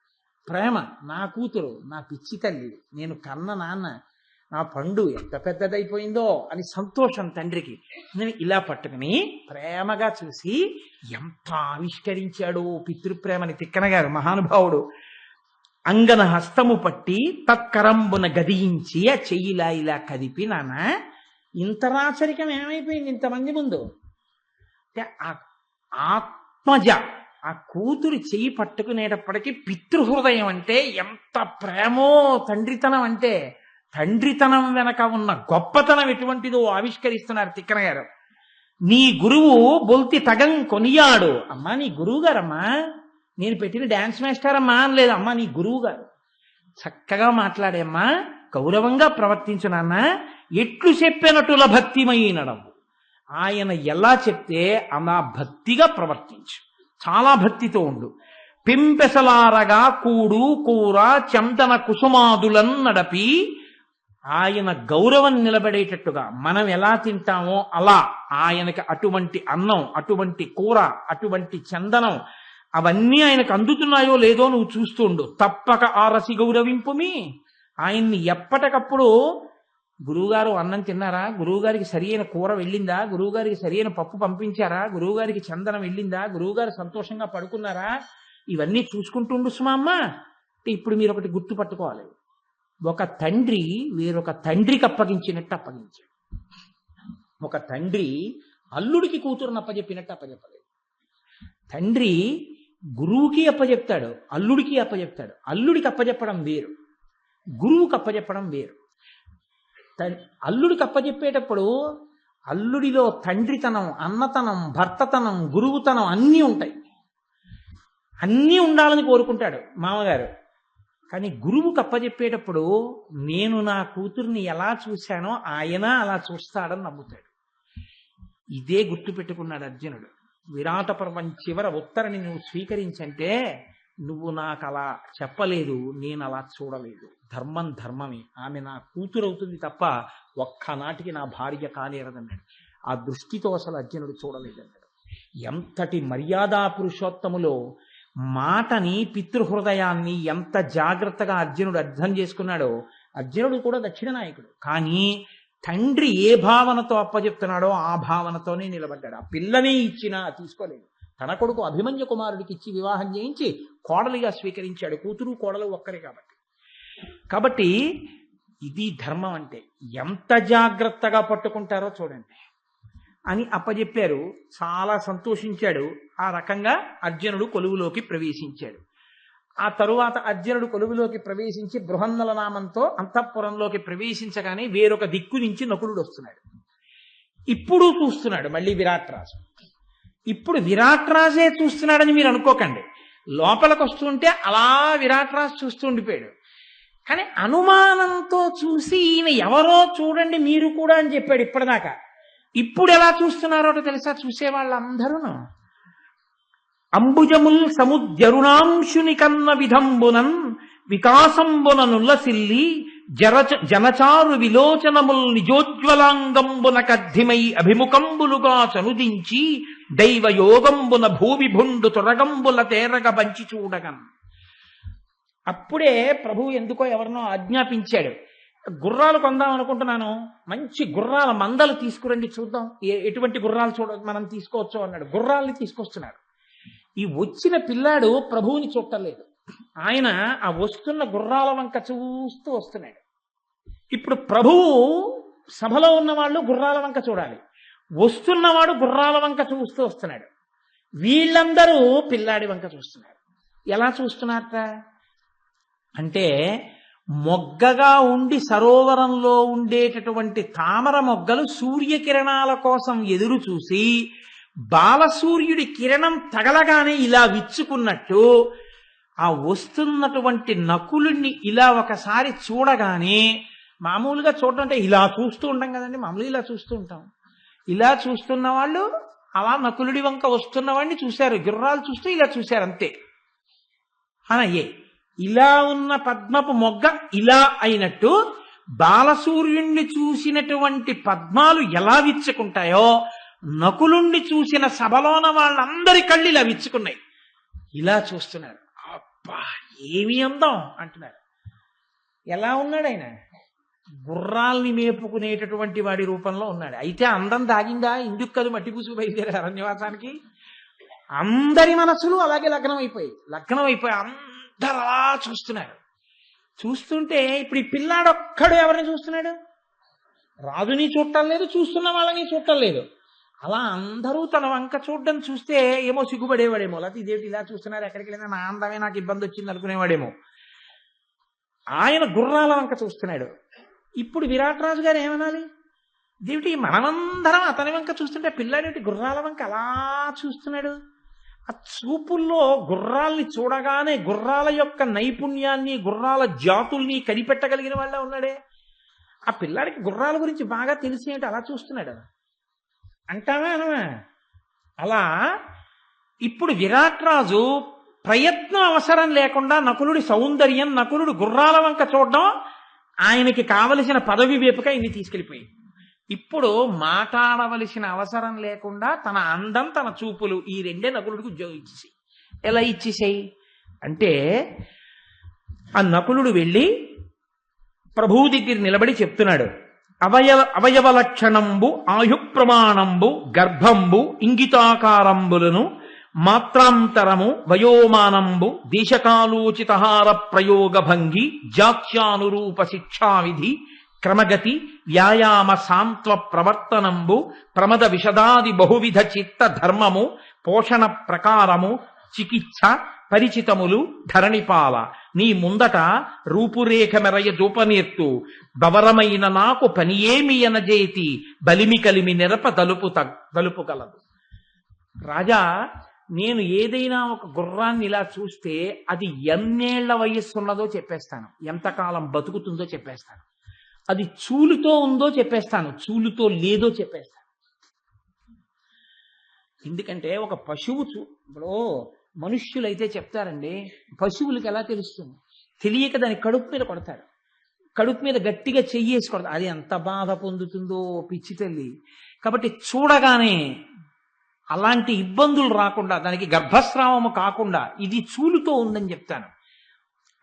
ప్రేమ. నా కూతురు, నా పిచ్చి తల్లి, నేను కన్న నాన్న, నా పండు ఎంత పెద్దదైపోయిందో అని సంతోషం తండ్రికి. నేను ఇలా పట్టుకుని ప్రేమగా చూసి ఎంత ఆవిష్కరించాడు పితృప్రేమని తిక్కన గారు మహానుభావుడు. అంగన హస్తము పట్టి తక్కరంబున గదియించి ఆ చెయ్యిలా ఇలా కదిపి, నాన్న ఇంత రాచరికం ఏమైపోయింది ఇంతమంది ముందు అంటే ఆత్మజ ఆ కూతురు చెయ్యి పట్టుకునేటప్పటికీ పితృహృదయం అంటే ఎంత ప్రేమో, తండ్రితనం అంటే తండ్రితనం వెనక ఉన్న గొప్పతనం ఎటువంటిదో ఆవిష్కరిస్తున్నారు తిక్కన గారు. నీ గురువు బొల్తి తగం కొనియాడు. అమ్మా నీ గురువు గారమ్మా, నేను పెట్టిన డాన్స్ మాస్టర్ అమ్మా అనలేదు. అమ్మా నీ గురువు గారు, చక్కగా మాట్లాడేమ్మా, గౌరవంగా ప్రవర్తించు నాన్న, ఎట్లు చెప్పినట్టుల భక్తిమైనడవు. ఆయన ఎలా చెప్తే అలా భక్తిగా ప్రవర్తించు, చాలా భక్తితో ఉండు. పింపెసలారగా కూడు కూర చందన కుసుమాదులను నడపి, ఆయన గౌరవం నిలబడేటట్టుగా మనం ఎలా తింటామో అలా ఆయనకి అటువంటి అన్నం, అటువంటి కూర, అటువంటి చందనం అవన్నీ ఆయనకు అందుతున్నాయో లేదో నువ్వు చూస్తుండు. తప్పక ఆరసి గౌరవింపుమి. ఆయన్ని ఎప్పటికప్పుడు గురువుగారు అన్నం తిన్నారా, గురువుగారికి సరి అయిన కూర వెళ్ళిందా, గురువుగారికి సరి అయిన పప్పు పంపించారా, గురువుగారికి చందనం వెళ్ళిందా, గురువుగారు సంతోషంగా పడుకున్నారా, ఇవన్నీ చూసుకుంటుండు సుమా అమ్మ. ఇప్పుడు మీరు ఒకటి గుర్తు పట్టుకోవాలి, ఒక తండ్రి వేరొక తండ్రికి అప్పగించినట్టు అప్పగించాడు. ఒక తండ్రి అల్లుడికి కూతురుని అప్పచెప్పినట్టు అప్పచెప్పలేదు. తండ్రి గురువుకి అప్పచెప్తాడు, అల్లుడికి అప్పచెప్తాడు. అల్లుడికి అప్పచెప్పడం వేరు, గురువుకి అప్పచెప్పడం వేరు. అల్లుడికి అప్పచెప్పేటప్పుడు అల్లుడిలో తండ్రితనం, అన్నతనం, భర్తతనం, గురువుతనం అన్నీ ఉంటాయి. అన్నీ ఉండాలని కోరుకుంటాడు మామగారు. కానీ గురువుకి అప్పచెప్పేటప్పుడు నేను నా కూతుర్ని ఎలా చూశానో ఆయన అలా చూస్తాడని నమ్ముతాడు. ఇదే గుర్తు పెట్టుకున్నాడు అర్జునుడు. విరాట పర్వం చివర ఉత్తరని నువ్వు స్వీకరించంటే నువ్వు నాకు అలా చెప్పలేదు, నేను అలా చూడలేదు. ధర్మం ధర్మమే, ఆమె నా కూతురు అవుతుంది తప్ప ఒక్కనాటికి నా భార్య కానేరదన్నాడు. ఆ దృష్టితో అసలు అర్జునుడు చూడలేదన్నాడు. ఎంతటి మర్యాదా పురుషోత్తములో మాటని, పితృహృదయాన్ని ఎంత జాగ్రత్తగా అర్జునుడు అర్థం చేసుకున్నాడో. అర్జునుడు కూడా దక్షిణ నాయకుడు, కానీ తండ్రి ఏ భావనతో అప్పచెప్తున్నాడో ఆ భావనతోనే నిలబడ్డాడు. ఆ పిల్లనే ఇచ్చినా తీసుకోలేదు. తన కొడుకు అభిమన్యు కుమారుడికి ఇచ్చి వివాహం చేయించి కోడలిగా స్వీకరించాడు. కూతురు కోడలు ఒక్కరే కాబట్టి ఇది ధర్మం అంటే. ఎంత జాగ్రత్తగా పట్టుకుంటారో చూడండి అని అప్పచెప్పారు. చాలా సంతోషించాడు. ఆ రకంగా అర్జునుడు కొలువులోకి ప్రవేశించాడు. ఆ తరువాత అర్జునుడు కొలువులోకి ప్రవేశించి బృహన్నల నామంతో అంతఃపురంలోకి ప్రవేశించగానే వేరొక దిక్కు నుంచి నకులుడు వస్తున్నాడు. ఇప్పుడు చూస్తున్నాడు మళ్ళీ విరాట్ రాజు. ఇప్పుడు విరాట్ రాజే చూస్తున్నాడని మీరు అనుకోకండి. లోపలికి వస్తుంటే అలా విరాట్ రాజు చూస్తూ ఉండిపోయాడు. కానీ అనుమానంతో చూసి ఈయన ఎవరో చూడండి మీరు కూడా అని చెప్పాడు ఇప్పటిదాకా. ఇప్పుడు ఎలా చూస్తున్నారో తెలుసా చూసేవాళ్ళందరూ? అంబుజముల్ సముద్యరుణాంశుని కన్న విధంబునన్ వికాసంబుననుల్లసిల్లి జనచారు విలోచనముల్ నిజోజ్వలాంగంబున కద్ధిమై అభిముఖంబులుగా చనుదించి దైవయోగంబున భూవిభుండు తొరగంబుల తేరగ బంచి చూడగన్. అప్పుడే ప్రభువు ఎందుకో ఎవరినో ఆజ్ఞాపించాడు, గుర్రాలు కొందాం అనుకుంటున్నాను, మంచి గుర్రాల మందలు తీసుకురండి చూద్దాం ఎటువంటి గుర్రాలు మనం తీసుకోవచ్చు అన్నాడు. గుర్రాల్ని తీసుకొస్తున్నాడు. ఈ వచ్చిన పిల్లాడు ప్రభువుని చూడలేదు. ఆయన ఆ వస్తున్న గుర్రాల వంక చూస్తూ వస్తున్నాడు. ఇప్పుడు ప్రభువు సభలో ఉన్నవాళ్ళు గుర్రాల వంక చూడాలి, వస్తున్నవాడు గుర్రాల వంక చూస్తూ వస్తున్నాడు. వీళ్ళందరూ పిల్లాడి వంక చూస్తున్నారు. ఎలా చూస్తున్నారట అంటే మొగ్గగా ఉండి సరోవరంలో ఉండేటటువంటి తామర మొగ్గలు సూర్యకిరణాల కోసం ఎదురు చూసి బాలసూర్యుడి కిరణం తగలగానే ఇలా విచ్చుకున్నట్టు ఆ వస్తున్నటువంటి నకులుణ్ణి ఇలా ఒకసారి చూడగానే, మామూలుగా చూడటం అంటే ఇలా చూస్తూ ఉంటాం కదండి, మామూలుగా ఇలా చూస్తూ ఉంటాం. ఇలా చూస్తున్న వాళ్ళు అలా నకులుడి వంక వస్తున్నవాడిని చూశారు, గుర్రాలు చూస్తూ ఇలా చూశారు అంతే. అనయ్యే ఇలా ఉన్న పద్మపు మొగ్గ ఇలా అయినట్టు బాలసూర్యుణ్ణి చూసినటువంటి పద్మాలు ఎలా విచ్చుకుంటాయో నకులుణ్ణి చూసిన సభలోన వాళ్ళందరి కళ్ళు ఇలా విచ్చుకున్నాయి. ఇలా చూస్తున్నారు. అబ్బా ఏమి అందం అంటున్నారు. ఎలా ఉన్నాడు ఆయన? గుర్రాల్ని మేపుకునేటటువంటి వాడి రూపంలో ఉన్నాడు. అయితే అందం దాగిందా? ఇందుకు కదు మట్టి పూసుకు బయలుదేరారు అరణ్యవాసానికి. అందరి మనసులు అలాగే లగ్నం అయిపోయి అందరు అలా చూస్తున్నారు. చూస్తుంటే ఇప్పుడు ఈ పిల్లాడొక్కడు ఎవరిని చూస్తున్నాడు? రాజుని చూడటం లేదు, చూస్తున్న వాళ్ళని చూడటం లేదు. అలా అందరూ తన వంక చూడడం చూస్తే ఏమో సిగ్గుపడేవాడేమో, లేకపోతే ఇదేంటి ఇలా చూస్తున్నారు, ఎక్కడికి వెళ్ళినా నా అందమే నాకు ఇబ్బంది వచ్చింది అనుకునేవాడేమో. ఆయన గుర్రాల వంక చూస్తున్నాడు. ఇప్పుడు విరాట్ రాజు గారు ఏమనాలి? దేవుటి మనమందరం అతని వంక చూస్తుంటే పిల్లాడేంటి గుర్రాల వంక అలా చూస్తున్నాడు? ఆ చూపుల్లో గుర్రాల్ని చూడగానే గుర్రాల యొక్క నైపుణ్యాన్ని, గుర్రాల జాతుల్ని కనిపెట్టగలిగిన వాళ్ళ ఉన్నాడే. ఆ పిల్లాడికి గుర్రాల గురించి బాగా తెలిసి ఏంటి అలా చూస్తున్నాడు అంటావా అనవా? అలా ఇప్పుడు విరాట్ రాజు ప్రయత్నం అవసరం లేకుండా నకులుడి సౌందర్యం, నకులుడు గుర్రాల వంక చూడడం, ఆయనకి కావలసిన పదవి వేపుక ఇన్ని తీసుకెళ్ళిపోయి ఇప్పుడు మాట్లాడవలసిన అవసరం లేకుండా తన అందం, తన చూపులు ఈ రెండే నకులుడికి ఉద్యోగం ఇచ్చేసాయి. ఎలా ఇచ్చేసాయి అంటే, ఆ నకులుడు వెళ్ళి ప్రభువు దగ్గర నిలబడి చెప్తున్నాడు. అవయవ లక్షణంబు ఆయు ప్రమాణంబు గర్భంబు ఇంగితాకారంబులను మాత్రాంతరము వయోమానంబు దేశకాలోచితహార ప్రయోగ భంగి జాత్యానురూప శిక్షావిధి క్రమగతి వ్యాయామ సాంత్వ ప్రవర్తనంబు ప్రమద విషదాది బహువిధ చిత్త ధర్మము పోషణ ప్రకారము చికిత్స పరిచితములు ధరణిపాల నీ ముందట రూపురేఖ మెరయ దూపనేర్తు బవరమైన నాకు పనియేమి అనజేతి బలిమి కలిమి నెరప దలుపు కలదు. రాజా, నేను ఏదైనా ఒక గుర్రాన్ని ఇలా చూస్తే అది ఎన్నేళ్ల వయస్సు ఉన్నదో చెప్పేస్తాను, ఎంతకాలం బతుకుతుందో చెప్పేస్తాను, అది చూలుతో ఉందో చెప్పేస్తాను, చూలుతో లేదో చెప్పేస్తాను. ఎందుకంటే ఒక పశువు ఇప్పుడు మనుష్యులైతే చెప్తారండి, పశువులకి ఎలా తెలుస్తుంది? తెలియక దాని కడుపు మీద కొడతారు, కడుపు మీద గట్టిగా చెయ్యేసి కొడతారు, అది ఎంత బాధ పొందుతుందో పిచ్చి తల్లి. కాబట్టి చూడగానే అలాంటి ఇబ్బందులు రాకుండా, దానికి గర్భస్రావము కాకుండా ఇది చూలుతో ఉందని చెప్తాను.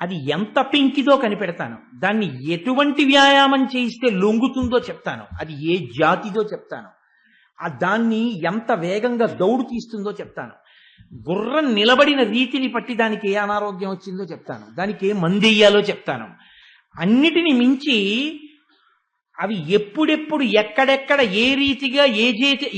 అది ఎంత పెంకిదో కనిపెడతాను, దాన్ని ఎటువంటి వ్యాయామం చేయిస్తే లొంగుతుందో చెప్తాను, అది ఏ జాతిదో చెప్తాను, దాన్ని ఎంత వేగంగా దౌడు తీస్తుందో చెప్తాను, గుర్రం నిలబడిన రీతిని బట్టి దానికి ఏ అనారోగ్యం వచ్చిందో చెప్తాను, దానికి ఏ మందెయ్యాలో చెప్తాను. అన్నిటిని మించి అవి ఎప్పుడెప్పుడు ఎక్కడెక్కడ ఏ రీతిగా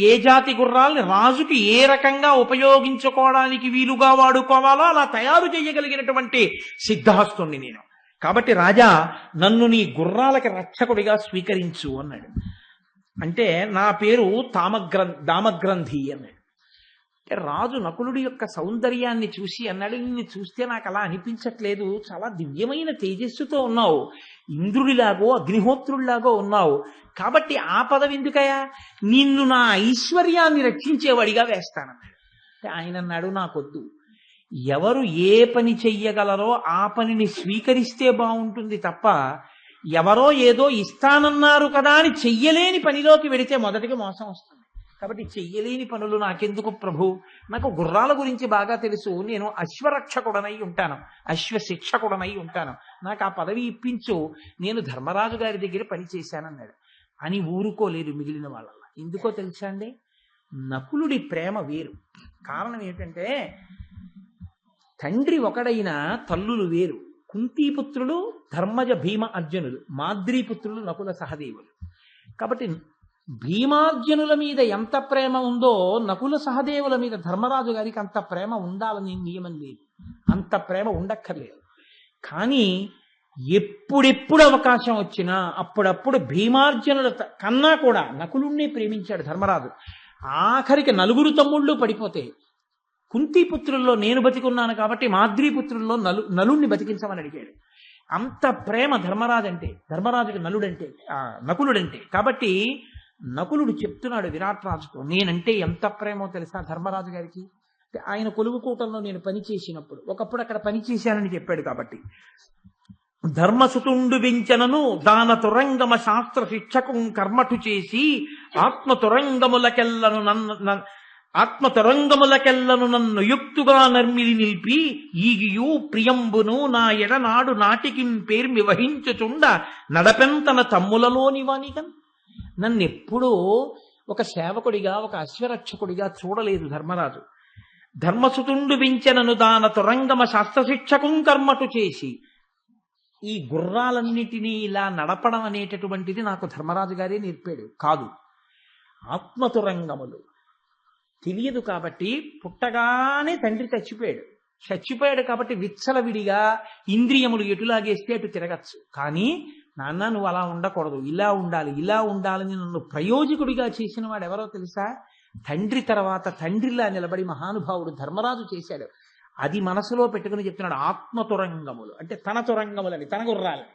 ఏ జాతి గుర్రాలని రాజుకి ఏ రకంగా ఉపయోగించుకోవడానికి వీలుగా వాడుకోవాలో అలా తయారు చేయగలిగినటువంటి సిద్ధాస్తుని నేను. కాబట్టి రాజా, నన్ను నీ గుర్రాలకి రక్షకుడిగా స్వీకరించు అన్నాడు. అంటే నా పేరు దామగ్రంథి అన్నాడు. రాజు నకులుడి యొక్క సౌందర్యాన్ని చూసి అన్నాడు, నిన్ను చూస్తే నాకు అలా అనిపించట్లేదు, చాలా దివ్యమైన తేజస్సుతో ఉన్నావు, ఇంద్రుడిలాగో అగ్నిహోత్రుడిలాగో ఉన్నావు, కాబట్టి ఆ పదవి ఎందుకయా, నిన్ను నా ఐశ్వర్యాన్ని రక్షించేవాడిగా వేస్తానన్నాడు. ఆయన అన్నాడు, నాకొద్దు, ఎవరు ఏ పని చెయ్యగలరో ఆ పనిని స్వీకరిస్తే బాగుంటుంది తప్ప ఎవరో ఏదో ఇస్తానన్నారు కదా అని చెయ్యలేని పనిలోకి వెడితే మొదటికి మోసం వస్తుంది. కాబట్టి చెయ్యలేని పనులు నాకెందుకు ప్రభు, నాకు గుర్రాల గురించి బాగా తెలుసు, నేను అశ్వరక్షకుడనై ఉంటాను, అశ్వశిక్షకుడనై ఉంటాను, నాకు ఆ పదవి ఇప్పించు, నేను ధర్మరాజు గారి దగ్గర పనిచేశానన్నాడు. అని ఊరుకోలేదు మిగిలిన వాళ్ళ. ఎందుకో తెలుసా అండి, నకులుడి ప్రేమ వేరు. కారణం ఏంటంటే తండ్రి ఒకడైన తల్లులు వేరు. కుంతీపుత్రులు ధర్మజ భీమ అర్జునులు, మాద్రీపుత్రులు నకుల సహదేవులు. కాబట్టి భీమార్జునుల మీద ఎంత ప్రేమ ఉందో నకుల సహదేవుల మీద ధర్మరాజు గారికి అంత ప్రేమ ఉండాలని నియమం లేదు, అంత ప్రేమ ఉండక్కర్లేదు. కానీ ఎప్పుడెప్పుడు అవకాశం వచ్చినా అప్పుడప్పుడు భీమార్జునుల కన్నా కూడా నకులుణ్ణి ప్రేమించాడు ధర్మరాజు. ఆఖరికి నలుగురు తమ్ముళ్ళు పడిపోతే కుంతీపుత్రుల్లో నేను బతికున్నాను కాబట్టి మాద్రీపుత్రుల్లో నలుణ్ణి బతికించమని అడిగాడు. అంత ప్రేమ ధర్మరాజుకి నకులుడంటే. కాబట్టి నకులుడు చెప్తున్నాడు విరాట్ రాజుతో, నేనంటే ఎంత ప్రేమో తెలుసా ధర్మరాజు గారికి. ఆయన కొలువుకూటంలో నేను పని చేసినప్పుడు ఒకప్పుడు అక్కడ పని చేశానని చెప్పాడు. కాబట్టి ధర్మసుతుండు వించనను దాన తురంగమ శాస్త్ర శిక్షకం కర్మటు చేసి ఆత్మతరంగములకెల్లను నన్ను యుక్తుగా నర్మిలి నిలిపి ఈగియు ప్రియంబును నా ఎడనాడు నాటికిం పేర్మి వహించుచుండ నడపెంతన తమ్ములలోని వానికన్. నన్నెప్పుడూ ఒక సేవకుడిగా ఒక అశ్వరక్షకుడిగా చూడలేదు ధర్మరాజు. ధర్మసుతుండు వించనను దాన తురంగమ శాస్త్రశిక్షకం కర్మటు చేసి, ఈ గుర్రాలన్నిటినీ ఇలా నడపడం అనేటటువంటిది నాకు ధర్మరాజు గారే నేర్పాడు కాదు. ఆత్మతురంగములు తెలియదు కాబట్టి పుట్టగానే తండ్రి చచ్చిపోయాడు కాబట్టి విచ్చలవిడిగా ఇంద్రియములు ఎటులాగేస్తే అటు తిరగచ్చు. కానీ నాన్న నువ్వు అలా ఉండకూడదు, ఇలా ఉండాలని నన్ను ప్రయోజకుడిగా చేసిన వాడు ఎవరో తెలుసా? తండ్రి తర్వాత తండ్రిలా నిలబడి మహానుభావుడు ధర్మరాజు చేశాడు. అది మనసులో పెట్టుకుని చెప్తున్నాడు. ఆత్మతురంగములు అంటే తన తురంగములని, తన గుర్రాలని.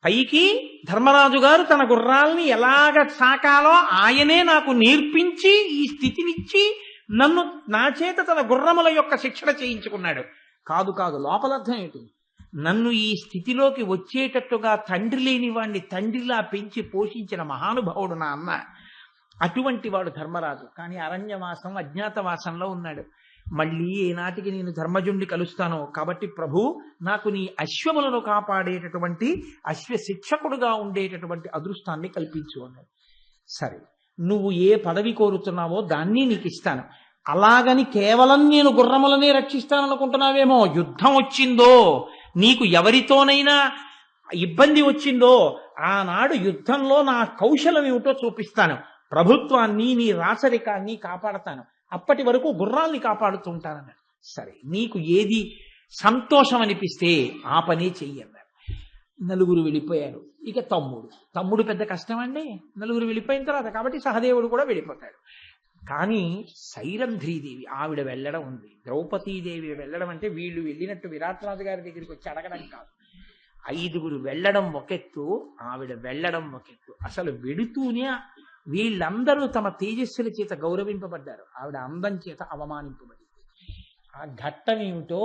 పైకి ధర్మరాజు గారు తన గుర్రాలని ఎలాగ సాకాలో ఆయనే నాకు నేర్పించి ఈ స్థితినిచ్చి నన్ను నా చేత తన గుర్రముల యొక్క శిక్షణ చేయించుకున్నాడు. కాదు లోపలర్థం ఏంటి? నన్ను ఈ స్థితిలోకి వచ్చేటట్టుగా తండ్రి లేని వాడిని తండ్రిలా పెంచి పోషించిన మహానుభావుడు నా అన్న. అటువంటి వాడు ధర్మరాజు. కానీ అరణ్యవాసం అజ్ఞాతవాసంలో ఉన్నాడు. మళ్ళీ ఏనాటికి నేను ధర్మజుణ్ణి కలుస్తాను కాబట్టి ప్రభు నాకు నీ అశ్వములను కాపాడేటటువంటి అశ్వ శిక్షకుడుగా ఉండేటటువంటి అదృష్టాన్ని కల్పించు అన్నాడు. సరే, నువ్వు ఏ పదవి కోరుతున్నావో దాన్ని నీకు ఇస్తాను. అలాగని కేవలం నేను గుర్రములనే రక్షిస్తాననుకుంటున్నావేమో. యుద్ధం వచ్చిందో, నీకు ఎవరితోనైనా ఇబ్బంది వచ్చిందో, ఆనాడు యుద్ధంలో నా కౌశలం ఏమిటో చూపిస్తాను. ప్రభుత్వాన్ని నీ రాచరికాన్ని కాపాడతాను. అప్పటి వరకు గుర్రాల్ని కాపాడుతుంటానన్నాడు. సరే, నీకు ఏది సంతోషం అనిపిస్తే ఆ పనే చెయ్యన్నారు. నలుగురు వెళ్ళిపోయారు. ఇక తమ్ముడు పెద్ద కష్టం అండి. నలుగురు వెళ్ళిపోయిన తర్వాత కాబట్టి సహదేవుడు కూడా వెళ్ళిపోతాడు. కానీ సైరంధ్రీదేవి ఆవిడ వెళ్ళడం ఉంది. ద్రౌపదీదేవి వెళ్ళడం అంటే వీళ్ళు వెళ్ళినట్టు విరాట్ రాజు గారి దగ్గరికి వచ్చి అడగడం కాదు. 5 వెళ్ళడం ఒకెత్తు, ఆవిడ వెళ్ళడం ఒకెత్తు. అసలు వెడుతూనే వీళ్ళందరూ తమ తేజస్సుల చేత గౌరవింపబడ్డారు, ఆవిడ అందం చేత అవమానింపబడింది. ఆ ఘట్టం ఏమిటో,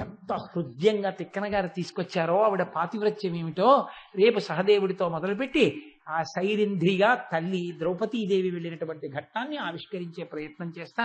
ఎంత హృదయంగా తిక్కన గారు తీసుకొచ్చారో, ఆవిడ పాతివ్రత్యం ఏమిటో రేపు సహదేవుడితో మొదలుపెట్టి ఆ సైరింధ్రిగా తల్లి ద్రౌపదీదేవి వెళ్ళినటువంటి ఘట్టాన్ని ఆవిష్కరించే ప్రయత్నం చేస్తాను.